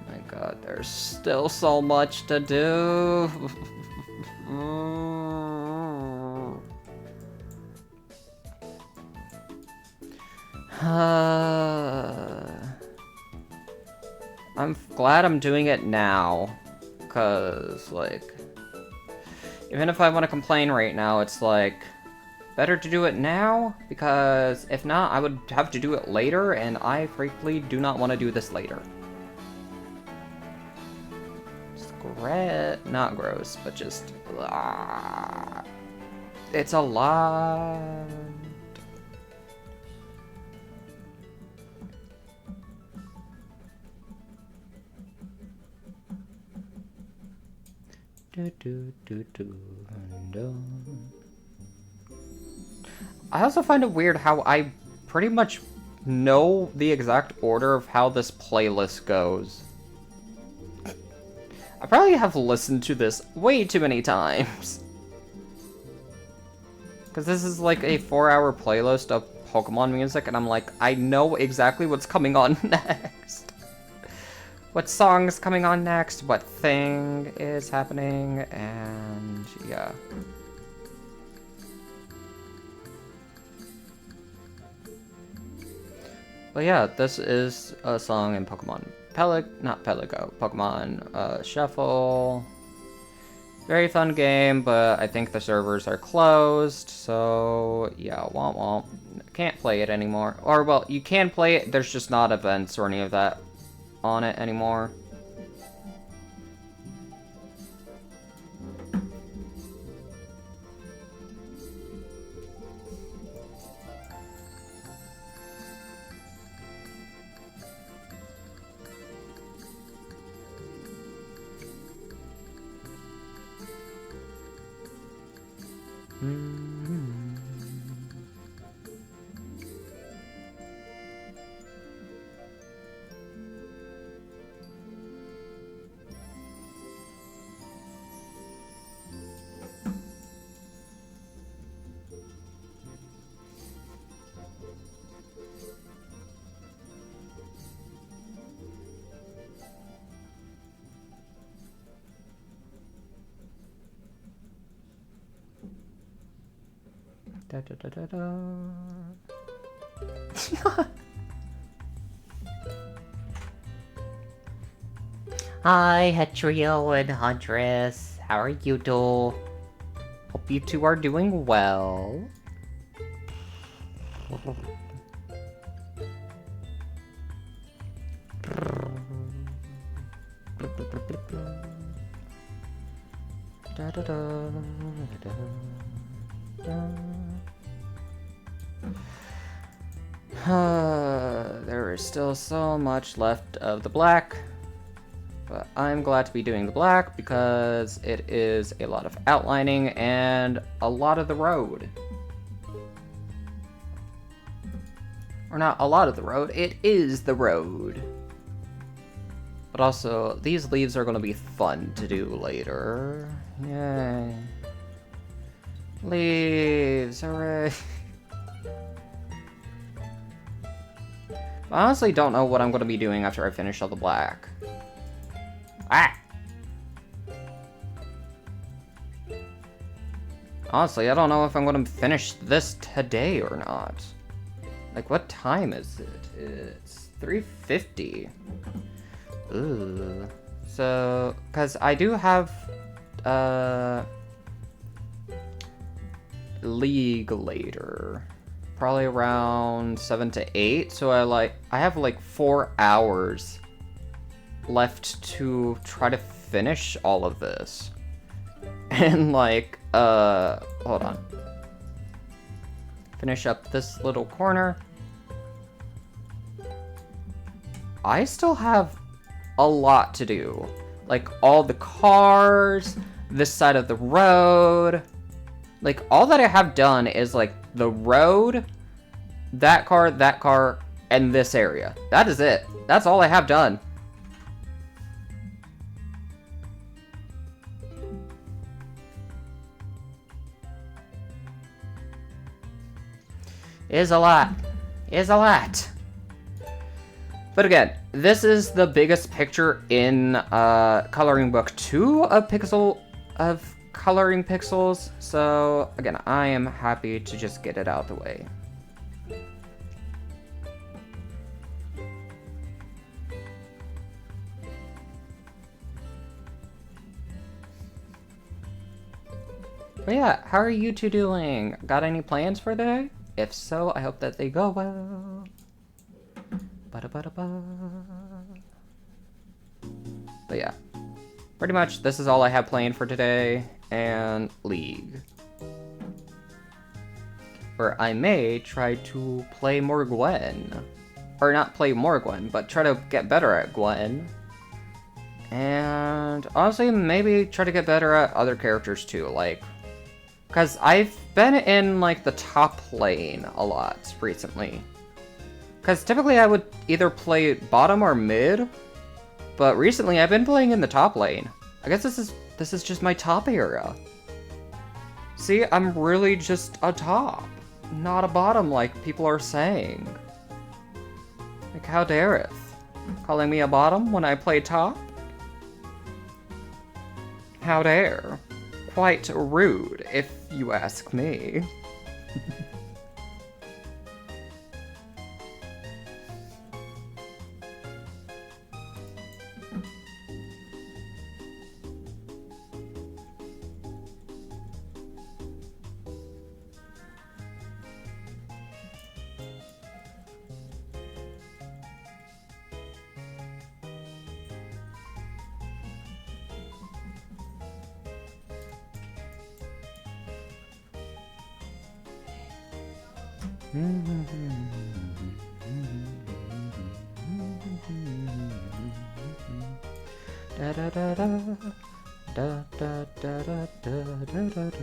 My god, there's still so much to do. I'm glad I'm doing it now, cause like, even if I want to complain right now, it's like, better to do it now, because if not, I would have to do it later, and I frankly do not want to do this later. It's not gross, but just, it's a lot. I also find it weird how I pretty much know the exact order of how this playlist goes. I probably have listened to this way too many times. Because this is like a 4-hour playlist of Pokemon music, and I'm like, I know exactly what's coming on next. What song's coming on next, what thing is happening, and yeah. But yeah, this is a song in Pokemon Pokemon Shuffle. Very fun game, but I think the servers are closed, so yeah, womp womp. Can't play it anymore. Or, well, you can play it, there's just not events or any of that on it anymore. Da, da, da, da, da. Hi, Hetrio and Huntress. How are you two? Hope you two are doing well. Da, da, da, da, da. There is still so much left of the black, but I'm glad to be doing the black because it is a lot of outlining and a lot of the road. Or not a lot of the road, it is the road. But also, these leaves are going to be fun to do later. Yay. Leaves, hooray. I honestly don't know what I'm going to be doing after I finish all the black. Ah! Honestly, I don't know if I'm gonna finish this today or not. Like, what time is it? It's 3:50. Ooh. So, because I do have, League later. Probably around 7 to 8, so I have like 4 hours left to try to finish all of this. And like, hold on. Finish up this little corner. I still have a lot to do. Like all the cars, this side of the road. Like all that I have done is like the road, that car, and this area. That is it. That's all I have done. Is a lot. Is a lot. But again, this is the biggest picture in Coloring Book 2 of Coloring Pixels. So again, I am happy to just get it out of the way. But yeah, how are you two doing? Got any plans for the day? If so, I hope that they go well. Ba-da-ba-da-ba. But yeah, pretty much this is all I have planned for today, and League. Where I may try to play more Gwen. Or not play more Gwen, but try to get better at Gwen. And honestly, maybe try to get better at other characters too, like... Because I've been in, like, the top lane a lot recently. Because typically I would either play bottom or mid, but recently I've been playing in the top lane. I guess this is just my top area. See, I'm really just a top, not a bottom like people are saying. Like, how dareth? Calling me a bottom when I play top? How dare? Quite rude, if you ask me. Da da da da da da da da da da da.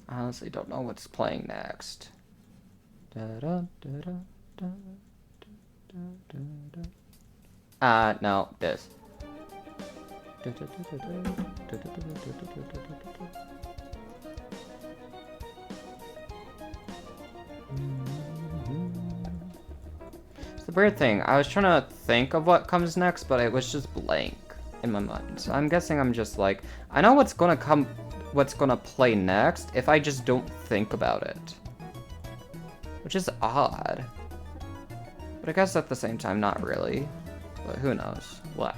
I honestly don't know what's playing next. No, this. It's the weird thing. I was trying to think of what comes next, but it was just blank in my mind. So I'm guessing I'm just like, I know what's gonna play next if I just don't think about it. Which is odd. But I guess at the same time, not really. But who knows? What?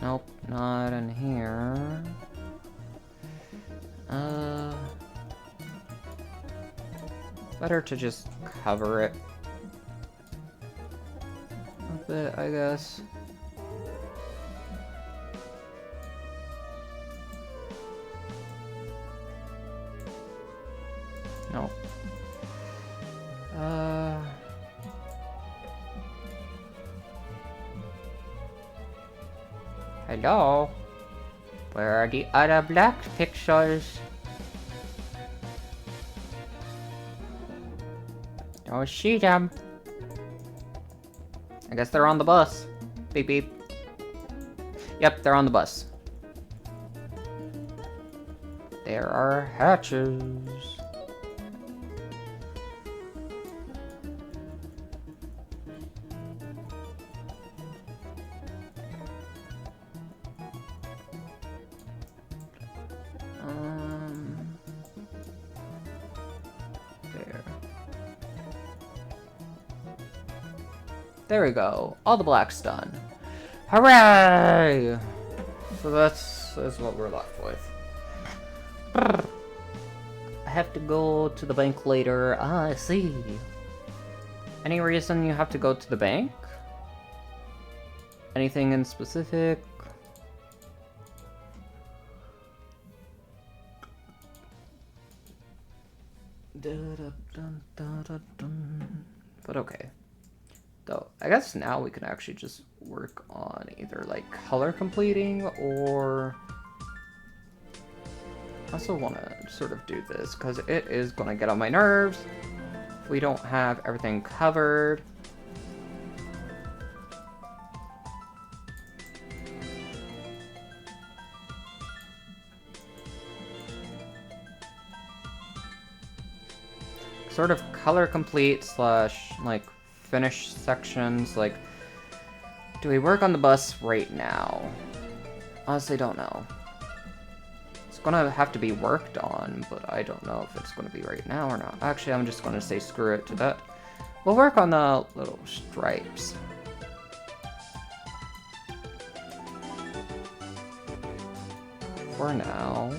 Nope, not in here. Better to just cover it a bit, I guess. Nope. Hello? Where are the other black pixels? Don't see them. I guess they're on the bus. Beep beep. Yep, they're on the bus. There are hatches. There we go. All the black's done. Hooray! So that's what we're left with. I have to go to the bank later. Ah, I see. Any reason you have to go to the bank? Anything in specific? But okay. So I guess now we can actually just work on either like color completing or I also want to sort of do this because it is going to get on my nerves if we don't have everything covered. Sort of color complete slash like finish sections. Like, do we work on the bus right now? Honestly, don't know. It's gonna have to be worked on, but I don't know if it's gonna be right now or not. Actually, I'm just gonna say screw it to that. We'll work on the little stripes. For now.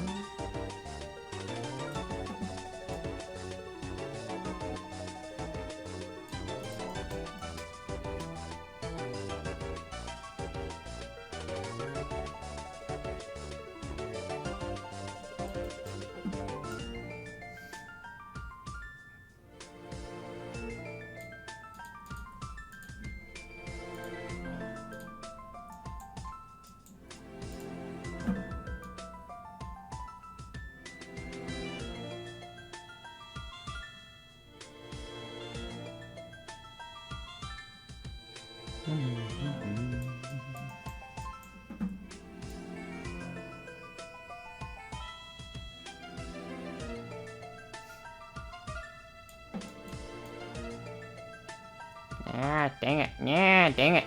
Ah, dang it. Yeah, dang it.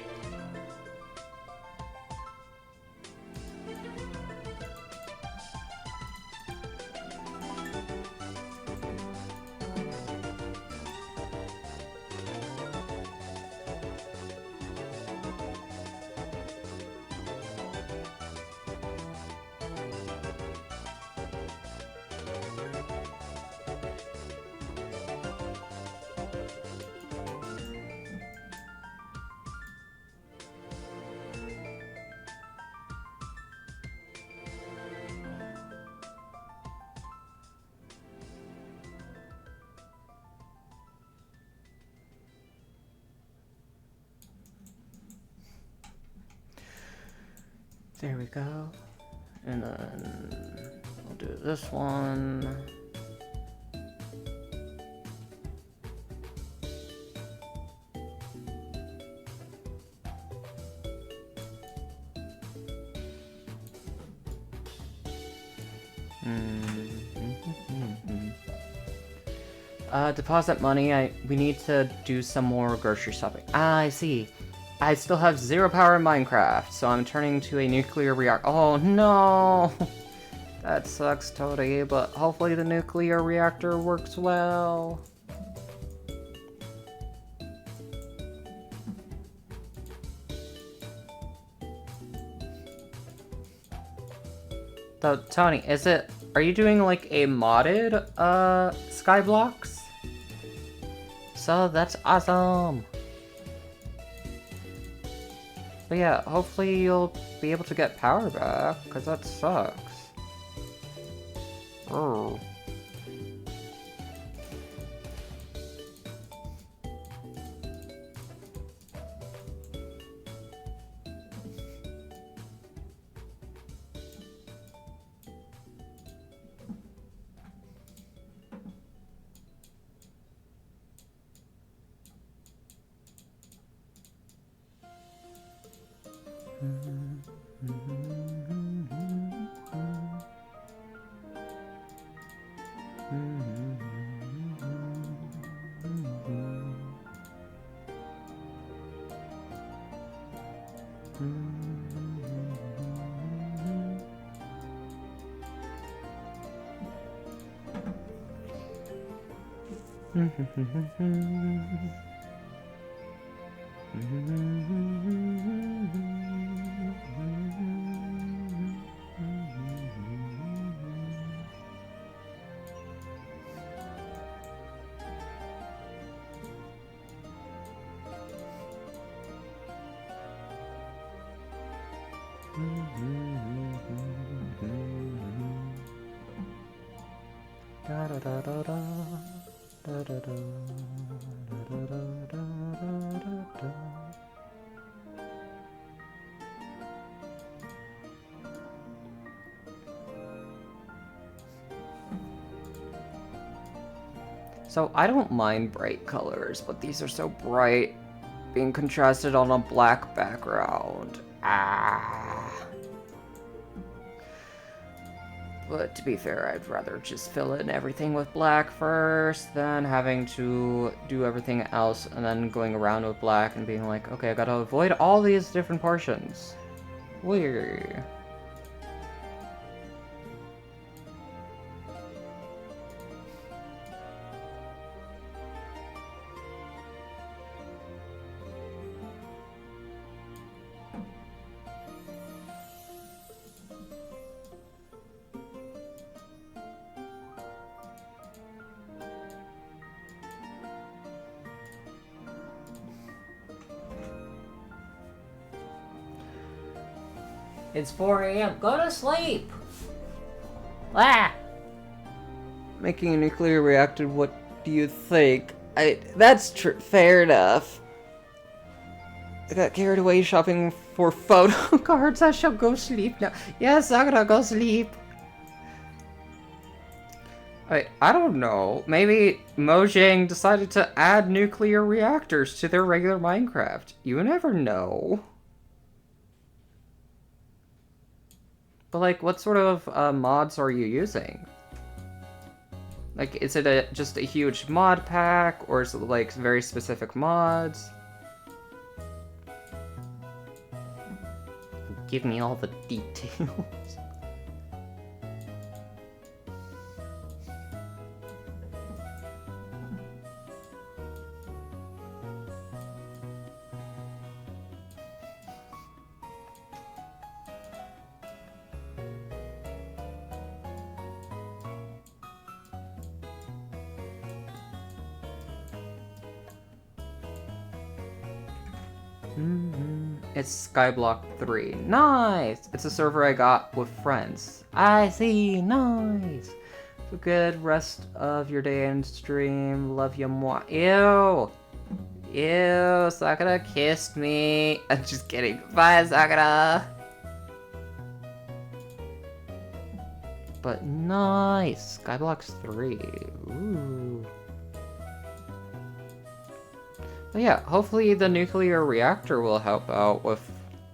There we go. And then we'll do this one. Deposit money. We need to do some more grocery shopping. Ah, I see. I still have 0 power in Minecraft, so I'm turning to a nuclear reactor. Oh no! That sucks, Toady, but hopefully the nuclear reactor works well. So, Tony, are you doing like a modded, Skyblocks? So, that's awesome! But yeah, hopefully you'll be able to get power back, because that sucks. Oh. So I don't mind bright colors, but these are so bright, being contrasted on a black background. Ah. But to be fair, I'd rather just fill in everything with black first than having to do everything else and then going around with black and being like, okay, I gotta avoid all these different portions. Weird. It's 4 a.m. Go to sleep! Ah! Making a nuclear reactor, what do you think? That's fair enough. I got carried away shopping for photo cards. I shall go sleep now. Yes, I'm gonna go sleep. I don't know. Maybe Mojang decided to add nuclear reactors to their regular Minecraft. You never know. But like, what sort of mods are you using? Like, is it just a huge mod pack, or is it like very specific mods? Give me all the details. It's Skyblock 3. Nice! It's a server I got with friends. I see, nice! Have a good rest of your day and stream. Love you more. Ew! Ew, Sakura kissed me. I'm just kidding. Bye, Sakura! But nice! Skyblocks 3. Ooh. But yeah, hopefully the nuclear reactor will help out with,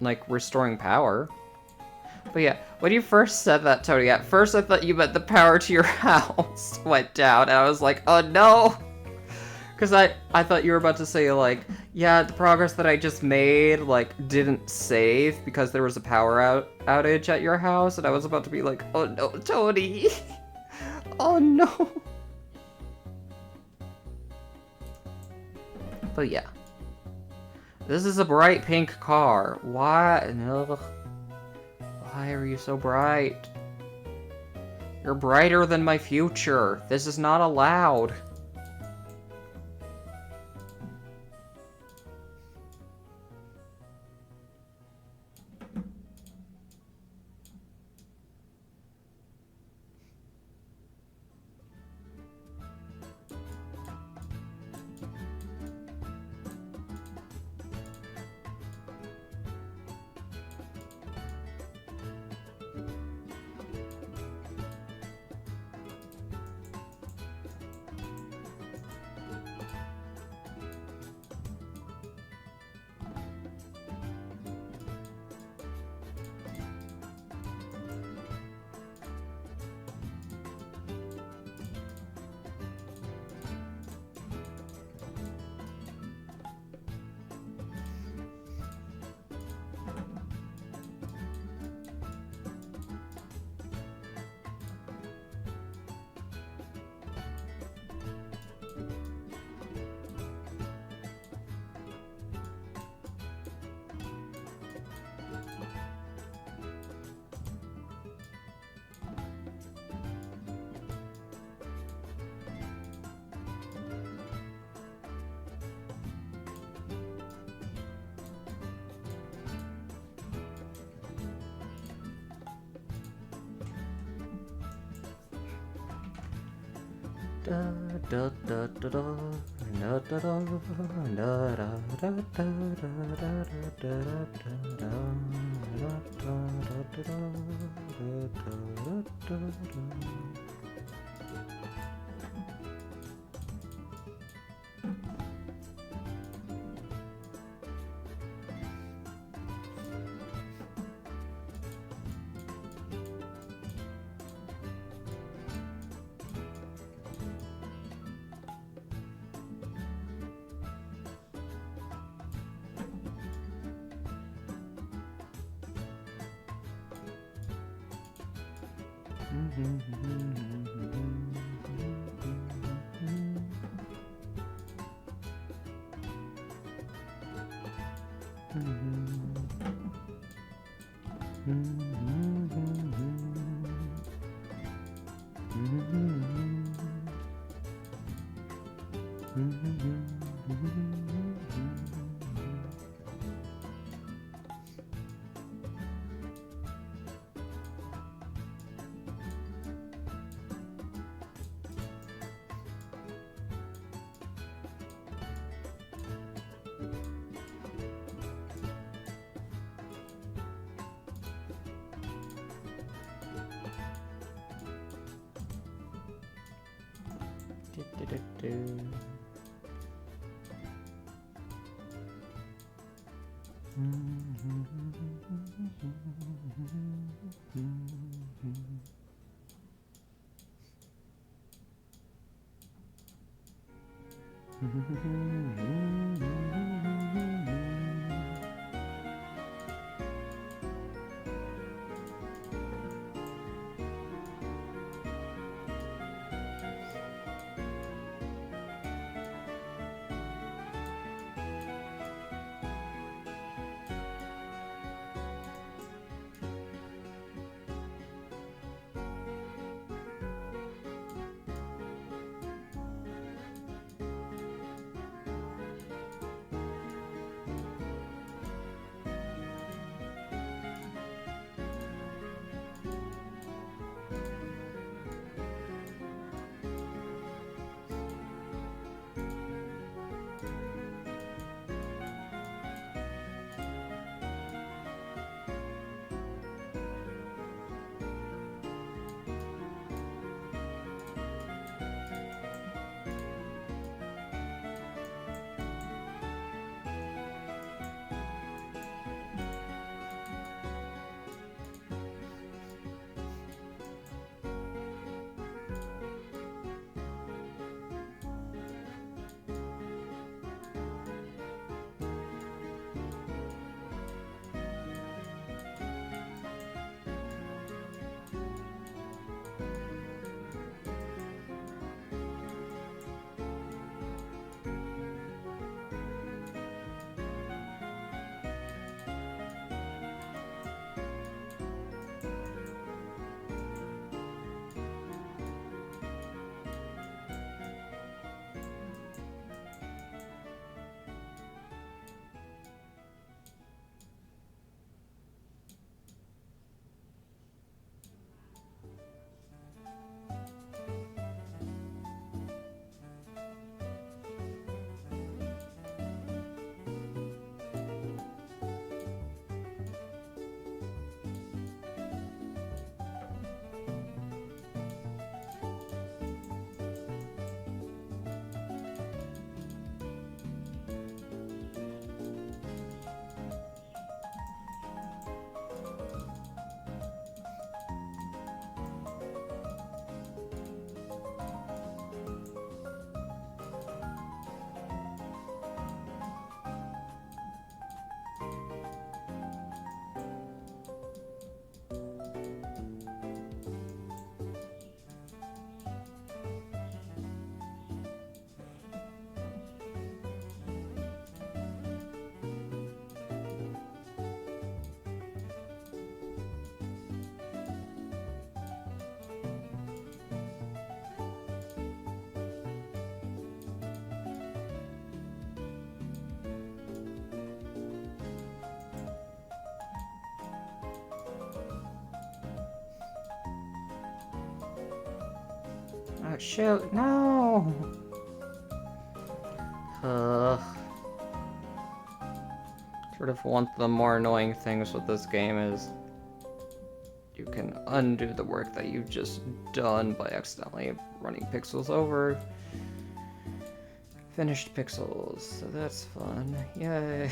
like, restoring power. But yeah, when you first said that, Tony, at first I thought you meant the power to your house went down, and I was like, oh no! Because I thought you were about to say, like, yeah, the progress that I just made, like, didn't save because there was a power outage at your house, and I was about to be like, oh no, Tony! Oh no! But yeah. This is a bright pink car. Why? No. Why are you so bright? You're brighter than my future. This is not allowed. shoot, no! Sort of one of the more annoying things with this game is you can undo the work that you've just done by accidentally running pixels over finished pixels, so that's fun. Yay!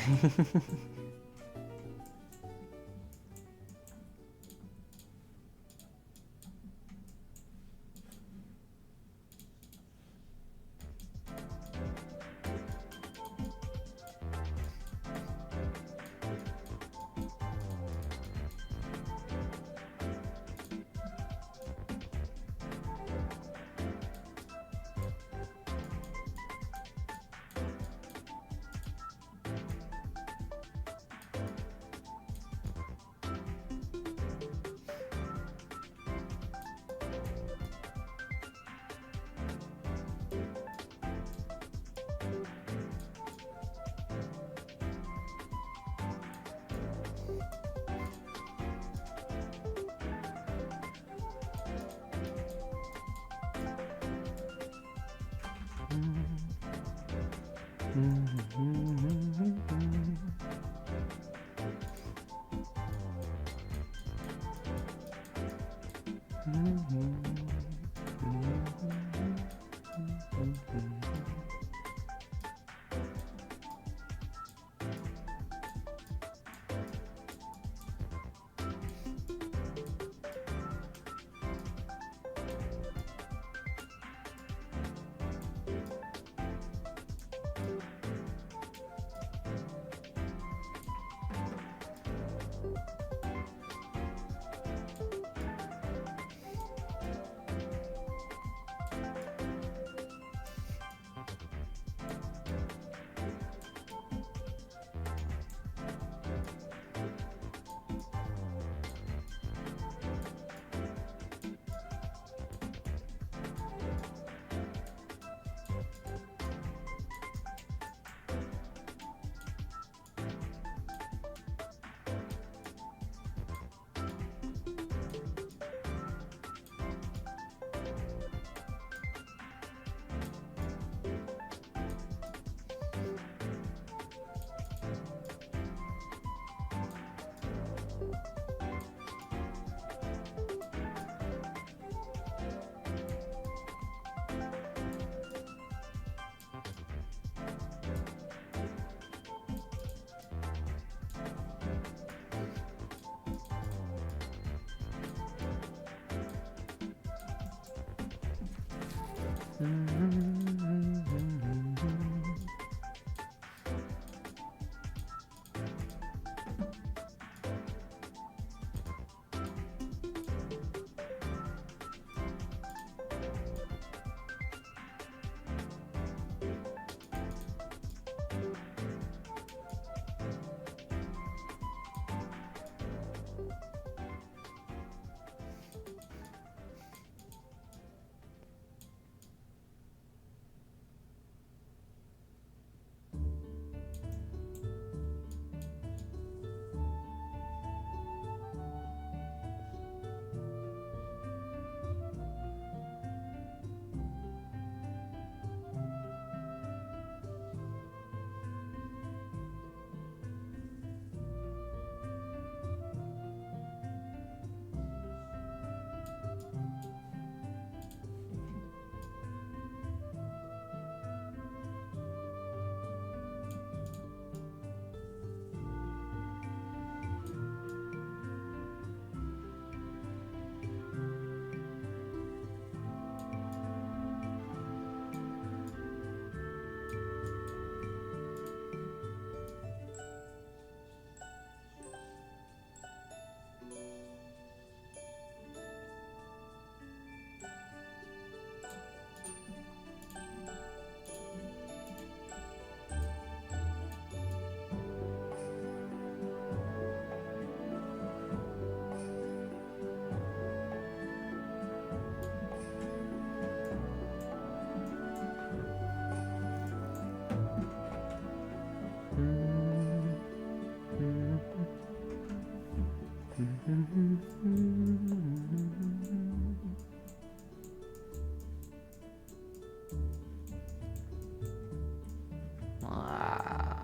Ah.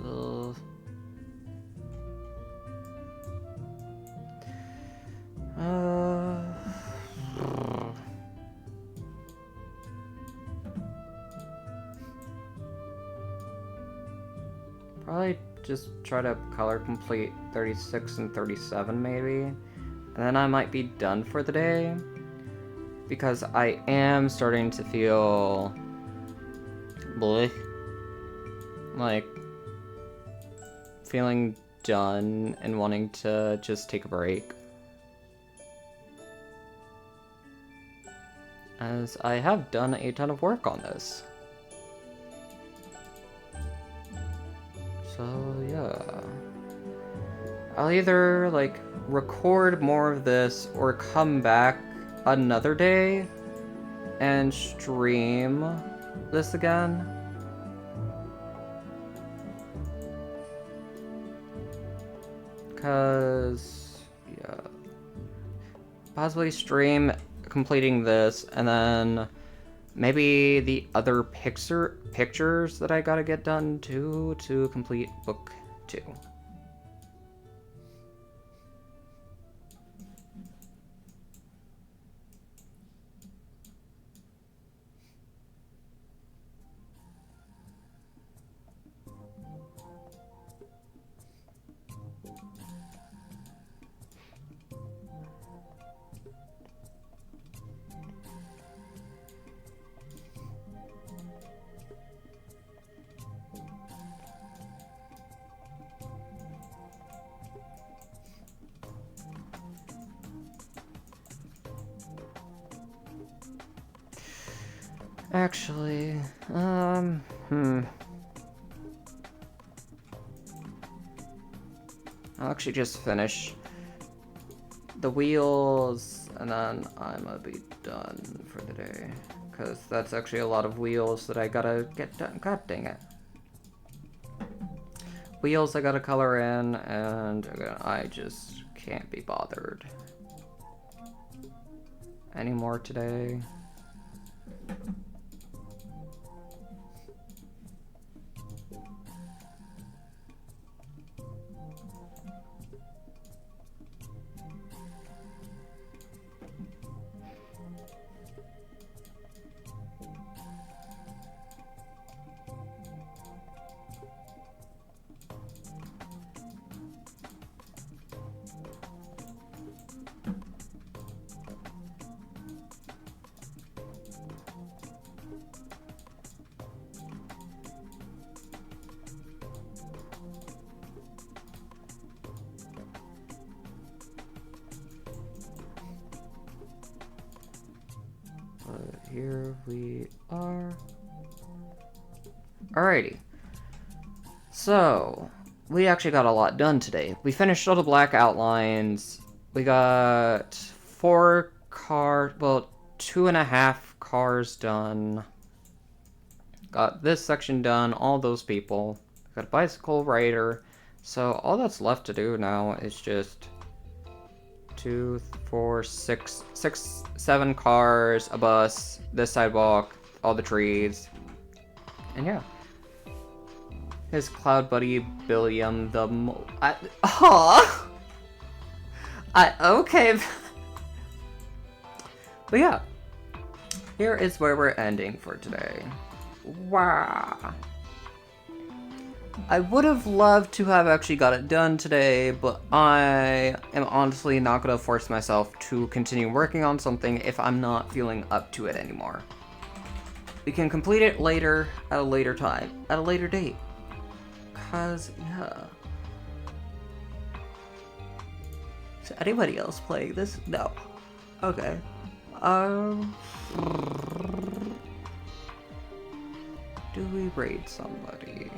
Ugh. Probably just try to color complete 36 and 37 maybe. And then I might be done for the day. Because I am starting to feel bleh. Like feeling done and wanting to just take a break. As I have done a ton of work on this. So yeah. I'll either like record more of this or come back another day and stream this again. Cause yeah. Possibly stream completing this and then maybe the other pictures that I gotta get done too to complete book 2. Actually, I'll actually just finish the wheels and then I'm gonna be done for the day. Because that's actually a lot of wheels that I gotta get done. God dang it. Wheels I gotta color in and I just can't be bothered anymore today. But here we are. Alrighty. So, we actually got a lot done today. We finished all the black outlines. We got 4 cars, well, 2.5 cars done. Got this section done, all those people. Got a bicycle rider. So, all that's left to do now is just 2, 4, 6, 7 cars, a bus, this sidewalk, all the trees, and yeah. His cloud buddy Billiam the okay. But yeah, here is where we're ending for today. Wow. I would have loved to have actually got it done today, but I am honestly not going to force myself to continue working on something if I'm not feeling up to it anymore. We can complete it later, at a later time, at a later date. Cause, yeah. Is anybody else playing this? No. Okay. Do we raid somebody?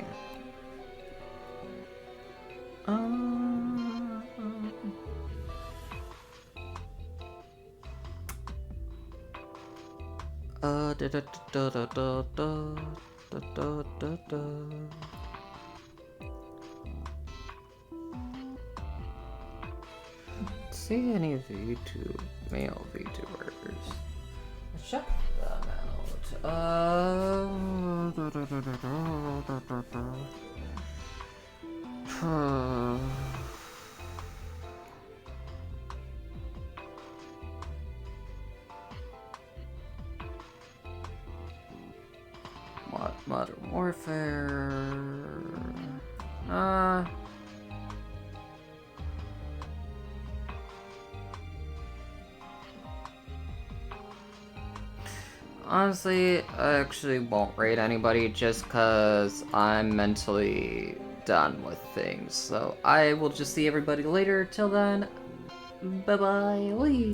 Da da da da da da da da da. see any male VTubers. Check them out. Modern Warfare. Honestly, I actually won't rate anybody just because I'm mentally done with things. So I will just see everybody later. Till then, bye bye.